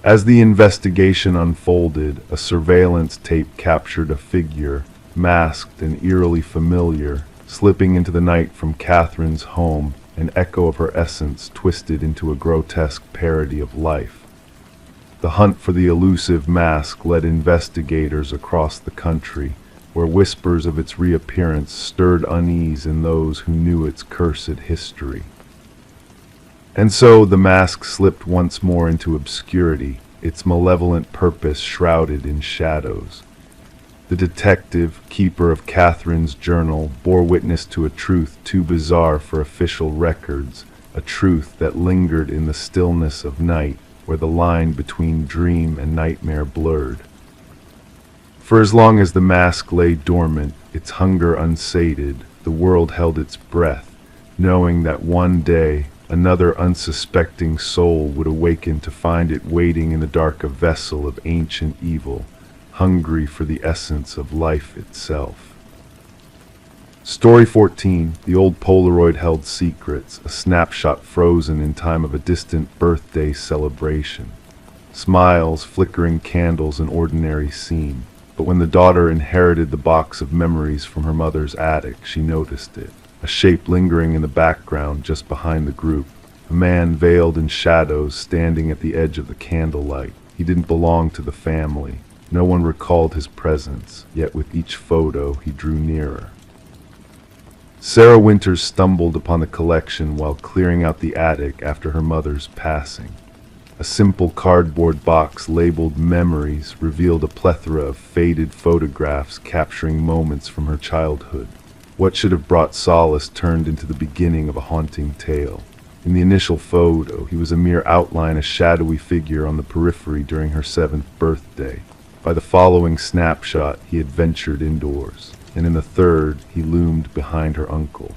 As the investigation unfolded, a surveillance tape captured a figure, masked and eerily familiar, slipping into the night from Catherine's home, an echo of her essence twisted into a grotesque parody of life. The hunt for the elusive mask led investigators across the country, where whispers of its reappearance stirred unease in those who knew its cursed history. And so the mask slipped once more into obscurity, its malevolent purpose shrouded in shadows. The detective, keeper of Catherine's journal, bore witness to a truth too bizarre for official records, a truth that lingered in the stillness of night, where the line between dream and nightmare blurred. For as long as the mask lay dormant, its hunger unsated, the world held its breath, knowing that one day another unsuspecting soul would awaken to find it waiting in the dark, a vessel of ancient evil, hungry for the essence of life itself. Story 14, the old Polaroid held secrets, a snapshot frozen in time of a distant birthday celebration. Smiles, flickering candles, an ordinary scene. But when the daughter inherited the box of memories from her mother's attic, she noticed it. A shape lingering in the background just behind the group. A man veiled in shadows standing at the edge of the candlelight. He didn't belong to the family. No one recalled his presence, yet with each photo he drew nearer. Sarah Winters stumbled upon the collection while clearing out the attic after her mother's passing. A simple cardboard box labeled Memories revealed a plethora of faded photographs capturing moments from her childhood. What should have brought solace turned into the beginning of a haunting tale. In the initial photo, he was a mere outline, a shadowy figure on the periphery during her 7th birthday. By the following snapshot, he had ventured indoors, and in the third, he loomed behind her uncle.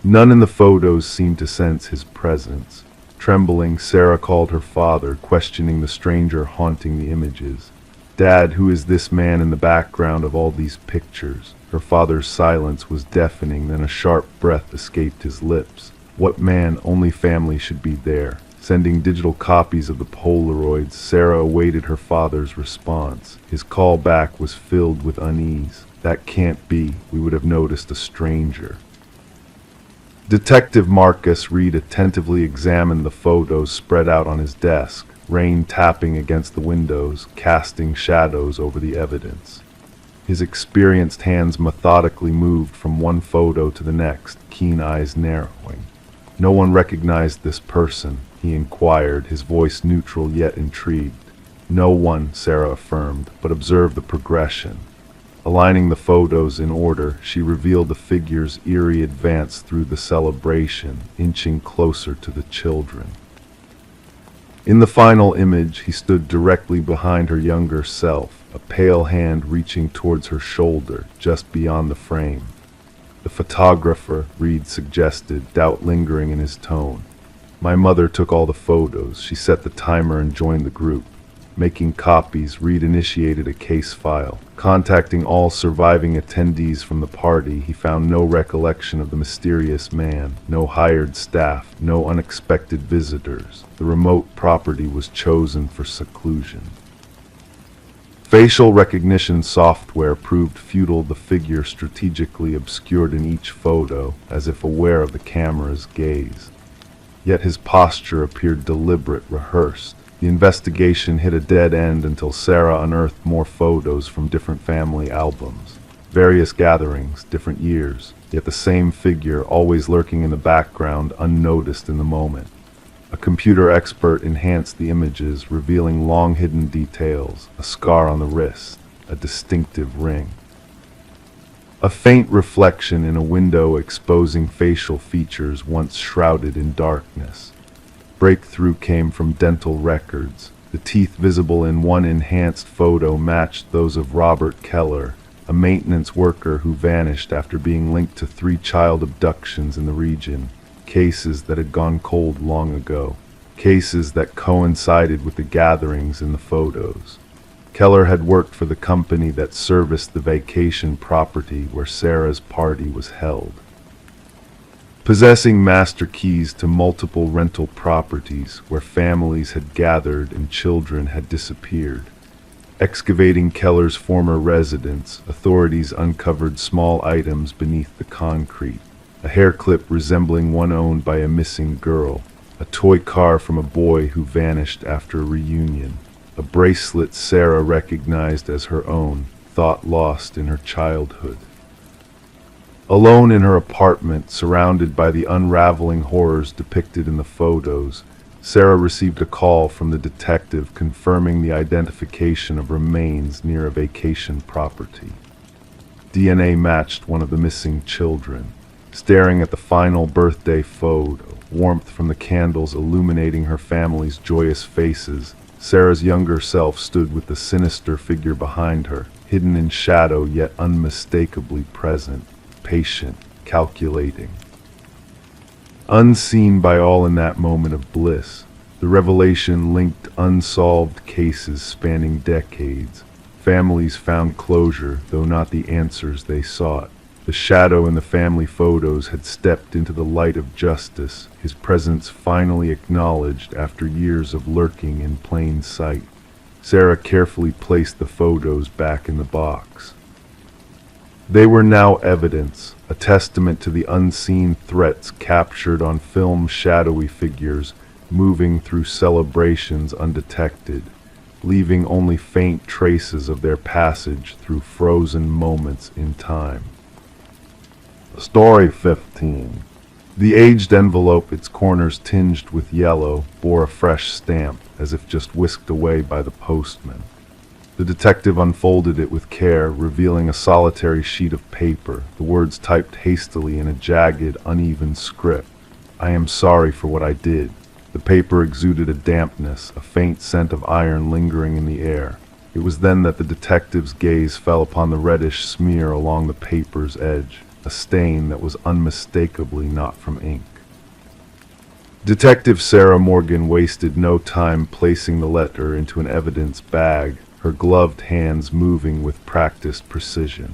None in the photos seemed to sense his presence. Trembling, Sarah called her father, questioning the stranger haunting the images. "Dad, who is this man in the background of all these pictures?" Her father's silence was deafening, then a sharp breath escaped his lips. What man? Only family should be there. Sending digital copies of the Polaroids, Sarah awaited her father's response. His call back was filled with unease. "That can't be. We would have noticed a stranger." Detective Marcus Reed attentively examined the photos spread out on his desk, rain tapping against the windows, casting shadows over the evidence. His experienced hands methodically moved from one photo to the next, keen eyes narrowing. "No one recognized this person?" he inquired, his voice neutral yet intrigued. "No one," Sarah affirmed, but observed the progression. Aligning the photos in order, she revealed the figure's eerie advance through the celebration, inching closer to the children. In the final image, he stood directly behind her younger self, a pale hand reaching towards her shoulder, just beyond the frame. "The photographer," Reed suggested, doubt lingering in his tone. "My mother took all the photos." She set the timer and joined the group. Making copies, Reed initiated a case file. Contacting all surviving attendees from the party, he found no recollection of the mysterious man, no hired staff, no unexpected visitors. The remote property was chosen for seclusion. Facial recognition software proved futile, the figure strategically obscured in each photo, as if aware of the camera's gaze. Yet his posture appeared deliberate, rehearsed. The investigation hit a dead end until Sarah unearthed more photos from different family albums. Various gatherings, different years, yet the same figure always lurking in the background, unnoticed in the moment. A computer expert enhanced the images, revealing long-hidden details, a scar on the wrist, a distinctive ring. A faint reflection in a window exposing facial features once shrouded in darkness. Breakthrough came from dental records. The teeth visible in one enhanced photo matched those of Robert Keller, a maintenance worker who vanished after being linked to 3 child abductions in the region, cases that had gone cold long ago, cases that coincided with the gatherings in the photos. Keller had worked for the company that serviced the vacation property where Sarah's party was held. Possessing master keys to multiple rental properties where families had gathered and children had disappeared. Excavating Keller's former residence, authorities uncovered small items beneath the concrete. A hair clip resembling one owned by a missing girl. A toy car from a boy who vanished after a reunion. A bracelet Sarah recognized as her own, thought lost in her childhood. Alone in her apartment, surrounded by the unraveling horrors depicted in the photos, Sarah received a call from the detective confirming the identification of remains near a vacation property. DNA matched one of the missing children. Staring at the final birthday photo, warmth from the candles illuminating her family's joyous faces, Sarah's younger self stood with the sinister figure behind her, hidden in shadow yet unmistakably present. Patient, calculating. Unseen by all in that moment of bliss, The revelation linked unsolved cases spanning decades. Families found closure, though not the answers they sought. The shadow in the family photos had stepped into the light of justice, his presence finally acknowledged after years of lurking in plain sight. Sarah carefully placed the photos back in the box. They were now evidence, a testament to the unseen threats captured on film, shadowy figures moving through celebrations undetected, leaving only faint traces of their passage through frozen moments in time. Story 15. The aged envelope, its corners tinged with yellow, bore a fresh stamp, as if just whisked away by the postman. The detective unfolded it with care, revealing a solitary sheet of paper, the words typed hastily in a jagged, uneven script. "I am sorry for what I did." The paper exuded a dampness, a faint scent of iron lingering in the air. It was then that the detective's gaze fell upon the reddish smear along the paper's edge, a stain that was unmistakably not from ink. Detective Sarah Morgan wasted no time placing the letter into an evidence bag, her gloved hands moving with practiced precision.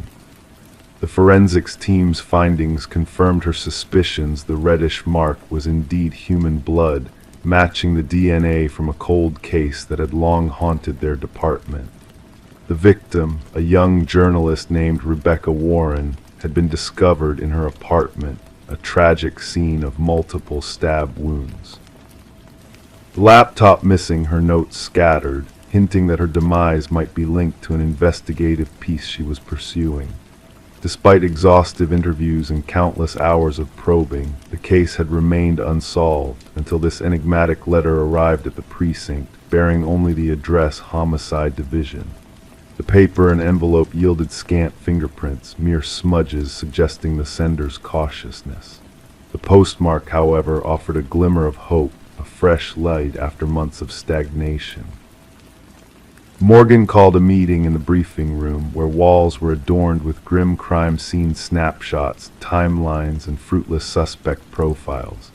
The forensics team's findings confirmed her suspicions the reddish mark was indeed human blood, matching the DNA from a cold case that had long haunted their department. The victim, a young journalist named Rebecca Warren, had been discovered in her apartment, a tragic scene of multiple stab wounds. The laptop missing, her notes scattered, hinting that her demise might be linked to an investigative piece she was pursuing. Despite exhaustive interviews and countless hours of probing, the case had remained unsolved until this enigmatic letter arrived at the precinct, bearing only the address Homicide Division. The paper and envelope yielded scant fingerprints, mere smudges suggesting the sender's cautiousness. The postmark, however, offered a glimmer of hope, a fresh light after months of stagnation. Morgan called a meeting in the briefing room, where walls were adorned with grim crime scene snapshots, timelines, and fruitless suspect profiles.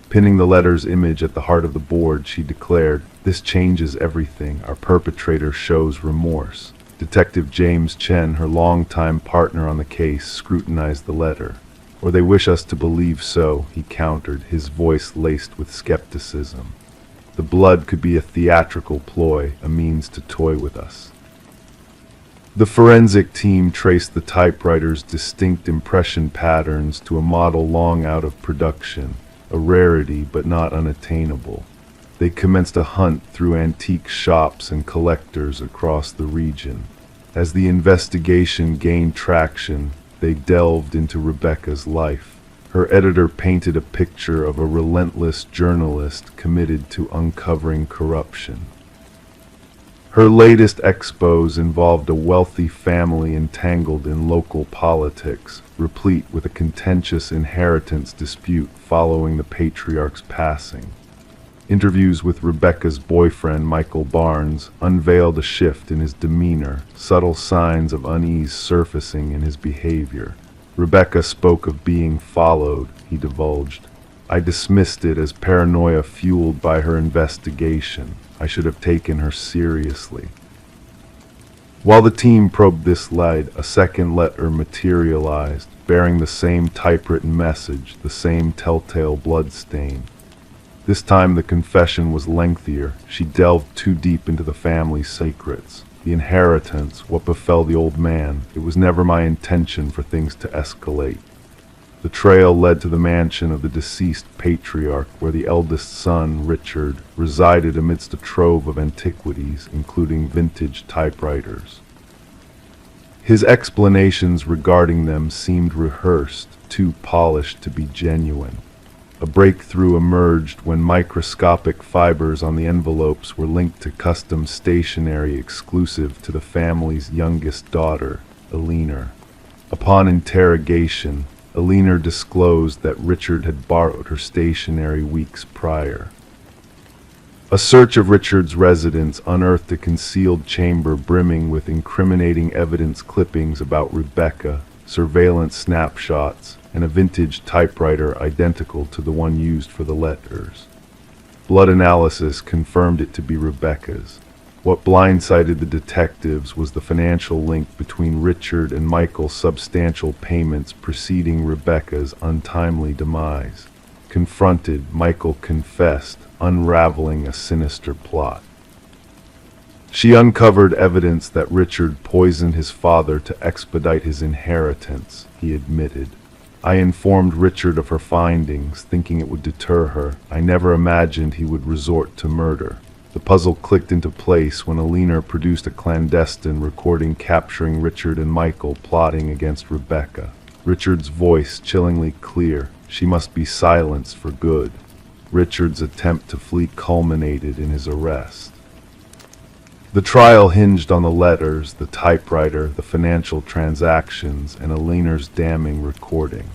Pinning the letter's image at the heart of the board, she declared, "This changes everything. Our perpetrator shows remorse." Detective James Chen, her longtime partner on the case, scrutinized the letter. "Or they wish us to believe so," he countered, his voice laced with skepticism. "The blood could be a theatrical ploy, a means to toy with us." The forensic team traced the typewriter's distinct impression patterns to a model long out of production, a rarity but not unattainable. They commenced a hunt through antique shops and collectors across the region. As the investigation gained traction, they delved into Rebecca's life. Her editor painted a picture of a relentless journalist committed to uncovering corruption. Her latest expose involved a wealthy family entangled in local politics, replete with a contentious inheritance dispute following the patriarch's passing. Interviews with Rebecca's boyfriend, Michael Barnes, unveiled a shift in his demeanor, subtle signs of unease surfacing in his behavior. Rebecca spoke of being followed, he divulged. "I dismissed it as paranoia fueled by her investigation. I should have taken her seriously." While the team probed this light, a second letter materialized, bearing the same typewritten message, the same telltale bloodstain. This time the confession was lengthier. She delved too deep into the family's secrets. The inheritance, what befell the old man. "It was never my intention for things to escalate." The trail led to the mansion of the deceased patriarch, where the eldest son, Richard, resided amidst a trove of antiquities, including vintage typewriters. His explanations regarding them seemed rehearsed, too polished to be genuine. A breakthrough emerged when microscopic fibers on the envelopes were linked to custom stationery exclusive to the family's youngest daughter, Eleanor. Upon interrogation, Eleanor disclosed that Richard had borrowed her stationery weeks prior. A search of Richard's residence unearthed a concealed chamber brimming with incriminating evidence clippings about Rebecca, surveillance snapshots, and a vintage typewriter identical to the one used for the letters. Blood analysis confirmed it to be Rebecca's. What blindsided the detectives was the financial link between Richard and Michael's substantial payments preceding Rebecca's untimely demise. Confronted, Michael confessed, unraveling a sinister plot. She uncovered evidence that Richard poisoned his father to expedite his inheritance, he admitted. I informed Richard of her findings, thinking it would deter her. I never imagined he would resort to murder. The puzzle clicked into place when a leaner produced a clandestine recording capturing Richard and Michael plotting against Rebecca. Richard's voice chillingly clear. She must be silenced for good. Richard's attempt to flee culminated in his arrest. The trial hinged on the letters, the typewriter, the financial transactions, and a leaner's damning recording.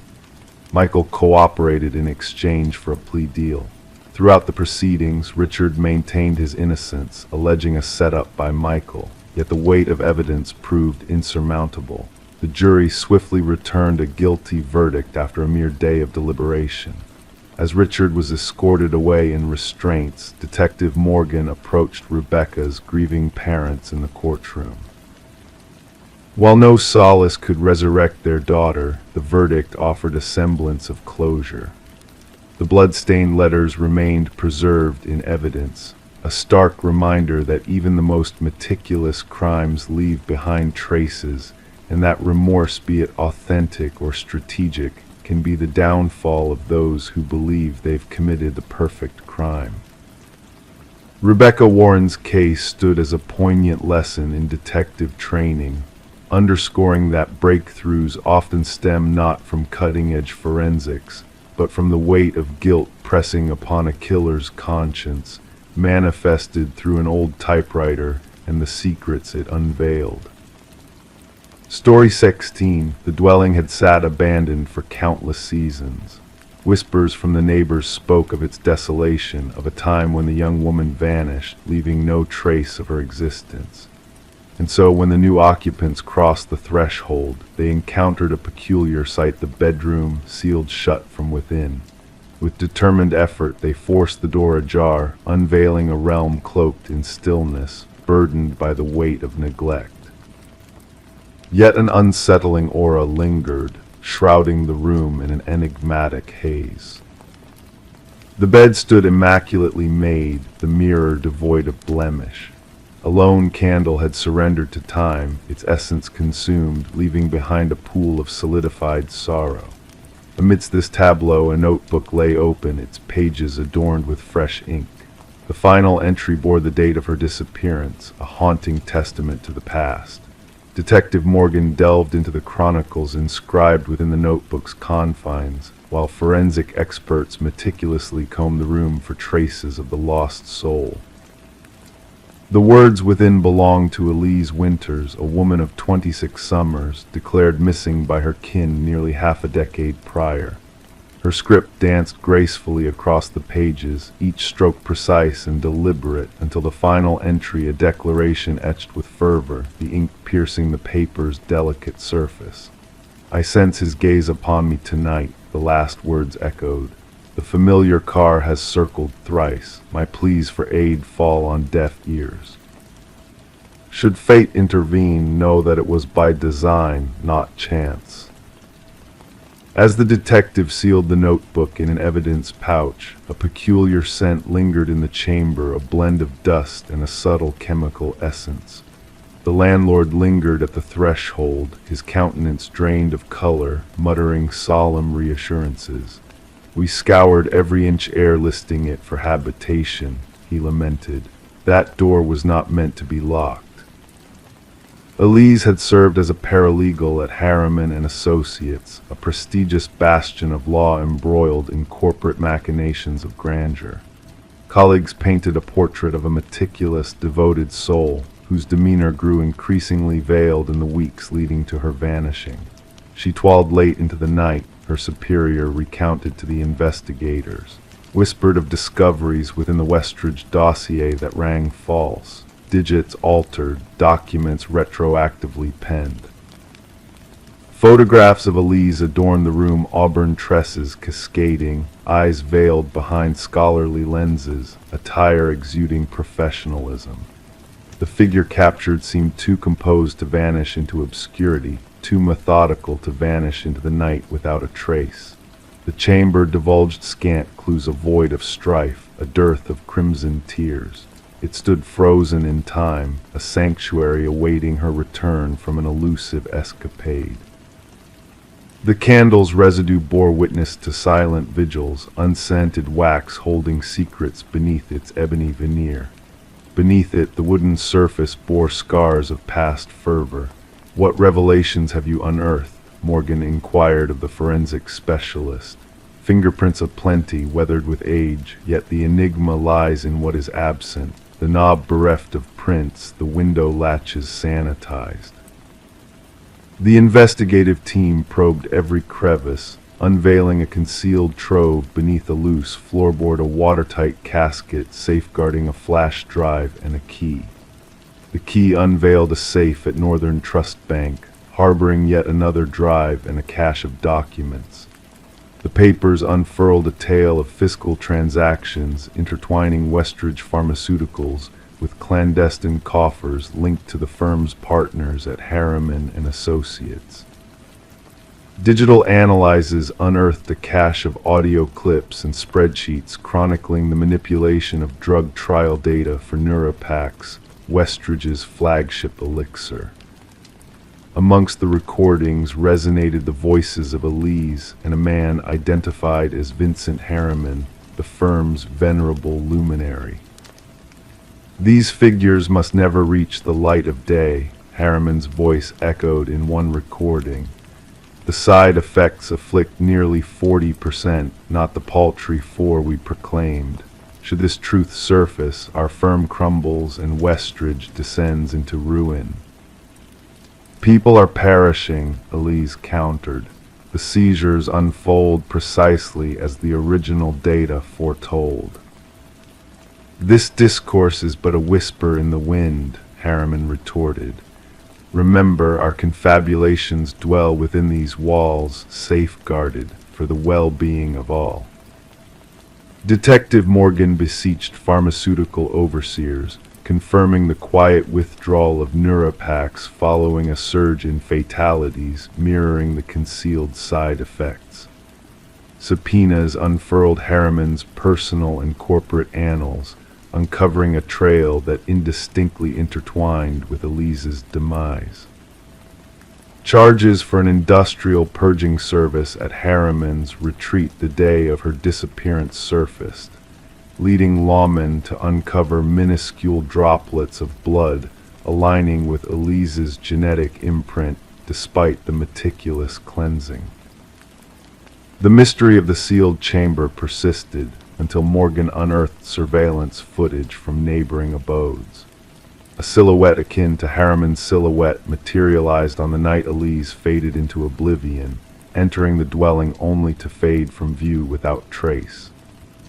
Michael cooperated in exchange for a plea deal. Throughout the proceedings, Richard maintained his innocence, alleging a setup by Michael, yet the weight of evidence proved insurmountable. The jury swiftly returned a guilty verdict after a mere day of deliberation. As Richard was escorted away in restraints, Detective Morgan approached Rebecca's grieving parents in the courtroom. While no solace could resurrect their daughter, the verdict offered a semblance of closure. The blood-stained letters remained preserved in evidence, a stark reminder that even the most meticulous crimes leave behind traces, and that remorse, be it authentic or strategic, can be the downfall of those who believe they've committed the perfect crime. Rebecca Warren's case stood as a poignant lesson in detective training, underscoring that breakthroughs often stem not from cutting-edge forensics, but from the weight of guilt pressing upon a killer's conscience, manifested through an old typewriter and the secrets it unveiled. Story 16. The dwelling had sat abandoned for countless seasons. Whispers from the neighbors spoke of its desolation, of a time when the young woman vanished, leaving no trace of her existence. And so when the new occupants crossed the threshold, they encountered a peculiar sight, the bedroom sealed shut from within. With determined effort, they forced the door ajar, unveiling a realm cloaked in stillness, burdened by the weight of neglect. Yet an unsettling aura lingered, shrouding the room in an enigmatic haze. The bed stood immaculately made, the mirror devoid of blemish. A lone candle had surrendered to time, its essence consumed, leaving behind a pool of solidified sorrow. Amidst this tableau, a notebook lay open, its pages adorned with fresh ink. The final entry bore the date of her disappearance, a haunting testament to the past. Detective Morgan delved into the chronicles inscribed within the notebook's confines, while forensic experts meticulously combed the room for traces of the lost soul. The words within belonged to Elise Winters, a woman of 26 summers, declared missing by her kin nearly half a decade prior. Her script danced gracefully across the pages, each stroke precise and deliberate, until the final entry, a declaration etched with fervor, the ink piercing the paper's delicate surface. I sense his gaze upon me tonight, the last words echoed. The familiar car has circled thrice. My pleas for aid fall on deaf ears. Should fate intervene, know that it was by design, not chance. As the detective sealed the notebook in an evidence pouch, a peculiar scent lingered in the chamber, a blend of dust and a subtle chemical essence. The landlord lingered at the threshold, his countenance drained of color, muttering solemn reassurances. We scoured every inch air listing it for habitation, he lamented. That door was not meant to be locked. Elise had served as a paralegal at Harriman and Associates, a prestigious bastion of law embroiled in corporate machinations of grandeur. Colleagues painted a portrait of a meticulous, devoted soul, whose demeanor grew increasingly veiled in the weeks leading to her vanishing. She toiled late into the night, her superior recounted to the investigators, whispered of discoveries within the Westridge dossier that rang false. Digits altered, documents retroactively penned. Photographs of Elise adorn the room, auburn tresses cascading, eyes veiled behind scholarly lenses, attire exuding professionalism. The figure captured seemed too composed to vanish into obscurity, too methodical to vanish into the night without a trace. The chamber divulged scant clues, a void of strife, a dearth of crimson tears. It stood frozen in time, a sanctuary awaiting her return from an elusive escapade. The candle's residue bore witness to silent vigils, unscented wax holding secrets beneath its ebony veneer. Beneath it, the wooden surface bore scars of past fervor. "What revelations have you unearthed?" Morgan inquired of the forensic specialist. Fingerprints aplenty, weathered with age, yet the enigma lies in what is absent. The knob bereft of prints, the window latches sanitized. The investigative team probed every crevice, unveiling a concealed trove beneath a loose floorboard, a watertight casket safeguarding a flash drive and a key. The key unveiled a safe at Northern Trust Bank, harboring yet another drive and a cache of documents. The papers unfurled a tale of fiscal transactions, intertwining Westridge Pharmaceuticals with clandestine coffers linked to the firm's partners at Harriman and Associates. Digital analyses unearthed a cache of audio clips and spreadsheets chronicling the manipulation of drug trial data for Neurapax, Westridge's flagship elixir. Amongst the recordings resonated the voices of Elise and a man identified as Vincent Harriman, the firm's venerable luminary. "These figures must never reach the light of day," Harriman's voice echoed in one recording. "The side effects afflict nearly 40%, not the paltry 4 we proclaimed. Should this truth surface, our firm crumbles and Westridge descends into ruin." "People are perishing," Elise countered. "The seizures unfold precisely as the original data foretold." "This discourse is but a whisper in the wind," Harriman retorted. "Remember, our confabulations dwell within these walls, safeguarded for the well-being of all." Detective Morgan beseeched pharmaceutical overseers, confirming the quiet withdrawal of Neurapax following a surge in fatalities mirroring the concealed side effects. Subpoenas unfurled Harriman's personal and corporate annals, uncovering a trail that indistinctly intertwined with Elise's demise. Charges for an industrial purging service at Harriman's retreat the day of her disappearance surfaced, leading lawmen to uncover minuscule droplets of blood aligning with Elise's genetic imprint despite the meticulous cleansing. The mystery of the sealed chamber persisted until Morgan unearthed surveillance footage from neighboring abodes. A silhouette akin to Harriman's silhouette materialized on the night Elise faded into oblivion, entering the dwelling only to fade from view without trace.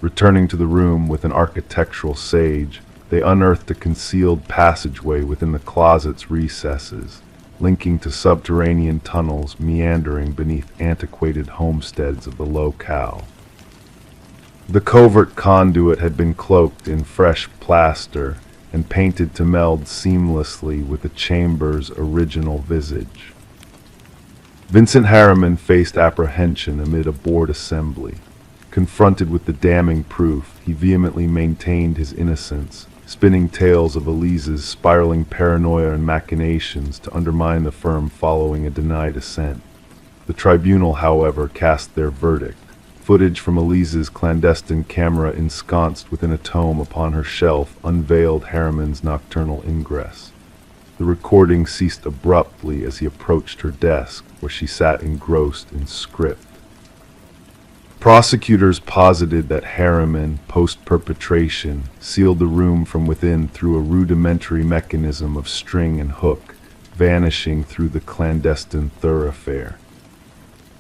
Returning to the room with an architectural sage, they unearthed a concealed passageway within the closet's recesses, linking to subterranean tunnels meandering beneath antiquated homesteads of the locale. The covert conduit had been cloaked in fresh plaster and painted to meld seamlessly with the chamber's original visage. Vincent Harriman faced apprehension amid a board assembly. Confronted with the damning proof, he vehemently maintained his innocence, spinning tales of Elise's spiraling paranoia and machinations to undermine the firm following a denied ascent. The tribunal, however, cast their verdict. Footage from Elise's clandestine camera ensconced within a tome upon her shelf unveiled Harriman's nocturnal ingress. The recording ceased abruptly as he approached her desk, where she sat engrossed in script. Prosecutors posited that Harriman, post-perpetration, sealed the room from within through a rudimentary mechanism of string and hook, vanishing through the clandestine thoroughfare.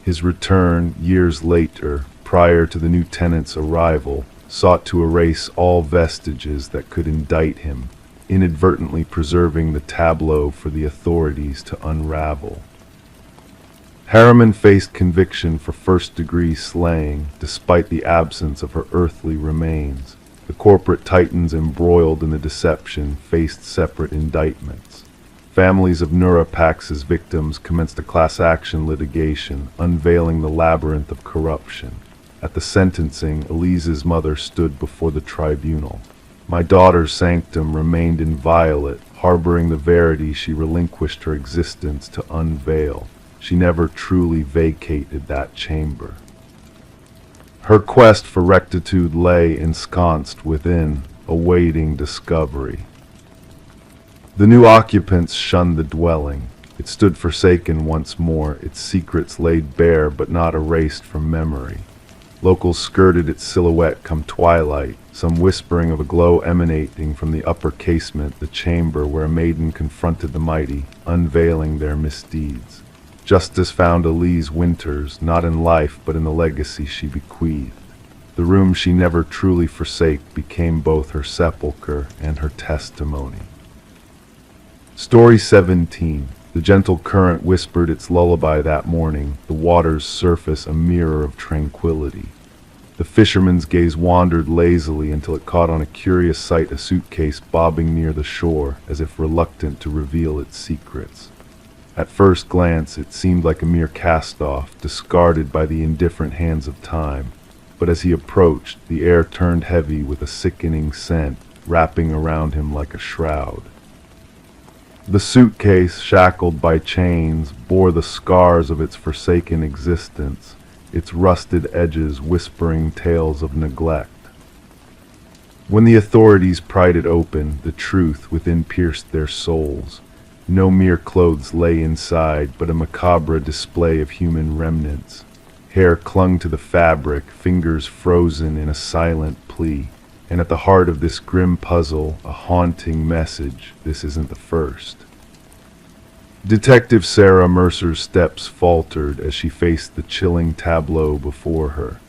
His return, years later, prior to the new tenant's arrival, sought to erase all vestiges that could indict him, inadvertently preserving the tableau for the authorities to unravel. Harriman faced conviction for first-degree slaying, despite the absence of her earthly remains. The corporate titans embroiled in the deception faced separate indictments. Families of Nurapax's victims commenced a class action litigation, unveiling the labyrinth of corruption. At the sentencing, Elise's mother stood before the tribunal. My daughter's sanctum remained inviolate, harboring the verity she relinquished her existence to unveil. She never truly vacated that chamber. Her quest for rectitude lay ensconced within, awaiting discovery. The new occupants shunned the dwelling. It stood forsaken once more, its secrets laid bare but not erased from memory. Locals skirted its silhouette come twilight, some whispering of a glow emanating from the upper casement, the chamber where a maiden confronted the mighty, unveiling their misdeeds. Justice found Elise Winters, not in life but in the legacy she bequeathed. The room she never truly forsake became both her sepulchre and her testimony. Story 17. The gentle current whispered its lullaby that morning, the water's surface a mirror of tranquility. The fisherman's gaze wandered lazily until it caught on a curious sight, a suitcase bobbing near the shore, as if reluctant to reveal its secrets. At first glance, it seemed like a mere cast-off, discarded by the indifferent hands of time. But as he approached, the air turned heavy with a sickening scent, wrapping around him like a shroud. The suitcase, shackled by chains, bore the scars of its forsaken existence, its rusted edges whispering tales of neglect. When the authorities pried it open, the truth within pierced their souls. No mere clothes lay inside, but a macabre display of human remnants. Hair clung to the fabric, fingers frozen in a silent plea. And at the heart of this grim puzzle, a haunting message: this isn't the first. Detective Sarah Mercer's steps faltered as she faced the chilling tableau before her.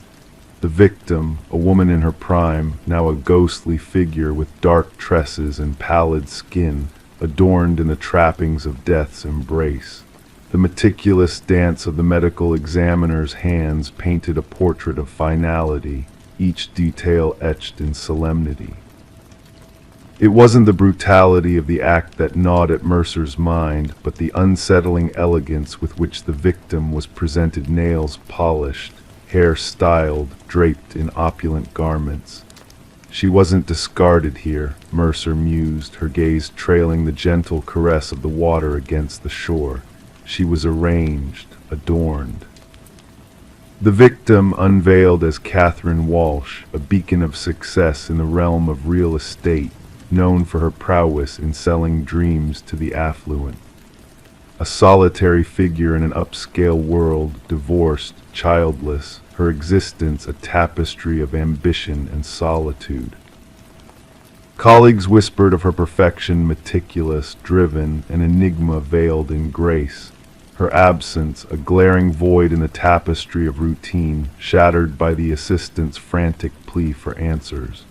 The victim, a woman in her prime, now a ghostly figure with dark tresses and pallid skin, adorned in the trappings of death's embrace. The meticulous dance of the medical examiner's hands painted a portrait of finality, each detail etched in solemnity. It wasn't the brutality of the act that gnawed at Mercer's mind, but the unsettling elegance with which the victim was presented, nails polished, hair styled, draped in opulent garments. She wasn't discarded here, Mercer mused, her gaze trailing the gentle caress of the water against the shore. She was arranged, adorned. The victim unveiled as Catherine Walsh, a beacon of success in the realm of real estate, known for her prowess in selling dreams to the affluent. A solitary figure in an upscale world, divorced, childless, her existence a tapestry of ambition and solitude. Colleagues whispered of her perfection, meticulous, driven, an enigma veiled in grace. Her absence, a glaring void in the tapestry of routine, shattered by the assistant's frantic plea for answers.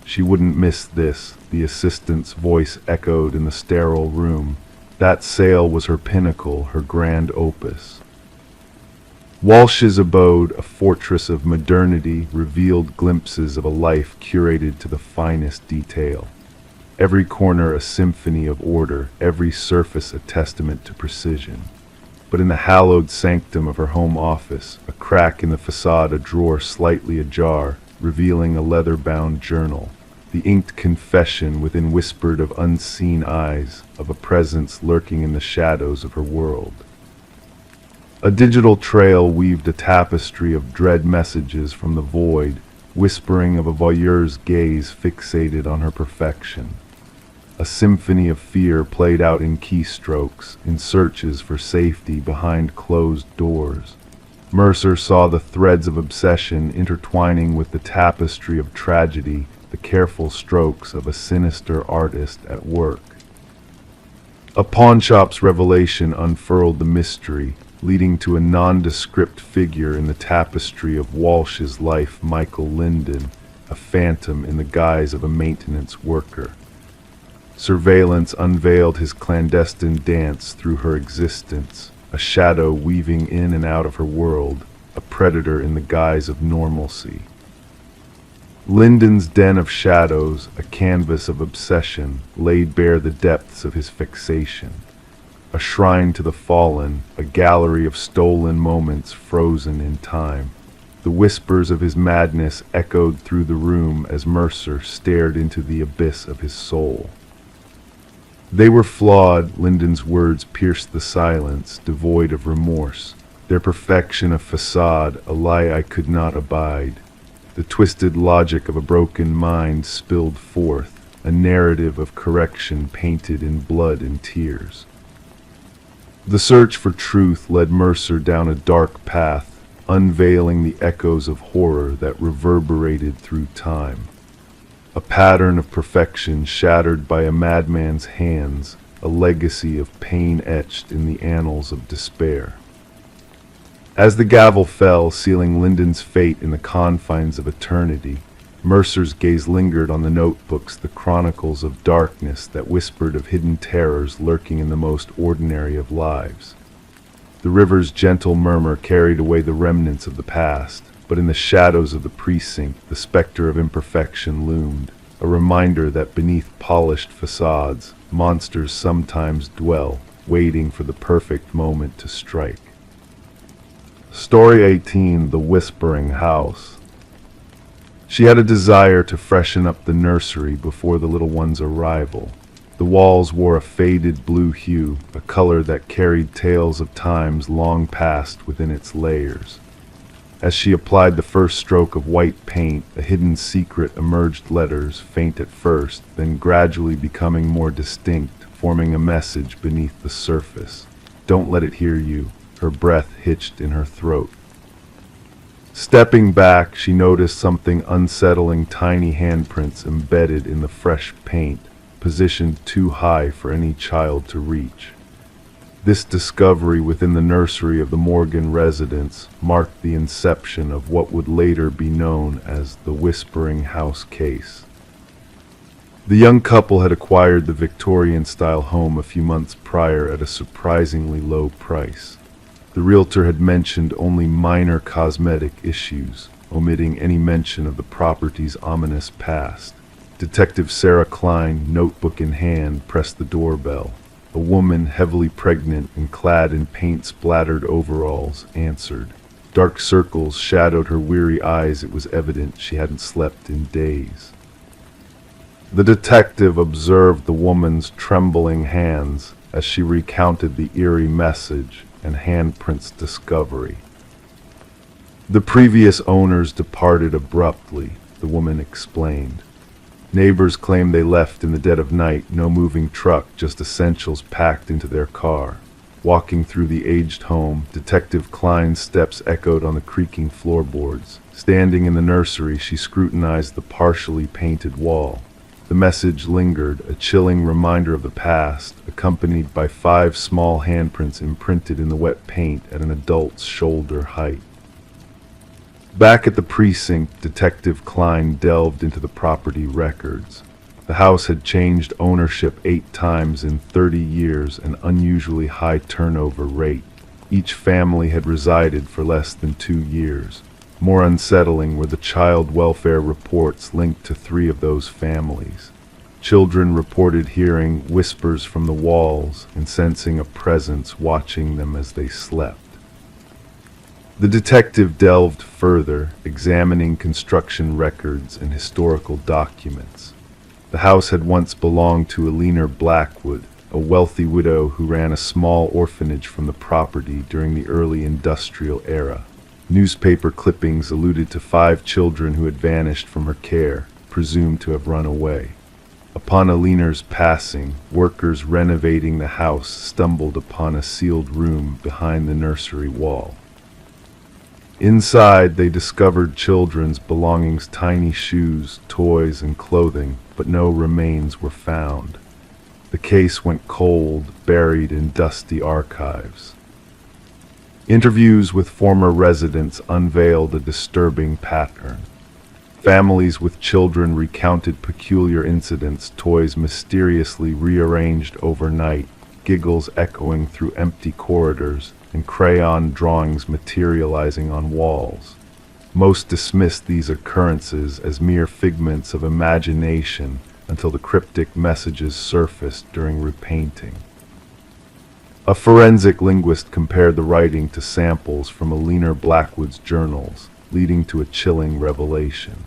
She wouldn't miss this, the assistant's voice echoed in the sterile room. That sale was her pinnacle, her grand opus. Walsh's abode, a fortress of modernity, revealed glimpses of a life curated to the finest detail. Every corner a symphony of order, every surface a testament to precision. But in the hallowed sanctum of her home office, a crack in the facade, a drawer slightly ajar, revealing a leather-bound journal. The inked confession within whispered of unseen eyes, of a presence lurking in the shadows of her world. A digital trail weaved a tapestry of dread messages from the void, whispering of a voyeur's gaze fixated on her perfection. A symphony of fear played out in keystrokes, in searches for safety behind closed doors. Mercer saw the threads of obsession intertwining with the tapestry of tragedy, the careful strokes of a sinister artist at work. A pawnshop's revelation unfurled the mystery, leading to a nondescript figure in the tapestry of Walsh's life, Michael Linden, a phantom in the guise of a maintenance worker. Surveillance unveiled his clandestine dance through her existence, a shadow weaving in and out of her world, a predator in the guise of normalcy. Lyndon's den of shadows, a canvas of obsession, laid bare the depths of his fixation. A shrine to the fallen, a gallery of stolen moments frozen in time. The whispers of his madness echoed through the room as Mercer stared into the abyss of his soul. They were flawed, Lyndon's words pierced the silence, devoid of remorse. Their perfection a facade, a lie I could not abide. The twisted logic of a broken mind spilled forth, a narrative of correction painted in blood and tears. The search for truth led Mercer down a dark path, unveiling the echoes of horror that reverberated through time. A pattern of perfection shattered by a madman's hands, a legacy of pain etched in the annals of despair. As the gavel fell, sealing Lyndon's fate in the confines of eternity, Mercer's gaze lingered on the notebooks, the chronicles of darkness that whispered of hidden terrors lurking in the most ordinary of lives. The river's gentle murmur carried away the remnants of the past, but in the shadows of the precinct, the specter of imperfection loomed, a reminder that beneath polished facades, monsters sometimes dwell, waiting for the perfect moment to strike. Story 18, The Whispering House. She had a desire to freshen up the nursery before the little one's arrival. The walls wore a faded blue hue, a color that carried tales of times long past within its layers. As she applied the first stroke of white paint, a hidden secret emerged, letters, faint at first, then gradually becoming more distinct, forming a message beneath the surface. Don't let it hear you. Her breath hitched in her throat. Stepping back, she noticed something unsettling, tiny handprints embedded in the fresh paint, positioned too high for any child to reach. This discovery within the nursery of the Morgan residence marked the inception of what would later be known as the Whispering House case. The young couple had acquired the Victorian-style home a few months prior at a surprisingly low price. The realtor had mentioned only minor cosmetic issues, omitting any mention of the property's ominous past. Detective Sarah Klein, notebook in hand, pressed the doorbell. A woman, heavily pregnant and clad in paint-splattered overalls, answered. Dark circles shadowed her weary eyes. It was evident she hadn't slept in days. The detective observed the woman's trembling hands as she recounted the eerie message and handprint's discovery. The previous owners departed abruptly, the woman explained. Neighbors claimed they left in the dead of night, no moving truck, just essentials packed into their car. Walking through the aged home, Detective Klein's steps echoed on the creaking floorboards. Standing in the nursery, she scrutinized the partially painted wall. The message lingered, a chilling reminder of the past, accompanied by 5 small handprints imprinted in the wet paint at an adult's shoulder height. Back at the precinct, Detective Klein delved into the property records. The house had changed ownership 8 times in 30 years, an unusually high turnover rate. Each family had resided for less than 2 years. More unsettling were the child welfare reports linked to 3 of those families. Children reported hearing whispers from the walls and sensing a presence watching them as they slept. The detective delved further, examining construction records and historical documents. The house had once belonged to Eleanor Blackwood, a wealthy widow who ran a small orphanage from the property during the early industrial era. Newspaper clippings alluded to 5 children who had vanished from her care, presumed to have run away. Upon Eleanor's passing, workers renovating the house stumbled upon a sealed room behind the nursery wall. Inside, they discovered children's belongings, tiny shoes, toys, and clothing, but no remains were found. The case went cold, buried in dusty archives. Interviews with former residents unveiled a disturbing pattern. Families with children recounted peculiar incidents, toys mysteriously rearranged overnight, giggles echoing through empty corridors, and crayon drawings materializing on walls. Most dismissed these occurrences as mere figments of imagination until the cryptic messages surfaced during repainting. A forensic linguist compared the writing to samples from Alina Blackwood's journals, leading to a chilling revelation.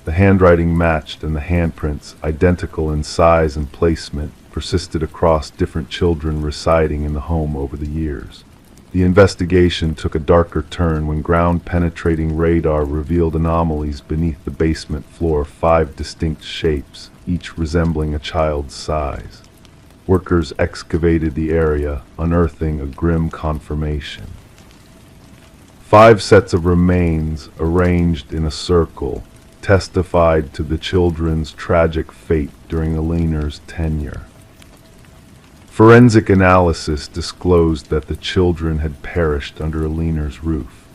The handwriting matched, and the handprints, identical in size and placement, persisted across different children residing in the home over the years. The investigation took a darker turn when ground-penetrating radar revealed anomalies beneath the basement floor, 5 distinct shapes, each resembling a child's size. Workers excavated the area, unearthing a grim confirmation. 5 sets of remains, arranged in a circle, testified to the children's tragic fate during Alina's tenure. Forensic analysis disclosed that the children had perished under Alina's roof.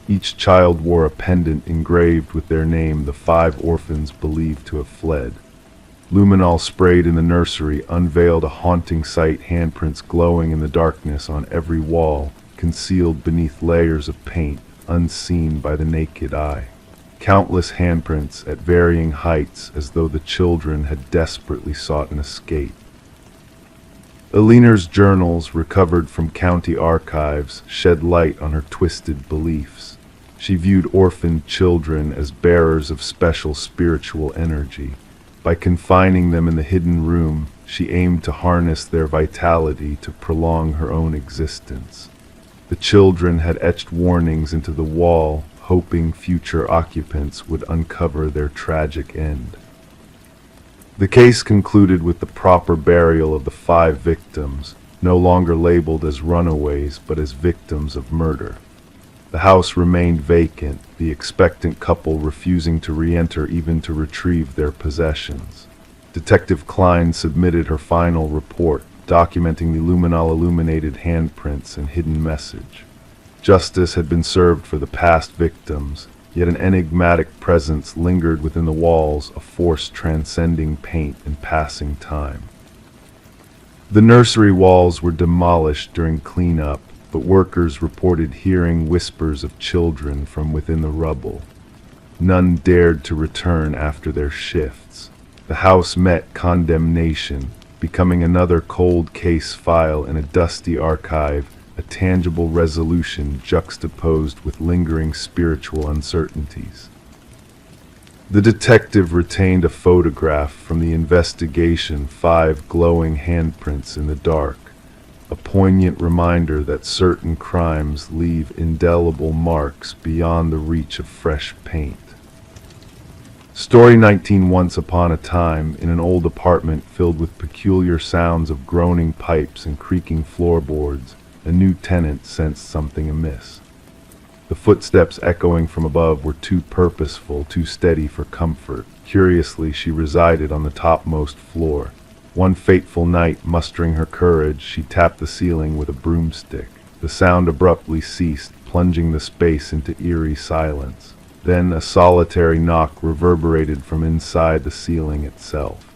Each child wore a pendant engraved with their name, the 5 orphans believed to have fled. Luminol sprayed in the nursery unveiled a haunting sight, handprints glowing in the darkness on every wall, concealed beneath layers of paint, unseen by the naked eye. Countless handprints at varying heights, as though the children had desperately sought an escape. Alina's journals, recovered from county archives, shed light on her twisted beliefs. She viewed orphaned children as bearers of special spiritual energy. By confining them in the hidden room, she aimed to harness their vitality to prolong her own existence. The children had etched warnings into the wall, hoping future occupants would uncover their tragic end. The case concluded with the proper burial of the 5 victims, no longer labeled as runaways but as victims of murder. The house remained vacant, the expectant couple refusing to re-enter even to retrieve their possessions. Detective Klein submitted her final report, documenting the luminol illuminated handprints and hidden message. Justice had been served for the past victims, yet an enigmatic presence lingered within the walls, a force transcending paint and passing time. The nursery walls were demolished during cleanup, but workers reported hearing whispers of children from within the rubble. None dared to return after their shifts. The house met condemnation, becoming another cold case file in a dusty archive, a tangible resolution juxtaposed with lingering spiritual uncertainties. The detective retained a photograph from the investigation, 5 glowing handprints in the dark, a poignant reminder that certain crimes leave indelible marks beyond the reach of fresh paint. Story 19. Once upon a time, in an old apartment filled with peculiar sounds of groaning pipes and creaking floorboards, a new tenant sensed something amiss. The footsteps echoing from above were too purposeful, too steady for comfort. Curiously, she resided on the topmost floor. One fateful night, mustering her courage, she tapped the ceiling with a broomstick. The sound abruptly ceased, plunging the space into eerie silence. Then a solitary knock reverberated from inside the ceiling itself.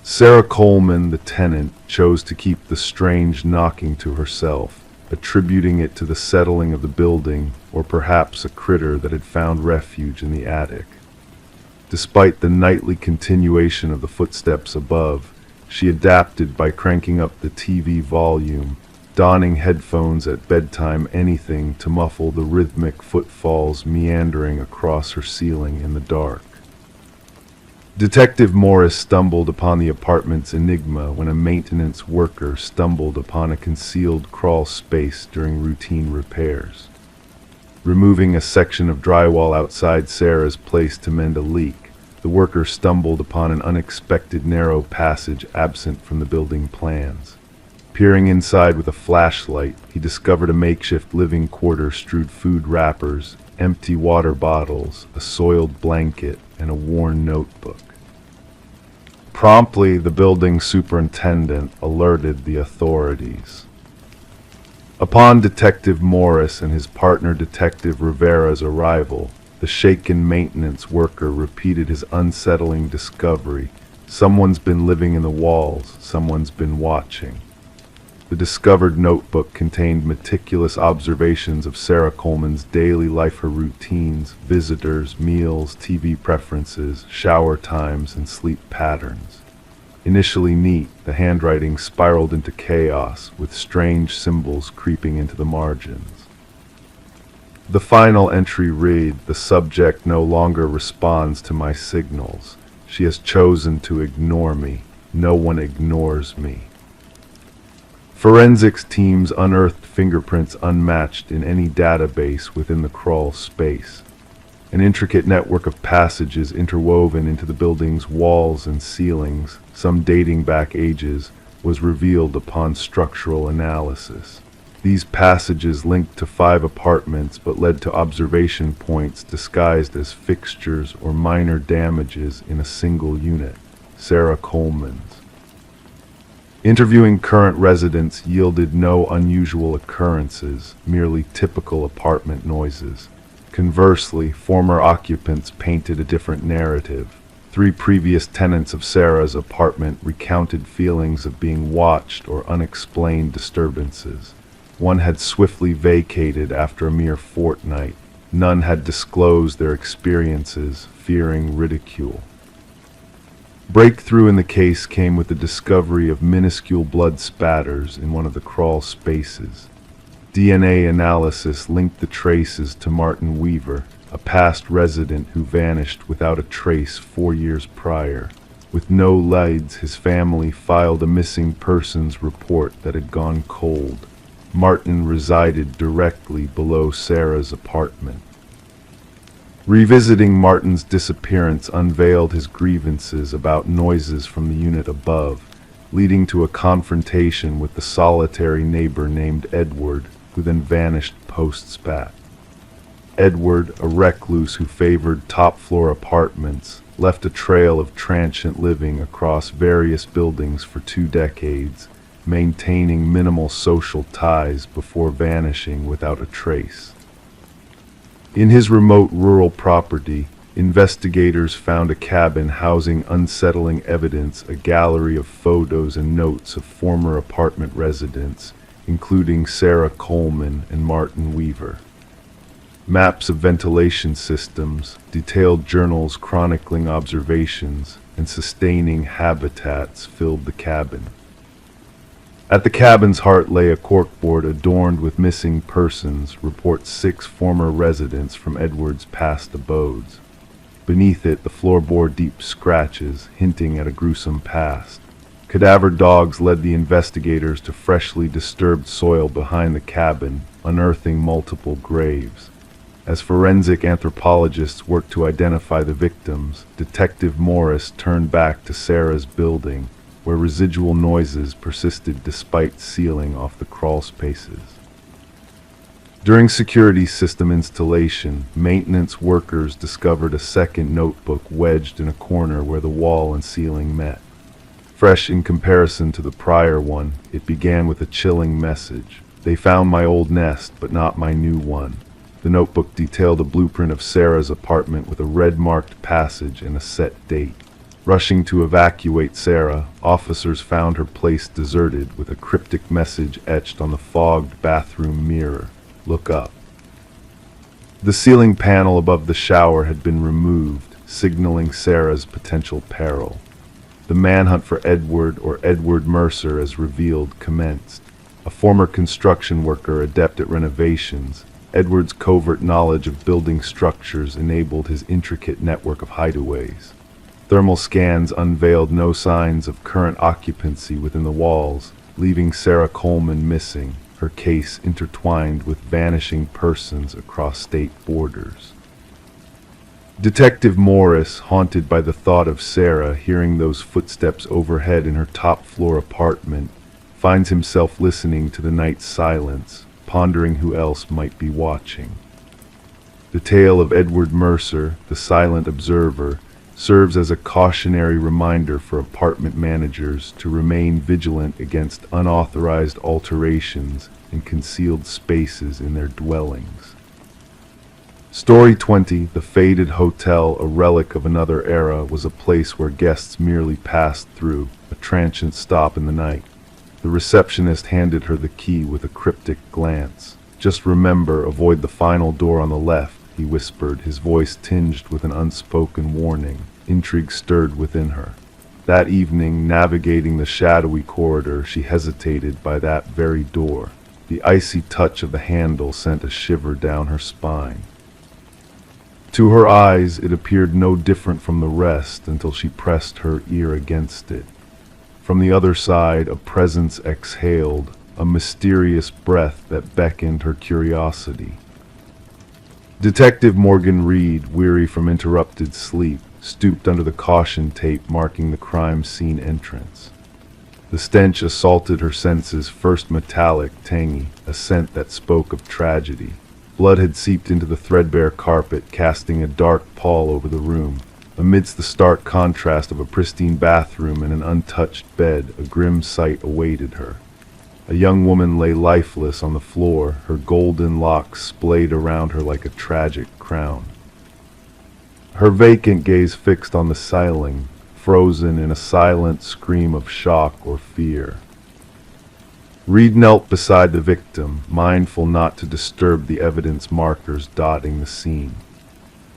Sarah Coleman, the tenant, chose to keep the strange knocking to herself, attributing it to the settling of the building, or perhaps a critter that had found refuge in the attic. Despite the nightly continuation of the footsteps above, she adapted by cranking up the TV volume, donning headphones at bedtime, anything to muffle the rhythmic footfalls meandering across her ceiling in the dark. Detective Morris stumbled upon the apartment's enigma when a maintenance worker stumbled upon a concealed crawl space during routine repairs. Removing a section of drywall outside Sarah's place to mend a leak, the worker stumbled upon an unexpected narrow passage absent from the building plans. Peering inside with a flashlight, he discovered a makeshift living quarter strewed food wrappers, empty water bottles, a soiled blanket, and a worn notebook. Promptly, the building superintendent alerted the authorities. Upon Detective Morris and his partner Detective Rivera's arrival, the shaken maintenance worker repeated his unsettling discovery. Someone's been living in the walls, someone's been watching. The discovered notebook contained meticulous observations of Sarah Coleman's daily life, her routines, visitors, meals, TV preferences, shower times, and sleep patterns. Initially neat, the handwriting spiraled into chaos, with strange symbols creeping into the margins. The final entry read, "The subject no longer responds to my signals. She has chosen to ignore me. No one ignores me." Forensics teams unearthed fingerprints unmatched in any database within the crawl space. An intricate network of passages interwoven into the building's walls and ceilings, some dating back ages, was revealed upon structural analysis. These passages linked to 5 apartments but led to observation points disguised as fixtures or minor damages in a single unit, Sarah Coleman's. Interviewing current residents yielded no unusual occurrences, merely typical apartment noises. Conversely, former occupants painted a different narrative. 3 previous tenants of Sarah's apartment recounted feelings of being watched or unexplained disturbances. One had swiftly vacated after a mere fortnight. None had disclosed their experiences, fearing ridicule. Breakthrough in the case came with the discovery of minuscule blood spatters in one of the crawl spaces. DNA analysis linked the traces to Martin Weaver, a past resident who vanished without a trace 4 years prior. With no leads, his family filed a missing persons report that had gone cold. Martin resided directly below Sarah's apartment. Revisiting Martin's disappearance unveiled his grievances about noises from the unit above, leading to a confrontation with the solitary neighbor named Edward, who then vanished post-spat. Edward, a recluse who favored top-floor apartments, left a trail of transient living across various buildings for 2 decades, maintaining minimal social ties before vanishing without a trace. In his remote rural property, investigators found a cabin housing unsettling evidence, a gallery of photos and notes of former apartment residents, including Sarah Coleman and Martin Weaver. Maps of ventilation systems, detailed journals chronicling observations, and sustaining habitats filled the cabin. At the cabin's heart lay a corkboard adorned with missing persons, reports 6 former residents from Edward's past abodes. Beneath it, the floor bore deep scratches, hinting at a gruesome past. Cadaver dogs led the investigators to freshly disturbed soil behind the cabin, unearthing multiple graves. As forensic anthropologists worked to identify the victims, Detective Morris turned back to Sarah's building, where residual noises persisted despite sealing off the crawl spaces. During security system installation, maintenance workers discovered a second notebook wedged in a corner where the wall and ceiling met. Fresh in comparison to the prior one, it began with a chilling message. "They found my old nest, but not my new one." The notebook detailed a blueprint of Sarah's apartment with a red-marked passage and a set date. Rushing to evacuate Sarah, officers found her place deserted with a cryptic message etched on the fogged bathroom mirror. "Look up." The ceiling panel above the shower had been removed, signaling Sarah's potential peril. The manhunt for Edward, or Edward Mercer as revealed, commenced. A former construction worker adept at renovations, Edward's covert knowledge of building structures enabled his intricate network of hideaways. Thermal scans unveiled no signs of current occupancy within the walls, leaving Sarah Coleman missing, her case intertwined with vanishing persons across state borders. Detective Morris, haunted by the thought of Sarah hearing those footsteps overhead in her top-floor apartment, finds himself listening to the night's silence, pondering who else might be watching. The tale of Edward Mercer, the silent observer, serves as a cautionary reminder for apartment managers to remain vigilant against unauthorized alterations and concealed spaces in their dwellings. Story 20, the faded hotel, a relic of another era, was a place where guests merely passed through, a transient stop in the night. The receptionist handed her the key with a cryptic glance. "Just remember, avoid the final door on the left," he whispered, his voice tinged with an unspoken warning. Intrigue stirred within her. That evening, navigating the shadowy corridor, she hesitated by that very door. The icy touch of the handle sent a shiver down her spine. To her eyes, it appeared no different from the rest until she pressed her ear against it. From the other side, a presence exhaled, a mysterious breath that beckoned her curiosity. Detective Morgan Reed, weary from interrupted sleep, stooped under the caution tape marking the crime scene entrance. The stench assaulted her senses, first metallic, tangy, a scent that spoke of tragedy. Blood had seeped into the threadbare carpet, casting a dark pall over the room. Amidst the stark contrast of a pristine bathroom and an untouched bed, a grim sight awaited her. A young woman lay lifeless on the floor, her golden locks splayed around her like a tragic crown. Her vacant gaze fixed on the ceiling, frozen in a silent scream of shock or fear. Reed knelt beside the victim, mindful not to disturb the evidence markers dotting the scene.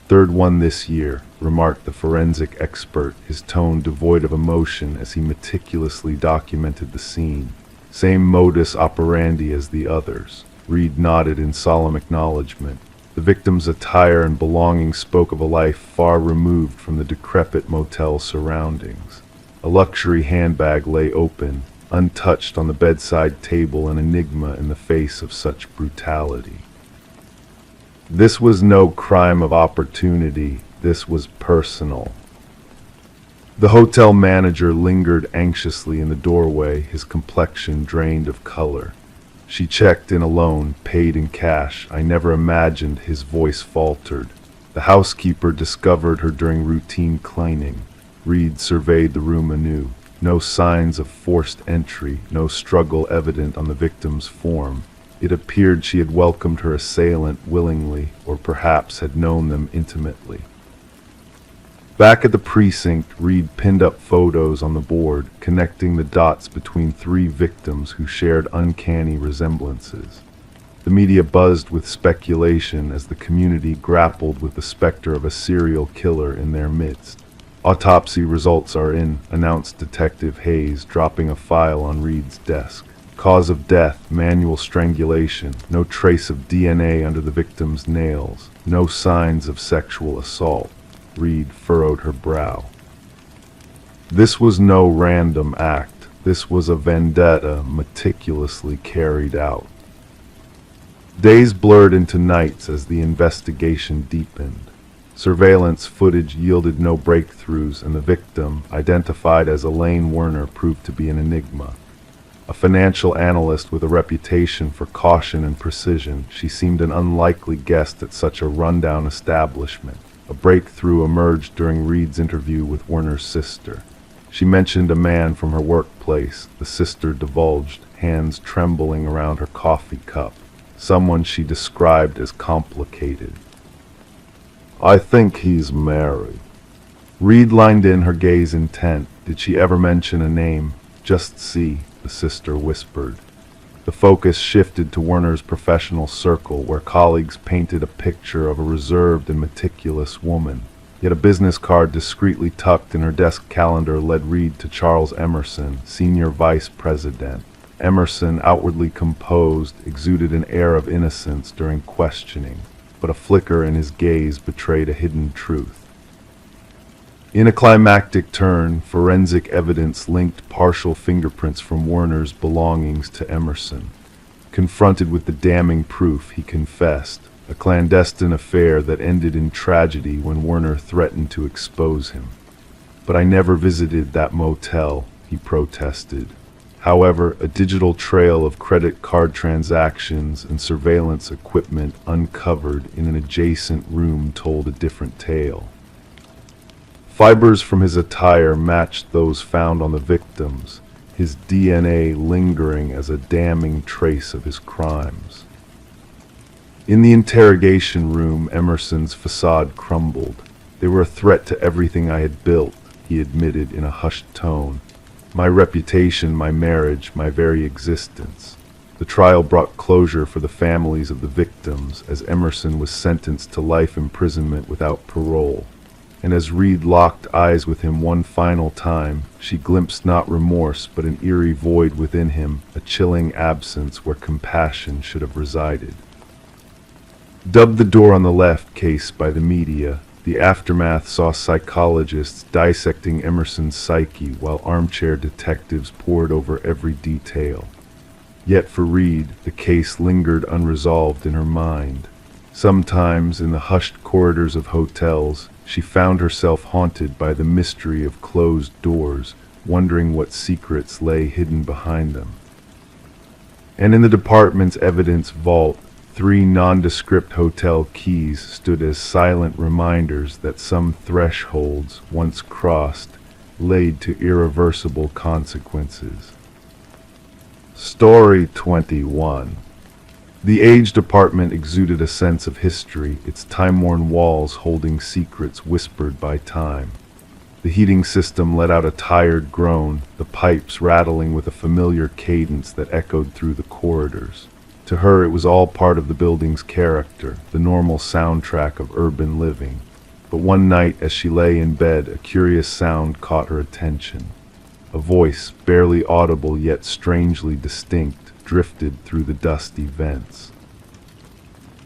"Third one this year," remarked the forensic expert, his tone devoid of emotion as he meticulously documented the scene. "Same modus operandi as the others." Reed nodded in solemn acknowledgement. The victim's attire and belongings spoke of a life far removed from the decrepit motel surroundings. A luxury handbag lay open, untouched on the bedside table, an enigma in the face of such brutality. This was no crime of opportunity, this was personal. The hotel manager lingered anxiously in the doorway, his complexion drained of color. "She checked in alone, paid in cash. I never imagined," his voice faltered. "The housekeeper discovered her during routine cleaning." Reed surveyed the room anew. No signs of forced entry, no struggle evident on the victim's form. It appeared she had welcomed her assailant willingly, or perhaps had known them intimately. Back at the precinct, Reed pinned up photos on the board, connecting the dots between three victims who shared uncanny resemblances. The media buzzed with speculation as the community grappled with the specter of a serial killer in their midst. "Autopsy results are in," announced Detective Hayes, dropping a file on Reed's desk. "Cause of death, manual strangulation. No trace of DNA under the victim's nails. No signs of sexual assault." Reed furrowed her brow. This was no random act. This was a vendetta meticulously carried out. Days blurred into nights as the investigation deepened. Surveillance footage yielded no breakthroughs, and the victim, identified as Elaine Werner, proved to be an enigma. A financial analyst with a reputation for caution and precision, she seemed an unlikely guest at such a rundown establishment. A breakthrough emerged during Reed's interview with Werner's sister. She mentioned a man from her workplace, the sister divulged, hands trembling around her coffee cup. Someone she described as complicated. "I think he's married." Reed lined in, her gaze intent. Did she ever mention a name? "Just see," the sister whispered. The focus shifted to Werner's professional circle, where colleagues painted a picture of a reserved and meticulous woman. Yet a business card discreetly tucked in her desk calendar led Reed to Charles Emerson, senior vice president. Emerson, outwardly composed, exuded an air of innocence during questioning, but a flicker in his gaze betrayed a hidden truth. In a climactic turn, forensic evidence linked partial fingerprints from Werner's belongings to Emerson. Confronted with the damning proof, he confessed, a clandestine affair that ended in tragedy when Werner threatened to expose him. "But I never visited that motel," he protested. However, a digital trail of credit card transactions and surveillance equipment uncovered in an adjacent room told a different tale. Fibers from his attire matched those found on the victims, his DNA lingering as a damning trace of his crimes. In the interrogation room, Emerson's facade crumbled. "They were a threat to everything I had built," he admitted in a hushed tone. My reputation, my marriage, my very existence. The trial brought closure for the families of the victims as Emerson was sentenced to life imprisonment without parole. And as Reed locked eyes with him one final time, she glimpsed not remorse but an eerie void within him, a chilling absence where compassion should have resided. Dubbed the door on the left case by the media, the aftermath saw psychologists dissecting Emerson's psyche while armchair detectives pored over every detail. Yet for Reed, the case lingered unresolved in her mind. Sometimes, in the hushed corridors of hotels, she found herself haunted by the mystery of closed doors, wondering what secrets lay hidden behind them. And in the department's evidence vault, 3 nondescript hotel keys stood as silent reminders that some thresholds, once crossed, laid to irreversible consequences. Story 21. The aged apartment exuded a sense of history, its time-worn walls holding secrets whispered by time. The heating system let out a tired groan, the pipes rattling with a familiar cadence that echoed through the corridors. To her, it was all part of the building's character, the normal soundtrack of urban living. But one night, as she lay in bed, a curious sound caught her attention. A voice, barely audible yet strangely distinct, drifted through the dusty vents.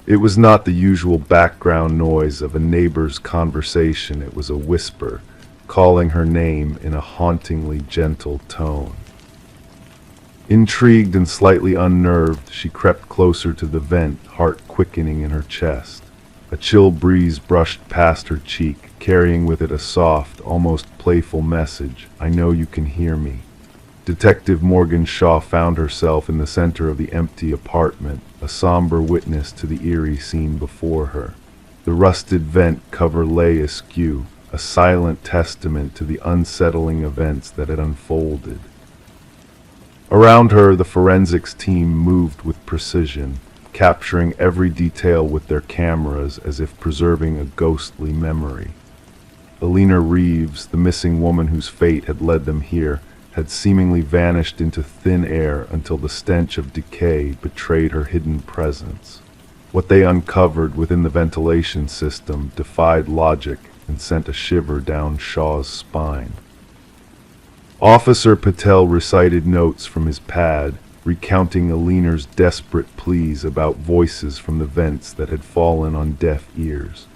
It was not the usual background noise of a neighbor's conversation. It was a whisper, calling her name in a hauntingly gentle tone. Intrigued and slightly unnerved, she crept closer to the vent, heart quickening in her chest. A chill breeze brushed past her cheek, carrying with it a soft, almost playful message. I know you can hear me. Detective Morgan Shaw found herself in the center of the empty apartment, a somber witness to the eerie scene before her. The rusted vent cover lay askew, a silent testament to the unsettling events that had unfolded. Around her, the forensics team moved with precision, capturing every detail with their cameras as if preserving a ghostly memory. Alina Reeves, the missing woman whose fate had led them here, had seemingly vanished into thin air until the stench of decay betrayed her hidden presence. What they uncovered within the ventilation system defied logic and sent a shiver down Shaw's spine. Officer Patel recited notes from his pad, recounting Alina's desperate pleas about voices from the vents that had fallen on deaf ears.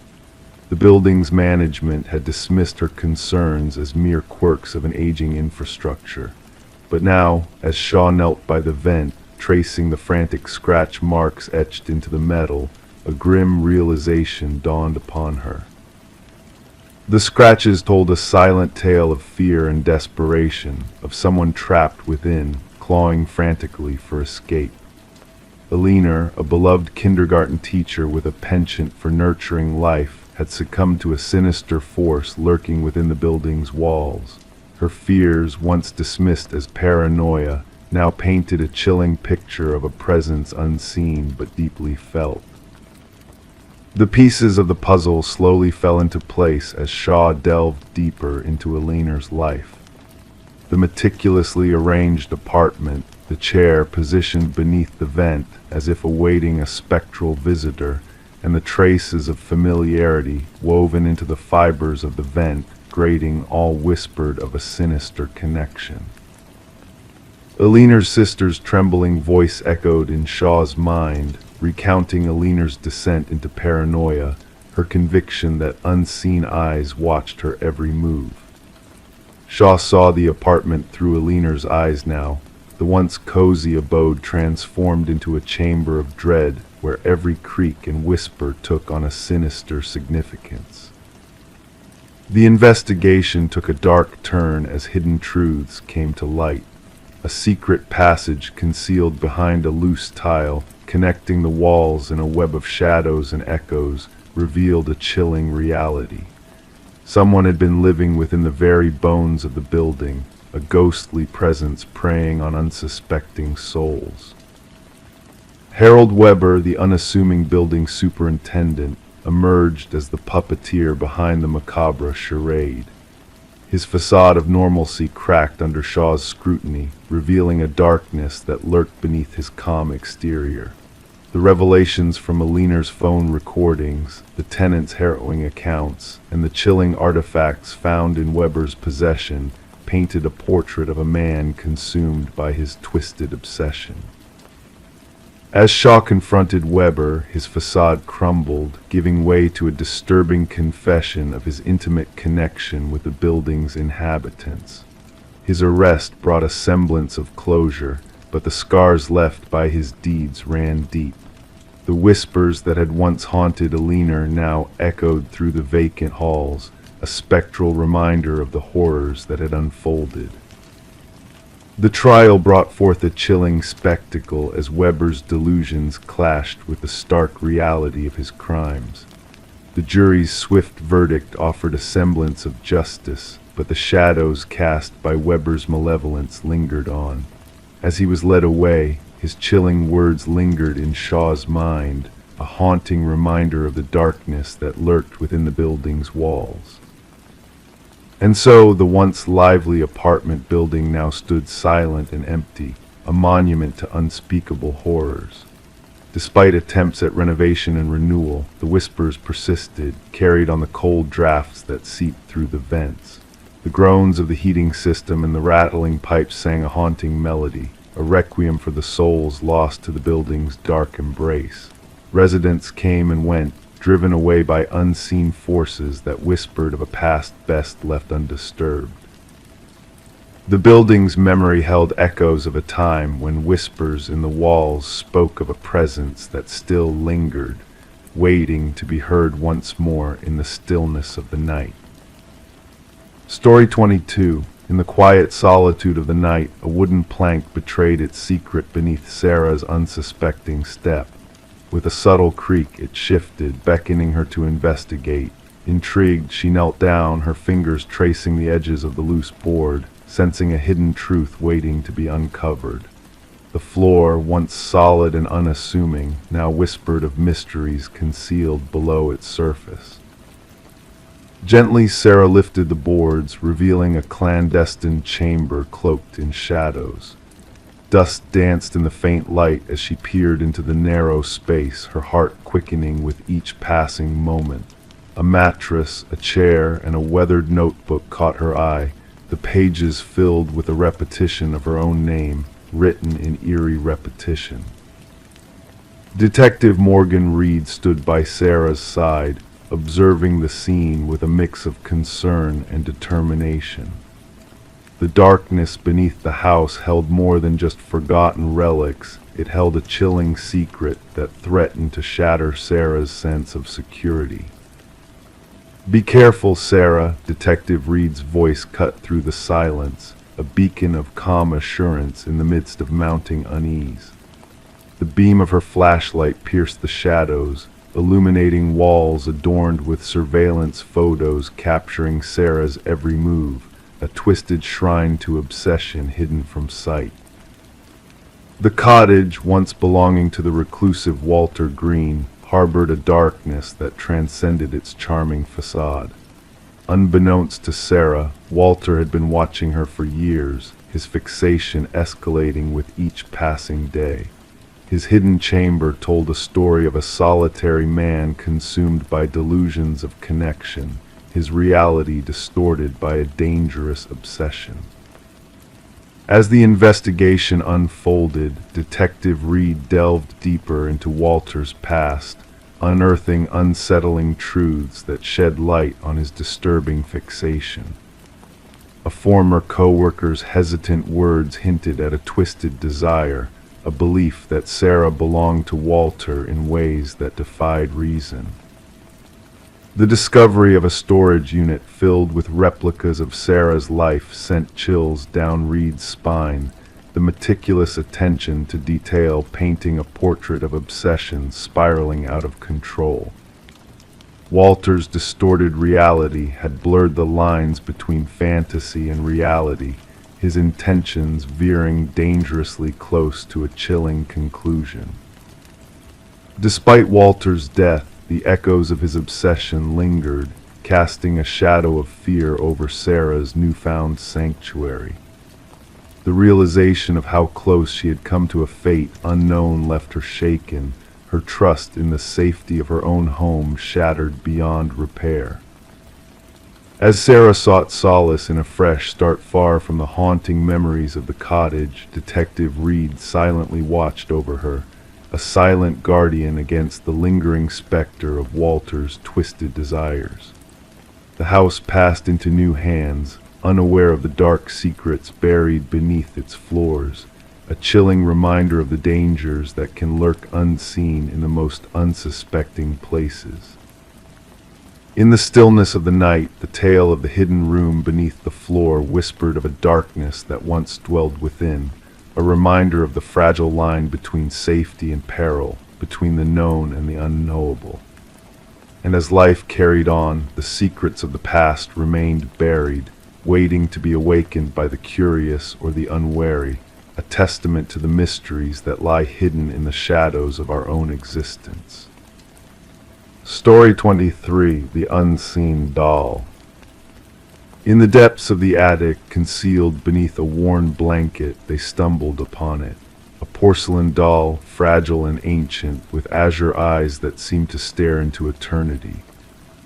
The building's management had dismissed her concerns as mere quirks of an aging infrastructure. But now, as Shaw knelt by the vent, tracing the frantic scratch marks etched into the metal, a grim realization dawned upon her. The scratches told a silent tale of fear and desperation, of someone trapped within, clawing frantically for escape. Alina, a beloved kindergarten teacher with a penchant for nurturing life, had succumbed to a sinister force lurking within the building's walls. Her fears, once dismissed as paranoia, now painted a chilling picture of a presence unseen but deeply felt. The pieces of the puzzle slowly fell into place as Shaw delved deeper into Alina's life. The meticulously arranged apartment, the chair positioned beneath the vent as if awaiting a spectral visitor, and the traces of familiarity woven into the fibers of the vent, grating, all whispered of a sinister connection. Alina's sister's trembling voice echoed in Shaw's mind, recounting Alina's descent into paranoia, her conviction that unseen eyes watched her every move. Shaw saw the apartment through Alina's eyes now, the once cozy abode transformed into a chamber of dread where every creak and whisper took on a sinister significance. The investigation took a dark turn as hidden truths came to light. A secret passage concealed behind a loose tile, connecting the walls in a web of shadows and echoes, revealed a chilling reality. Someone had been living within the very bones of the building, a ghostly presence preying on unsuspecting souls. Harold Weber, the unassuming building superintendent, emerged as the puppeteer behind the macabre charade. His facade of normalcy cracked under Shaw's scrutiny, revealing a darkness that lurked beneath his calm exterior. The revelations from Aliner's phone recordings, the tenant's harrowing accounts, and the chilling artifacts found in Weber's possession painted a portrait of a man consumed by his twisted obsession. As Shaw confronted Weber, his facade crumbled, giving way to a disturbing confession of his intimate connection with the building's inhabitants. His arrest brought a semblance of closure, but the scars left by his deeds ran deep. The whispers that had once haunted Aliner now echoed through the vacant halls, a spectral reminder of the horrors that had unfolded. The trial brought forth a chilling spectacle as Weber's delusions clashed with the stark reality of his crimes. The jury's swift verdict offered a semblance of justice, but the shadows cast by Weber's malevolence lingered on. As he was led away, his chilling words lingered in Shaw's mind, a haunting reminder of the darkness that lurked within the building's walls. And so the once lively apartment building now stood silent and empty, a monument to unspeakable horrors. Despite attempts at renovation and renewal, the whispers persisted, carried on the cold drafts that seeped through the vents. The groans of the heating system and the rattling pipes sang a haunting melody, a requiem for the souls lost to the building's dark embrace. Residents came and went, driven away by unseen forces that whispered of a past best left undisturbed. The building's memory held echoes of a time when whispers in the walls spoke of a presence that still lingered, waiting to be heard once more in the stillness of the night. Story 22. In the quiet solitude of the night, a wooden plank betrayed its secret beneath Sarah's unsuspecting step. With a subtle creak, it shifted, beckoning her to investigate. Intrigued, she knelt down, her fingers tracing the edges of the loose board, sensing a hidden truth waiting to be uncovered. The floor, once solid and unassuming, now whispered of mysteries concealed below its surface. Gently, Sarah lifted the boards, revealing a clandestine chamber cloaked in shadows. Dust danced in the faint light as she peered into the narrow space, her heart quickening with each passing moment. A mattress, a chair, and a weathered notebook caught her eye, the pages filled with a repetition of her own name, written in eerie repetition. Detective Morgan Reed stood by Sarah's side, observing the scene with a mix of concern and determination. The darkness beneath the house held more than just forgotten relics. It held a chilling secret that threatened to shatter Sarah's sense of security. "Be careful, Sarah," Detective Reed's voice cut through the silence, a beacon of calm assurance in the midst of mounting unease. The beam of her flashlight pierced the shadows, illuminating walls adorned with surveillance photos capturing Sarah's every move, a twisted shrine to obsession hidden from sight. The cottage, once belonging to the reclusive Walter Green, harbored a darkness that transcended its charming facade. Unbeknownst to Sarah, Walter had been watching her for years, his fixation escalating with each passing day. His hidden chamber told a story of a solitary man consumed by delusions of connection, his reality distorted by a dangerous obsession. As the investigation unfolded, Detective Reed delved deeper into Walter's past, unearthing unsettling truths that shed light on his disturbing fixation. A former co-worker's hesitant words hinted at a twisted desire, a belief that Sarah belonged to Walter in ways that defied reason. The discovery of a storage unit filled with replicas of Sarah's life sent chills down Reed's spine, the meticulous attention to detail painting a portrait of obsession spiraling out of control. Walter's distorted reality had blurred the lines between fantasy and reality, his intentions veering dangerously close to a chilling conclusion. Despite Walter's death, the echoes of his obsession lingered, casting a shadow of fear over Sarah's newfound sanctuary. The realization of how close she had come to a fate unknown left her shaken, her trust in the safety of her own home shattered beyond repair. As Sarah sought solace in a fresh start far from the haunting memories of the cottage, Detective Reed silently watched over her, a silent guardian against the lingering specter of Walter's twisted desires. The house passed into new hands, unaware of the dark secrets buried beneath its floors, a chilling reminder of the dangers that can lurk unseen in the most unsuspecting places. In the stillness of the night, the tale of the hidden room beneath the floor whispered of a darkness that once dwelled within, a reminder of the fragile line between safety and peril, between the known and the unknowable. And as life carried on, the secrets of the past remained buried, waiting to be awakened by the curious or the unwary, a testament to the mysteries that lie hidden in the shadows of our own existence. Story 23, The Unseen Doll. In the depths of the attic, concealed beneath a worn blanket, they stumbled upon it. A porcelain doll, fragile and ancient, with azure eyes that seemed to stare into eternity.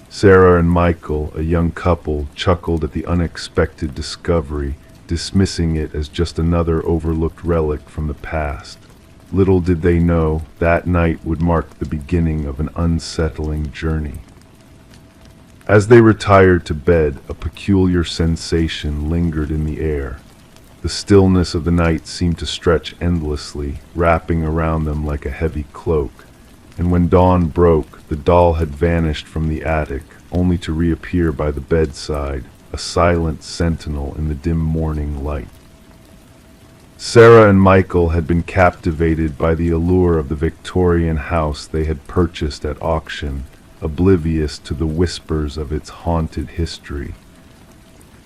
Sarah and Michael, a young couple, chuckled at the unexpected discovery, dismissing it as just another overlooked relic from the past. Little did they know that night would mark the beginning of an unsettling journey. As they retired to bed, a peculiar sensation lingered in the air. The stillness of the night seemed to stretch endlessly, wrapping around them like a heavy cloak. And when dawn broke, the doll had vanished from the attic, only to reappear by the bedside, a silent sentinel in the dim morning light. Sarah and Michael had been captivated by the allure of the Victorian house they had purchased at auction, oblivious to the whispers of its haunted history.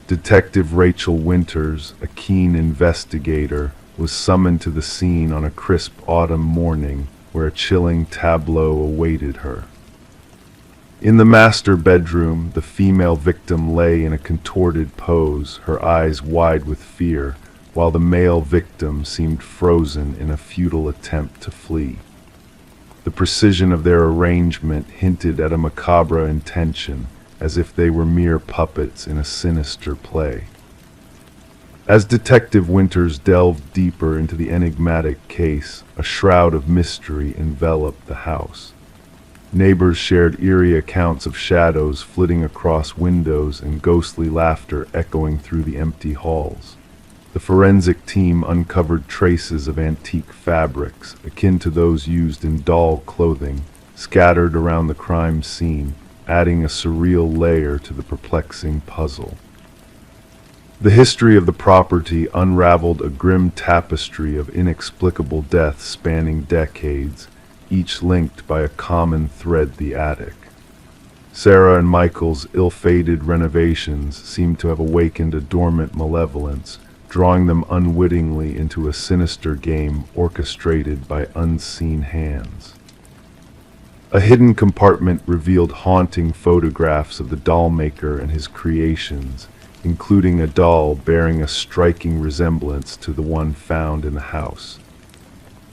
Detective Rachel Winters, a keen investigator, was summoned to the scene on a crisp autumn morning where a chilling tableau awaited her. In the master bedroom, the female victim lay in a contorted pose, her eyes wide with fear, while the male victim seemed frozen in a futile attempt to flee. The precision of their arrangement hinted at a macabre intention, as if they were mere puppets in a sinister play. As Detective Winters delved deeper into the enigmatic case, a shroud of mystery enveloped the house. Neighbors shared eerie accounts of shadows flitting across windows and ghostly laughter echoing through the empty halls. The forensic team uncovered traces of antique fabrics, akin to those used in doll clothing, scattered around the crime scene, adding a surreal layer to the perplexing puzzle. The history of the property unraveled a grim tapestry of inexplicable deaths spanning decades, each linked by a common thread: the attic. Sarah and Michael's ill-fated renovations seemed to have awakened a dormant malevolence, drawing them unwittingly into a sinister game orchestrated by unseen hands. A hidden compartment revealed haunting photographs of the doll maker and his creations, including a doll bearing a striking resemblance to the one found in the house.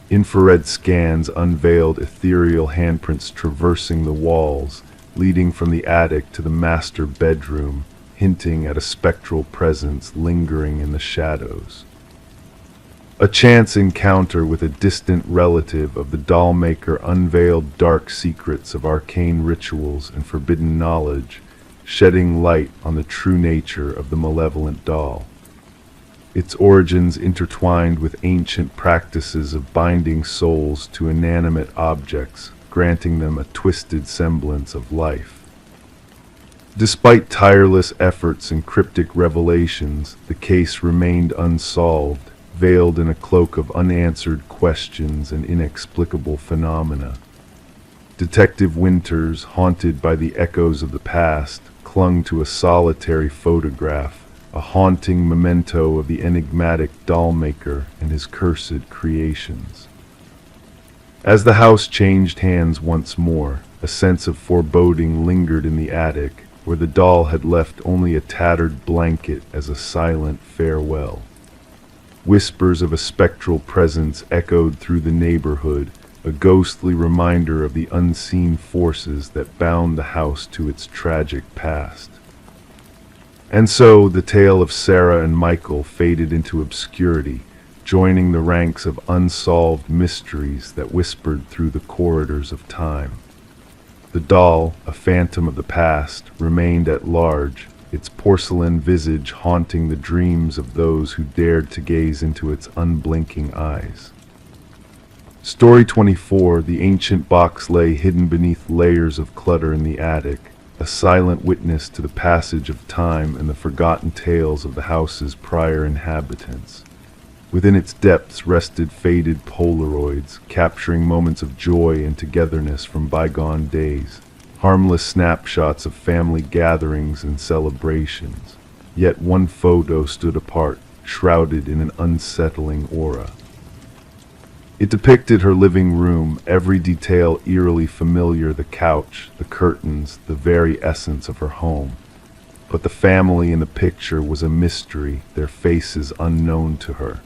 Infrared scans unveiled ethereal handprints traversing the walls, leading from the attic to the master bedroom, hinting at a spectral presence lingering in the shadows. A chance encounter with a distant relative of the doll maker unveiled dark secrets of arcane rituals and forbidden knowledge, shedding light on the true nature of the malevolent doll. Its origins intertwined with ancient practices of binding souls to inanimate objects, granting them a twisted semblance of life. Despite tireless efforts and cryptic revelations, the case remained unsolved, veiled in a cloak of unanswered questions and inexplicable phenomena. Detective Winters, haunted by the echoes of the past, clung to a solitary photograph, a haunting memento of the enigmatic doll maker and his cursed creations. As the house changed hands once more, a sense of foreboding lingered in the attic, where the doll had left only a tattered blanket as a silent farewell. Whispers of a spectral presence echoed through the neighborhood, a ghostly reminder of the unseen forces that bound the house to its tragic past. And so the tale of Sarah and Michael faded into obscurity, joining the ranks of unsolved mysteries that whispered through the corridors of time. The doll, a phantom of the past, remained at large, its porcelain visage haunting the dreams of those who dared to gaze into its unblinking eyes. Story 24, the ancient box lay hidden beneath layers of clutter in the attic, a silent witness to the passage of time and the forgotten tales of the house's prior inhabitants. Within its depths rested faded Polaroids, capturing moments of joy and togetherness from bygone days, harmless snapshots of family gatherings and celebrations. Yet one photo stood apart, shrouded in an unsettling aura. It depicted her living room, every detail eerily familiar: the couch, the curtains, the very essence of her home. But the family in the picture was a mystery, their faces unknown to her.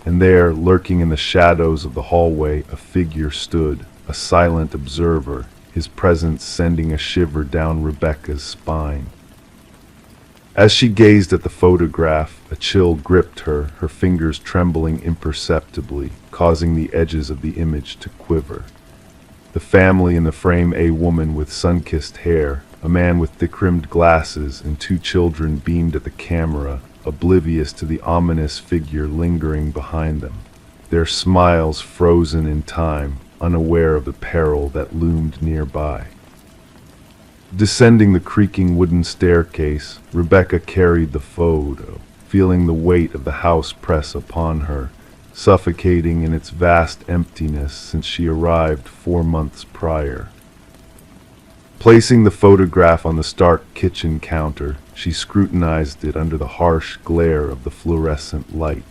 And there, lurking in the shadows of the hallway, a figure stood, a silent observer, his presence sending a shiver down Rebecca's spine. As she gazed at the photograph, a chill gripped her, her fingers trembling imperceptibly, causing the edges of the image to quiver. The family in the frame: a woman with sun-kissed hair, a man with thick-rimmed glasses, and two children beamed at the camera, oblivious to the ominous figure lingering behind them, their smiles frozen in time, unaware of the peril that loomed nearby. Descending the creaking wooden staircase, Rebecca carried the photo, feeling the weight of the house press upon her, suffocating in its vast emptiness since she arrived 4 months prior. Placing the photograph on the stark kitchen counter, she scrutinized it under the harsh glare of the fluorescent light.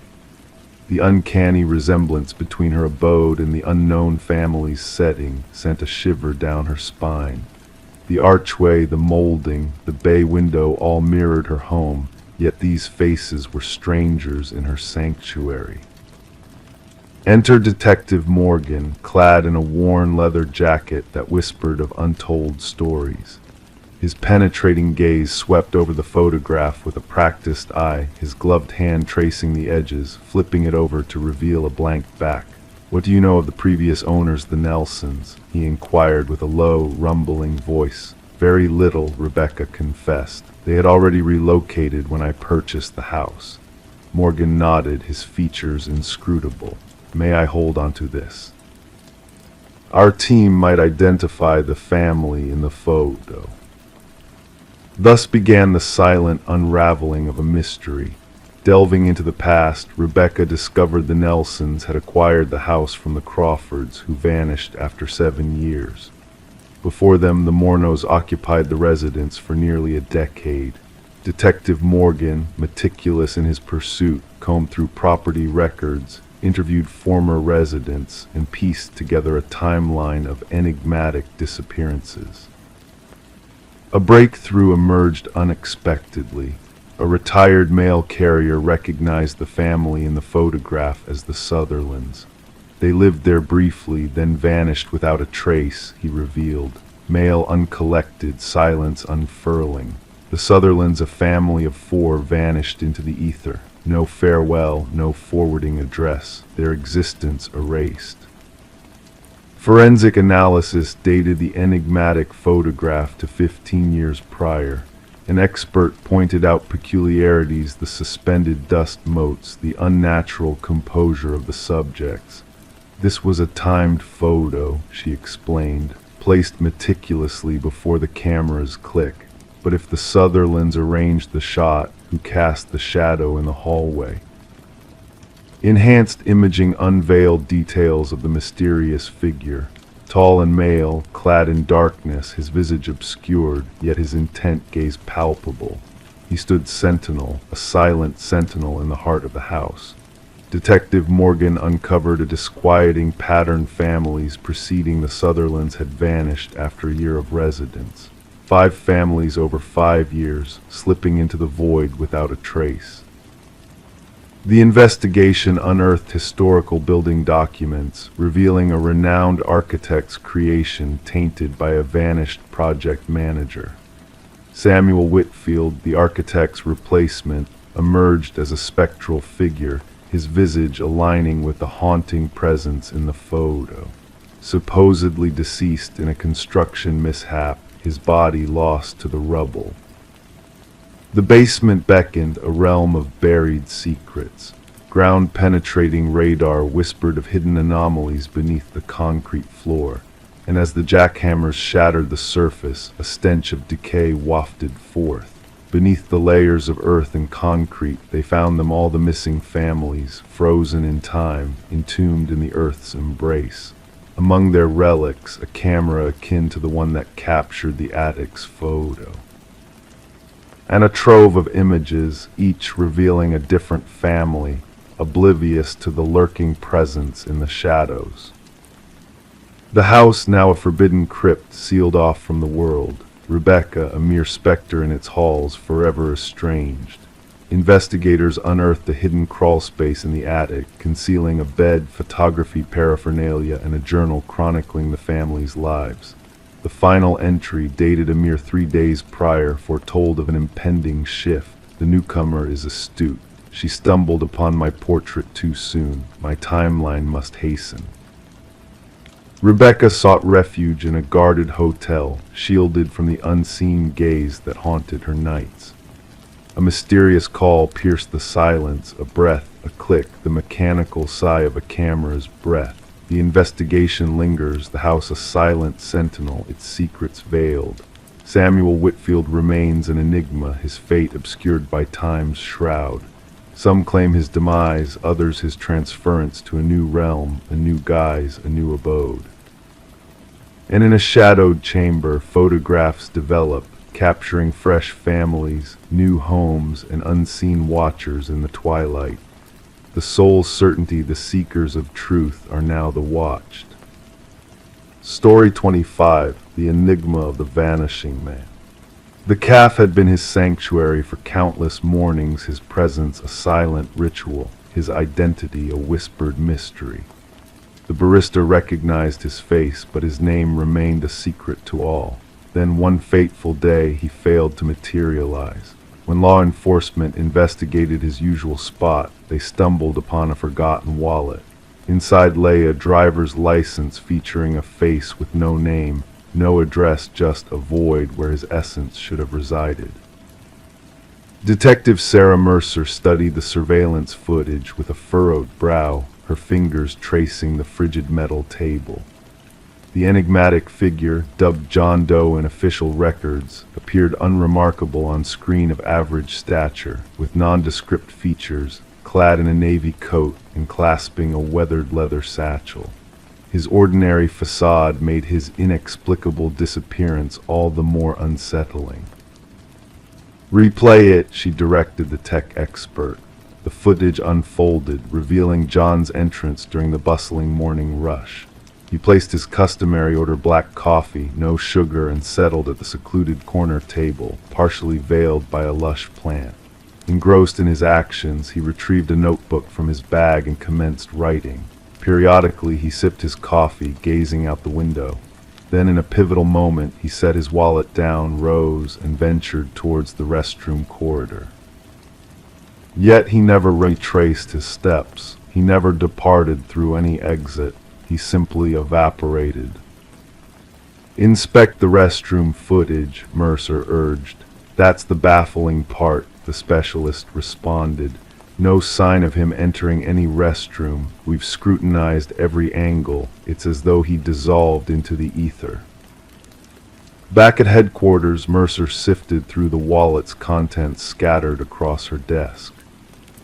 The uncanny resemblance between her abode and the unknown family's setting sent a shiver down her spine. The archway, the molding, the bay window all mirrored her home, yet these faces were strangers in her sanctuary. Enter Detective Morgan, clad in a worn leather jacket that whispered of untold stories. His penetrating gaze swept over the photograph with a practiced eye, his gloved hand tracing the edges, flipping it over to reveal a blank back. "What do you know of the previous owners, the Nelsons?" he inquired with a low, rumbling voice. "Very little," Rebecca confessed. "They had already relocated when I purchased the house." Morgan nodded, his features inscrutable. "May I hold on to this? Our team might identify the family in the photo." Thus began the silent unraveling of a mystery. Delving into the past, Rebecca discovered the Nelsons had acquired the house from the Crawfords, who vanished after 7 years. Before them, the Mornos occupied the residence for nearly a decade. Detective Morgan, meticulous in his pursuit, combed through property records, interviewed former residents, and pieced together a timeline of enigmatic disappearances. A breakthrough emerged unexpectedly. A retired mail carrier recognized the family in the photograph as the Sutherlands. They lived there briefly, then vanished without a trace, he revealed. Mail uncollected, silence unfurling. The Sutherlands, a family of 4, vanished into the ether. No farewell, no forwarding address, their existence erased. Forensic analysis dated the enigmatic photograph to 15 years prior. An expert pointed out peculiarities: the suspended dust motes, the unnatural composure of the subjects. "This was a timed photo," she explained, "placed meticulously before the camera's click. But if the Sutherlands arranged the shot, who cast the shadow in the hallway?" Enhanced imaging unveiled details of the mysterious figure. Tall and male, clad in darkness, his visage obscured, yet his intent gaze palpable. He stood sentinel, a silent sentinel in the heart of the house. Detective Morgan uncovered a disquieting pattern: families preceding the Sutherlands had vanished after a year of residence. 5 families over 5 years, slipping into the void without a trace. The investigation unearthed historical building documents, revealing a renowned architect's creation tainted by a vanished project manager. Samuel Whitfield, the architect's replacement, emerged as a spectral figure, his visage aligning with the haunting presence in the photo. Supposedly deceased in a construction mishap, his body lost to the rubble. The basement beckoned, a realm of buried secrets. Ground-penetrating radar whispered of hidden anomalies beneath the concrete floor, and as the jackhammers shattered the surface, a stench of decay wafted forth. Beneath the layers of earth and concrete, they found them all, the missing families, frozen in time, entombed in the earth's embrace. Among their relics, a camera akin to the one that captured the attic's photo. And a trove of images, each revealing a different family, oblivious to the lurking presence in the shadows. The house, now a forbidden crypt sealed off from the world. Rebecca, a mere specter in its halls, forever estranged. Investigators unearthed a hidden crawlspace in the attic, concealing a bed, photography paraphernalia, and a journal chronicling the family's lives. The final entry, dated a mere 3 days prior, foretold of an impending shift. The newcomer is astute. She stumbled upon my portrait too soon. My timeline must hasten. Rebecca sought refuge in a guarded hotel, shielded from the unseen gaze that haunted her nights. A mysterious call pierced the silence, a breath, a click, the mechanical sigh of a camera's breath. The investigation lingers, the house a silent sentinel, its secrets veiled. Samuel Whitfield remains an enigma, his fate obscured by time's shroud. Some claim his demise, others his transference to a new realm, a new guise, a new abode. And in a shadowed chamber, photographs develop, capturing fresh families, new homes, and unseen watchers in the twilight. The sole certainty, the seekers of truth, are now the watched. Story 25, The Enigma of the Vanishing Man. The calf had been his sanctuary for countless mornings, his presence a silent ritual, his identity a whispered mystery. The barista recognized his face, but his name remained a secret to all. Then one fateful day he failed to materialize. When law enforcement investigated his usual spot, they stumbled upon a forgotten wallet. Inside lay a driver's license featuring a face with no name, no address, just a void where his essence should have resided. Detective Sarah Mercer studied the surveillance footage with a furrowed brow, her fingers tracing the frigid metal table. The enigmatic figure, dubbed John Doe in official records, appeared unremarkable on screen, of average stature, with nondescript features, clad in a navy coat and clasping a weathered leather satchel. His ordinary facade made his inexplicable disappearance all the more unsettling. "Replay it," she directed the tech expert. The footage unfolded, revealing John's entrance during the bustling morning rush. He placed his customary order, black coffee, no sugar, and settled at the secluded corner table, partially veiled by a lush plant. Engrossed in his actions, he retrieved a notebook from his bag and commenced writing. Periodically, he sipped his coffee, gazing out the window. Then, in a pivotal moment, he set his wallet down, rose, and ventured towards the restroom corridor. Yet he never retraced his steps. He never departed through any exit. He simply evaporated. "Inspect the restroom footage," Mercer urged. "That's the baffling part," the specialist responded. "No sign of him entering any restroom. We've scrutinized every angle. It's as though he dissolved into the ether." Back at headquarters, Mercer sifted through the wallet's contents scattered across her desk.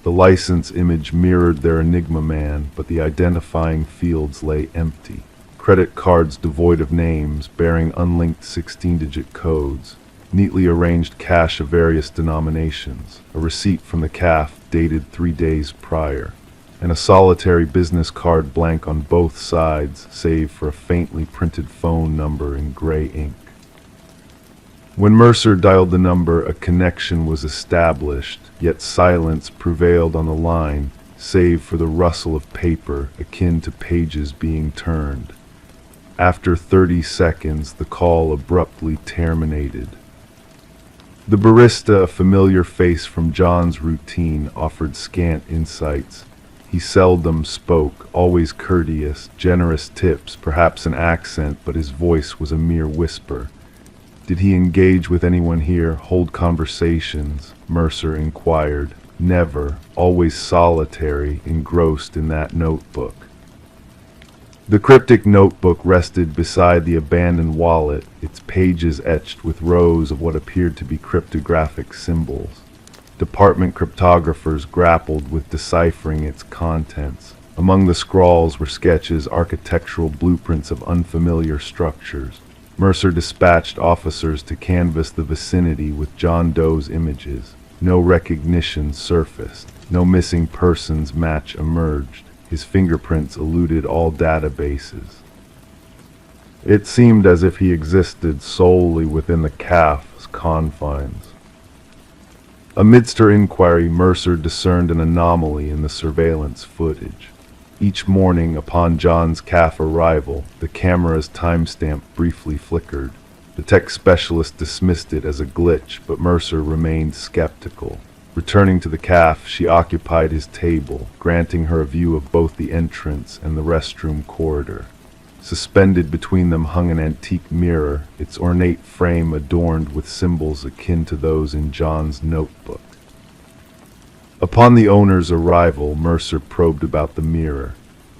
The license image mirrored their Enigma man, but the identifying fields lay empty. Credit cards devoid of names, bearing unlinked 16-digit codes, neatly arranged cash of various denominations, a receipt from the calf dated 3 days prior, and a solitary business card blank on both sides, save for a faintly printed phone number in gray ink. When Mercer dialed the number, a connection was established, yet silence prevailed on the line, save for the rustle of paper akin to pages being turned. After 30 seconds, the call abruptly terminated. The barista, a familiar face from John's routine, offered scant insights. He seldom spoke, always courteous, generous tips, perhaps an accent, but his voice was a mere whisper. Did he engage with anyone here, hold conversations? Mercer inquired. Never, always solitary, engrossed in that notebook. The cryptic notebook rested beside the abandoned wallet, its pages etched with rows of what appeared to be cryptographic symbols. Department cryptographers grappled with deciphering its contents. Among the scrawls were sketches, architectural blueprints of unfamiliar structures. Mercer dispatched officers to canvass the vicinity with John Doe's images. No recognition surfaced. No missing persons match emerged. His fingerprints eluded all databases. It seemed as if he existed solely within the CAF's confines. Amidst her inquiry, Mercer discerned an anomaly in the surveillance footage. Each morning, upon John's CAF arrival, the camera's timestamp briefly flickered. The tech specialist dismissed it as a glitch, but Mercer remained skeptical. Returning to the CAF, she occupied his table, granting her a view of both the entrance and the restroom corridor. Suspended between them hung an antique mirror, its ornate frame adorned with symbols akin to those in John's notebook. Upon the owner's arrival, Mercer probed about the mirror.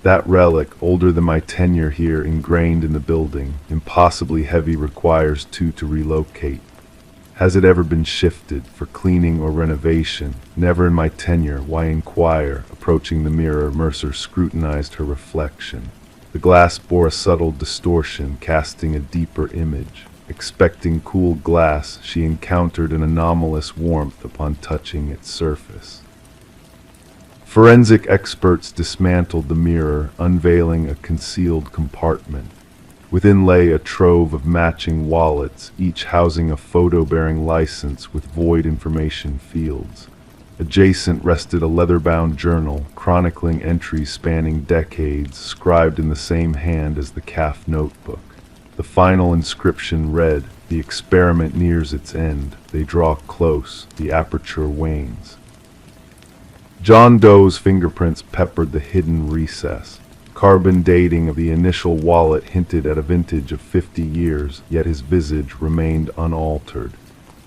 That relic, older than my tenure here, ingrained in the building, impossibly heavy, requires two to relocate. Has it ever been shifted for cleaning or renovation? Never in my tenure. Why inquire? Approaching the mirror, Mercer scrutinized her reflection. The glass bore a subtle distortion, casting a deeper image. Expecting cool glass, she encountered an anomalous warmth upon touching its surface. Forensic experts dismantled the mirror, unveiling a concealed compartment. Within lay a trove of matching wallets, each housing a photo-bearing license with void information fields. Adjacent rested a leather-bound journal, chronicling entries spanning decades, scribed in the same hand as the CAF notebook. The final inscription read, "The experiment nears its end. They draw close. The aperture wanes." John Doe's fingerprints peppered the hidden recess. Carbon dating of the initial wallet hinted at a vintage of 50 years, yet his visage remained unaltered.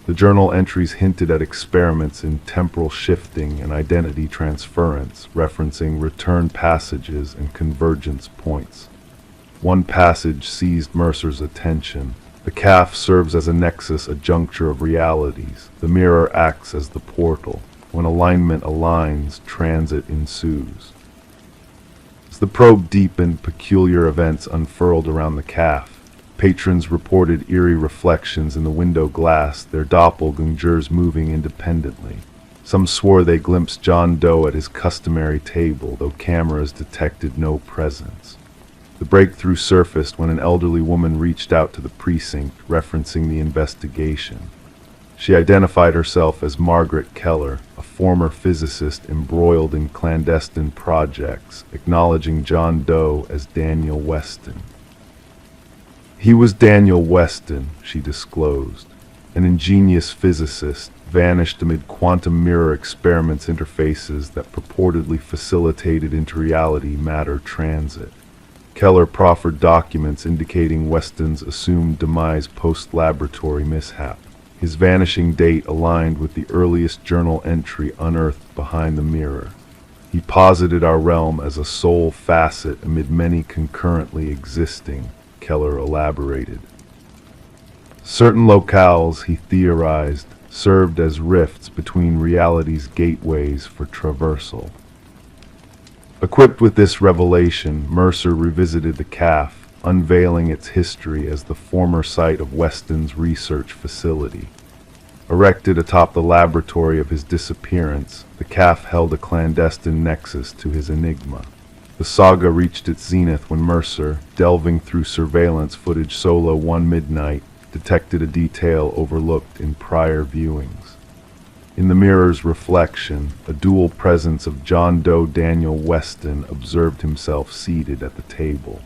The journal entries hinted at experiments in temporal shifting and identity transference, referencing return passages and convergence points. One passage seized Mercer's attention. The CAF serves as a nexus, a juncture of realities. The mirror acts as the portal. When alignment aligns, transit ensues. As the probe deepened, peculiar events unfurled around the CAF. Patrons reported eerie reflections in the window glass, their doppelgangers moving independently. Some swore they glimpsed John Doe at his customary table, though cameras detected no presence. The breakthrough surfaced when an elderly woman reached out to the precinct, referencing the investigation. She identified herself as Margaret Keller, a former physicist embroiled in clandestine projects, acknowledging John Doe as Daniel Weston. He was Daniel Weston, she disclosed, an ingenious physicist, vanished amid quantum mirror experiments interfaces that purportedly facilitated inter-reality matter transit. Keller proffered documents indicating Weston's assumed demise post-laboratory mishap. His vanishing date aligned with the earliest journal entry unearthed behind the mirror. He posited our realm as a sole facet amid many concurrently existing, Keller elaborated. Certain locales, he theorized, served as rifts between reality's gateways for traversal. Equipped with this revelation, Mercer revisited the CAF, unveiling its history as the former site of Weston's research facility. Erected atop the laboratory of his disappearance, the CAF held a clandestine nexus to his enigma. The saga reached its zenith when Mercer, delving through surveillance footage solo one midnight, detected a detail overlooked in prior viewings. In the mirror's reflection, a dual presence of John Doe Daniel Weston observed himself seated at the table.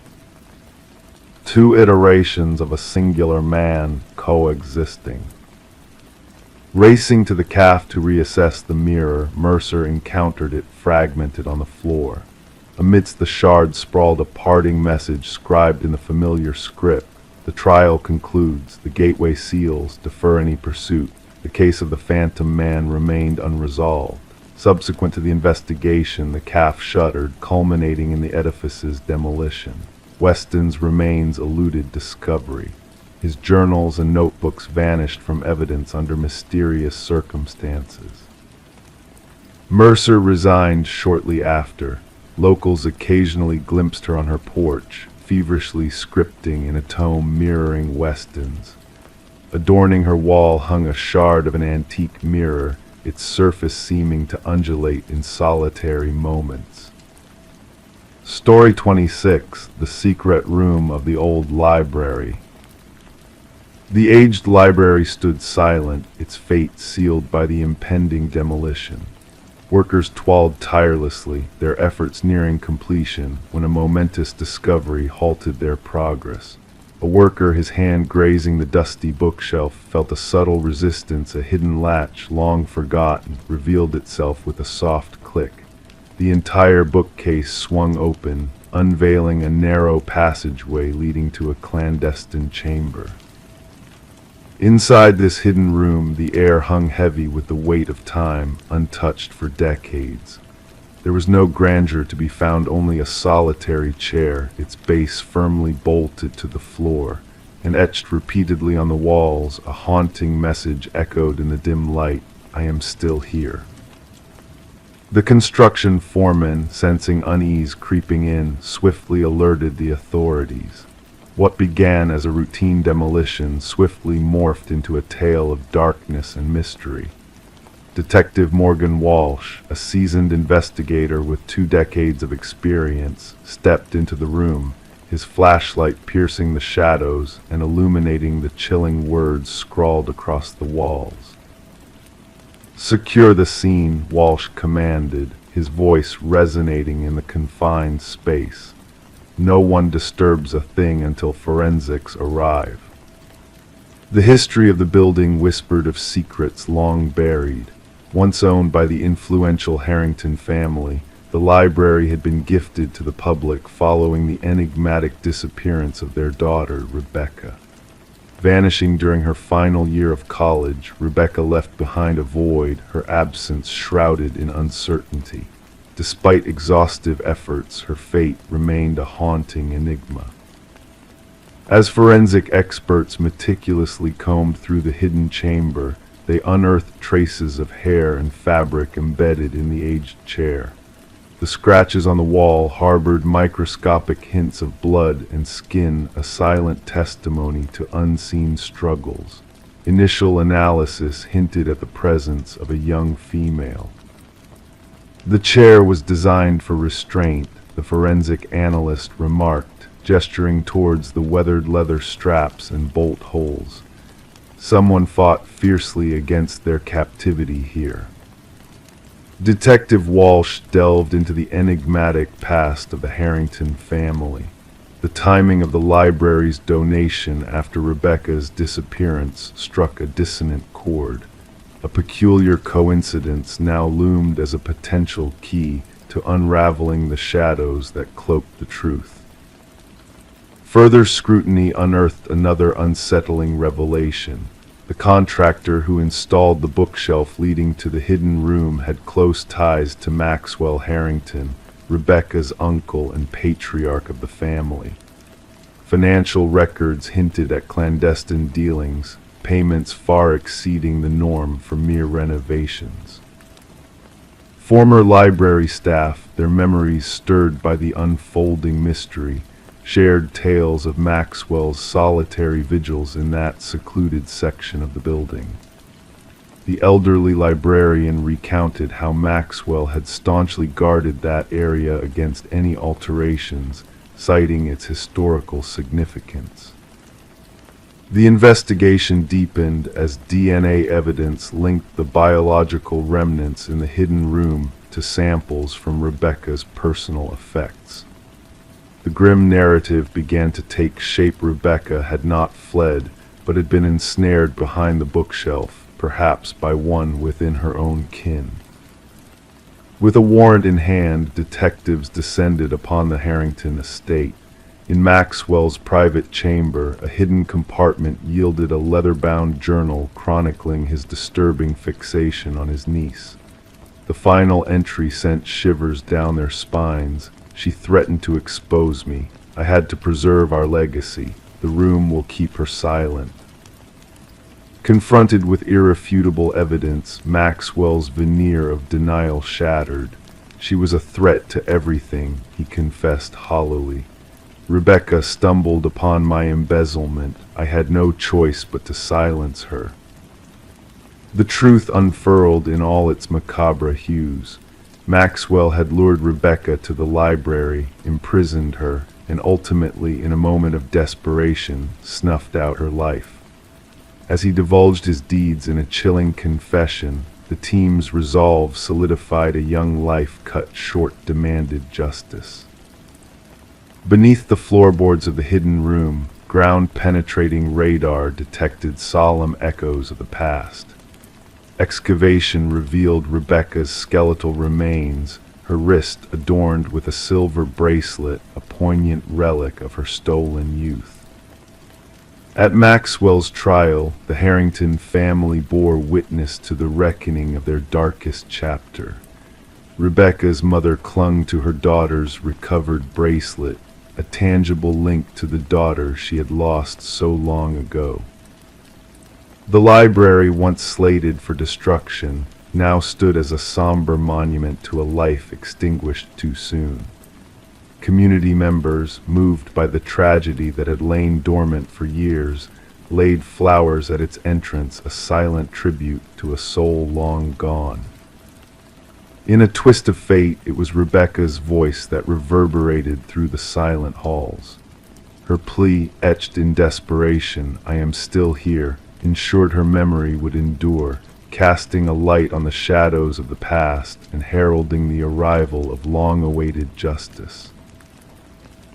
Two iterations of a singular man coexisting. Racing to the calf to reassess the mirror, Mercer encountered it fragmented on the floor. Amidst the shards sprawled a parting message scribed in the familiar script. The trial concludes. The gateway seals. Defer any pursuit. The case of the Phantom Man remained unresolved. Subsequent to the investigation, the calf shuttered, culminating in the edifice's demolition. Weston's remains eluded discovery. His journals and notebooks vanished from evidence under mysterious circumstances. Mercer resigned shortly after. Locals occasionally glimpsed her on her porch, feverishly scripting in a tome mirroring Weston's. Adorning her wall hung a shard of an antique mirror, its surface seeming to undulate in solitary moments. Story 26, The Secret Room of the Old Library. The aged library stood silent, its fate sealed by the impending demolition. Workers toiled tirelessly, their efforts nearing completion, when a momentous discovery halted their progress. A worker, his hand grazing the dusty bookshelf, felt a subtle resistance. A hidden latch, long forgotten, revealed itself with a soft click. The entire bookcase swung open, unveiling a narrow passageway leading to a clandestine chamber. Inside this hidden room, the air hung heavy with the weight of time, untouched for decades. There was no grandeur to be found, only a solitary chair, its base firmly bolted to the floor, and etched repeatedly on the walls, a haunting message echoed in the dim light, "I am still here." The construction foreman, sensing unease creeping in, swiftly alerted the authorities. What began as a routine demolition swiftly morphed into a tale of darkness and mystery. Detective Morgan Walsh, a seasoned investigator with 2 decades of experience, stepped into the room, his flashlight piercing the shadows and illuminating the chilling words scrawled across the walls. "Secure the scene," Walsh commanded, his voice resonating in the confined space. "No one disturbs a thing until forensics arrive." The history of the building whispered of secrets long buried. Once owned by the influential Harrington family, the library had been gifted to the public following the enigmatic disappearance of their daughter, Rebecca. Vanishing during her final year of college, Rebecca left behind a void, her absence shrouded in uncertainty. Despite exhaustive efforts, her fate remained a haunting enigma. As forensic experts meticulously combed through the hidden chamber, they unearthed traces of hair and fabric embedded in the aged chair. The scratches on the wall harbored microscopic hints of blood and skin, a silent testimony to unseen struggles. Initial analysis hinted at the presence of a young female. The chair was designed for restraint, the forensic analyst remarked, gesturing towards the weathered leather straps and bolt holes. Someone fought fiercely against their captivity here. Detective Walsh delved into the enigmatic past of the Harrington family. The timing of the library's donation after Rebecca's disappearance struck a dissonant chord. A peculiar coincidence now loomed as a potential key to unraveling the shadows that cloaked the truth. Further scrutiny unearthed another unsettling revelation. The contractor who installed the bookshelf leading to the hidden room had close ties to Maxwell Harrington, Rebecca's uncle and patriarch of the family. Financial records hinted at clandestine dealings, payments far exceeding the norm for mere renovations. Former library staff, their memories stirred by the unfolding mystery, shared tales of Maxwell's solitary vigils in that secluded section of the building. The elderly librarian recounted how Maxwell had staunchly guarded that area against any alterations, citing its historical significance. The investigation deepened as DNA evidence linked the biological remnants in the hidden room to samples from Rebecca's personal effects. The grim narrative began to take shape. Rebecca had not fled, but had been ensnared behind the bookshelf, perhaps by one within her own kin. With a warrant in hand, detectives descended upon the Harrington estate. In Maxwell's private chamber, a hidden compartment yielded a leather-bound journal chronicling his disturbing fixation on his niece. The final entry sent shivers down their spines. She threatened to expose me. I had to preserve our legacy. The room will keep her silent. Confronted with irrefutable evidence, Maxwell's veneer of denial shattered. She was a threat to everything, he confessed hollowly. Rebecca stumbled upon my embezzlement. I had no choice but to silence her. The truth unfurled in all its macabre hues. Maxwell had lured Rebecca to the library, imprisoned her, and ultimately, in a moment of desperation, snuffed out her life. As he divulged his deeds in a chilling confession, the team's resolve solidified. A young life cut short demanded justice. Beneath the floorboards of the hidden room, ground-penetrating radar detected solemn echoes of the past. Excavation revealed Rebecca's skeletal remains, her wrist adorned with a silver bracelet, a poignant relic of her stolen youth. At Maxwell's trial, the Harrington family bore witness to the reckoning of their darkest chapter. Rebecca's mother clung to her daughter's recovered bracelet, a tangible link to the daughter she had lost so long ago. The library, once slated for destruction, now stood as a somber monument to a life extinguished too soon. Community members, moved by the tragedy that had lain dormant for years, laid flowers at its entrance, a silent tribute to a soul long gone. In a twist of fate, it was Rebecca's voice that reverberated through the silent halls. Her plea, etched in desperation, "I am still here," ensured her memory would endure, casting a light on the shadows of the past and heralding the arrival of long-awaited justice.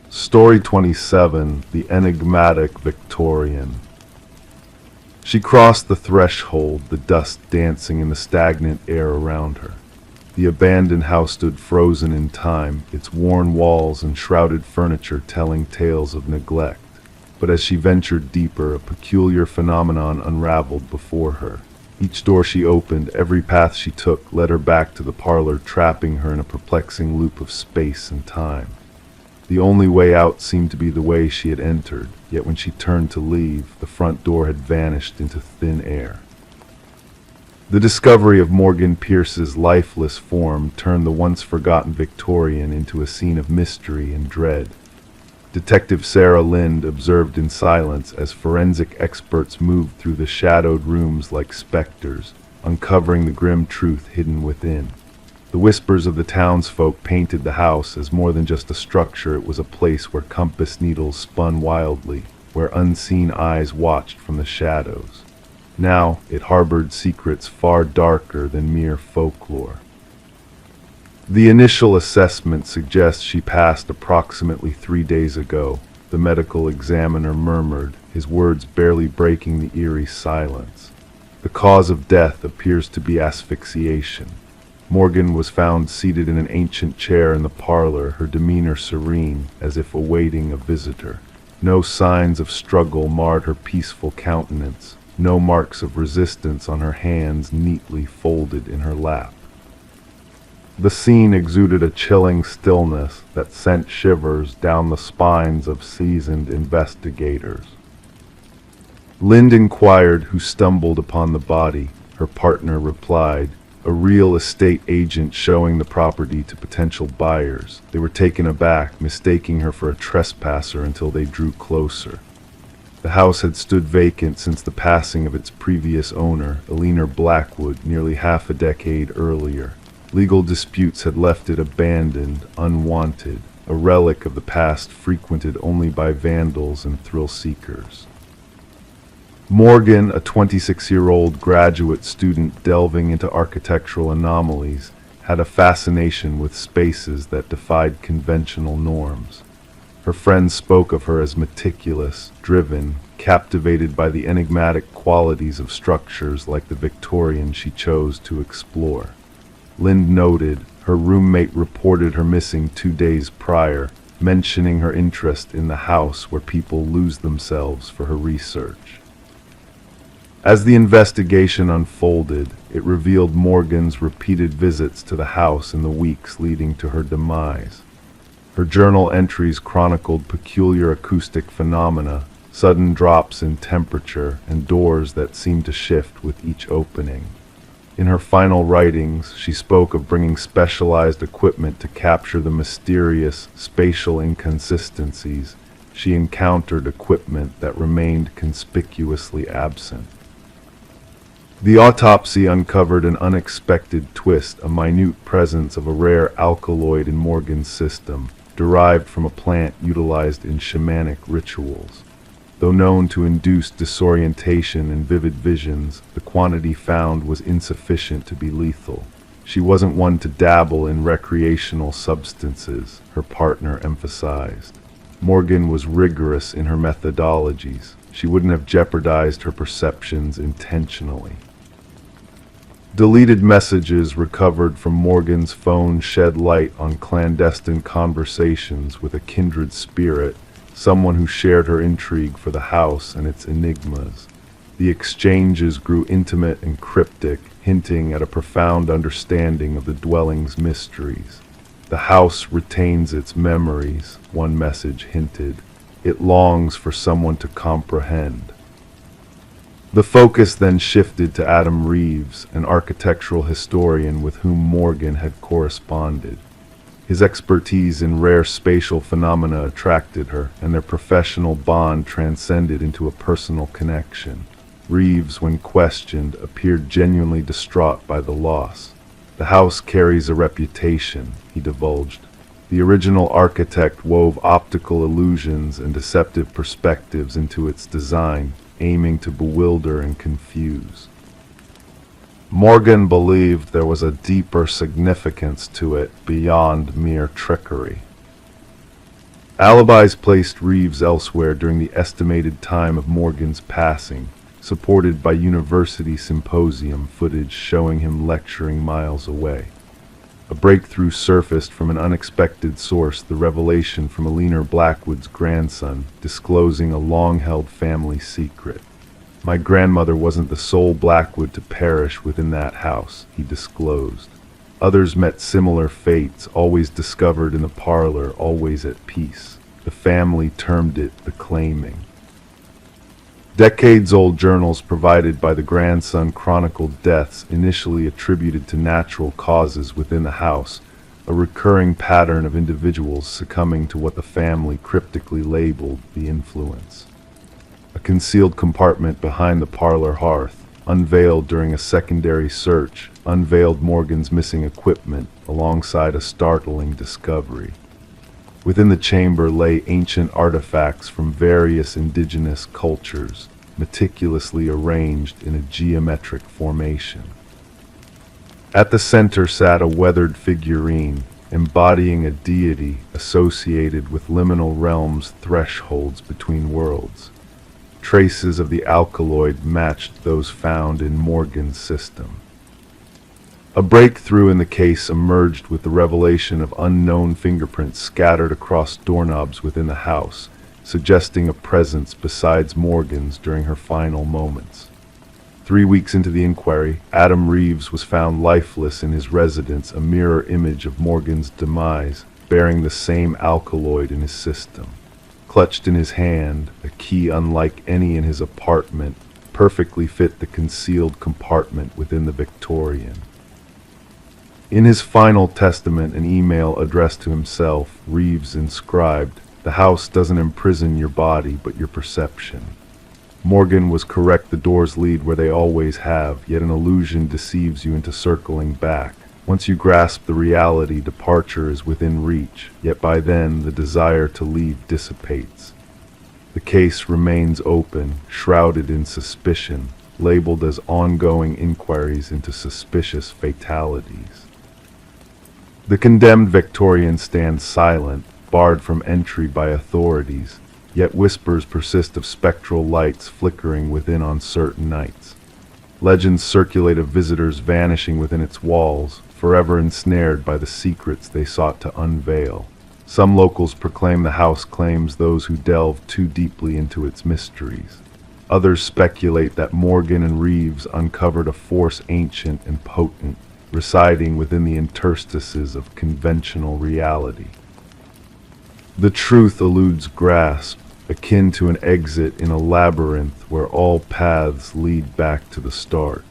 Story 27, The Enigmatic Victorian. She crossed the threshold, the dust dancing in the stagnant air around her. The abandoned house stood frozen in time, its worn walls and shrouded furniture telling tales of neglect. But as she ventured deeper, a peculiar phenomenon unraveled before her. Each door she opened, every path she took, led her back to the parlor, trapping her in a perplexing loop of space and time. The only way out seemed to be the way she had entered, yet when she turned to leave, the front door had vanished into thin air. The discovery of Morgan Pierce's lifeless form turned the once-forgotten Victorian into a scene of mystery and dread. Detective Sarah Lind observed in silence as forensic experts moved through the shadowed rooms like specters, uncovering the grim truth hidden within. The whispers of the townsfolk painted the house as more than just a structure. It was a place where compass needles spun wildly, where unseen eyes watched from the shadows. Now it harbored secrets far darker than mere folklore. The initial assessment suggests she passed approximately 3 days ago, the medical examiner murmured, his words barely breaking the eerie silence. The cause of death appears to be asphyxiation. Morgan was found seated in an ancient chair in the parlor, her demeanor serene, as if awaiting a visitor. No signs of struggle marred her peaceful countenance, no marks of resistance on her hands neatly folded in her lap. The scene exuded a chilling stillness that sent shivers down the spines of seasoned investigators. Lind inquired who stumbled upon the body. Her partner replied, "A real estate agent showing the property to potential buyers." They were taken aback, mistaking her for a trespasser until they drew closer. The house had stood vacant since the passing of its previous owner, Eleanor Blackwood, nearly half a decade earlier. Legal disputes had left it abandoned, unwanted, a relic of the past frequented only by vandals and thrill-seekers. Morgan, a 26-year-old graduate student delving into architectural anomalies, had a fascination with spaces that defied conventional norms. Her friends spoke of her as meticulous, driven, captivated by the enigmatic qualities of structures like the Victorian she chose to explore. Lind noted her roommate reported her missing 2 days prior, mentioning her interest in the house where people lose themselves for her research. As the investigation unfolded, it revealed Morgan's repeated visits to the house in the weeks leading to her demise. Her journal entries chronicled peculiar acoustic phenomena, sudden drops in temperature, and doors that seemed to shift with each opening. In her final writings, she spoke of bringing specialized equipment to capture the mysterious spatial inconsistencies she encountered, equipment that remained conspicuously absent. The autopsy uncovered an unexpected twist, a minute presence of a rare alkaloid in Morgan's system, derived from a plant utilized in shamanic rituals. Though known to induce disorientation and vivid visions, the quantity found was insufficient to be lethal. She wasn't one to dabble in recreational substances, her partner emphasized. Morgan was rigorous in her methodologies. She wouldn't have jeopardized her perceptions intentionally. Deleted messages recovered from Morgan's phone shed light on clandestine conversations with a kindred spirit, someone who shared her intrigue for the house and its enigmas. The exchanges grew intimate and cryptic, hinting at a profound understanding of the dwelling's mysteries. The house retains its memories, one message hinted. It longs for someone to comprehend. The focus then shifted to Adam Reeves, an architectural historian with whom Morgan had corresponded. His expertise in rare spatial phenomena attracted her, and their professional bond transcended into a personal connection. Reeves, when questioned, appeared genuinely distraught by the loss. "The house carries a reputation," he divulged. The original architect wove optical illusions and deceptive perspectives into its design, aiming to bewilder and confuse. Morgan believed there was a deeper significance to it beyond mere trickery. Alibis placed Reeves elsewhere during the estimated time of Morgan's passing, supported by university symposium footage showing him lecturing miles away. A breakthrough surfaced from an unexpected source, the revelation from Eleanor Blackwood's grandson, disclosing a long-held family secret. "My grandmother wasn't the sole Blackwood to perish within that house," he disclosed. "Others met similar fates, always discovered in the parlor, always at peace. The family termed it the claiming." Decades-old journals provided by the grandson chronicled deaths initially attributed to natural causes within the house, a recurring pattern of individuals succumbing to what the family cryptically labeled the influence. A concealed compartment behind the parlor hearth, unveiled during a secondary search, unveiled Morgan's missing equipment alongside a startling discovery. Within the chamber lay ancient artifacts from various indigenous cultures, meticulously arranged in a geometric formation. At the center sat a weathered figurine, embodying a deity associated with liminal realms, thresholds between worlds. Traces of the alkaloid matched those found in Morgan's system. A breakthrough in the case emerged with the revelation of unknown fingerprints scattered across doorknobs within the house, suggesting a presence besides Morgan's during her final moments. 3 weeks into the inquiry, Adam Reeves was found lifeless in his residence, a mirror image of Morgan's demise, bearing the same alkaloid in his system. Clutched in his hand, a key unlike any in his apartment, perfectly fit the concealed compartment within the Victorian. In his final testament, an email addressed to himself, Reeves inscribed, "The house doesn't imprison your body, but your perception." Morgan was correct, the doors lead where they always have, yet an illusion deceives you into circling back. Once you grasp the reality, departure is within reach, yet by then the desire to leave dissipates. The case remains open, shrouded in suspicion, labeled as ongoing inquiries into suspicious fatalities. The condemned Victorian stands silent, barred from entry by authorities, yet whispers persist of spectral lights flickering within on certain nights. Legends circulate of visitors vanishing within its walls, forever ensnared by the secrets they sought to unveil. Some locals proclaim the house claims those who delve too deeply into its mysteries. Others speculate that Morgan and Reeves uncovered a force ancient and potent, residing within the interstices of conventional reality. The truth eludes grasp, akin to an exit in a labyrinth where all paths lead back to the start.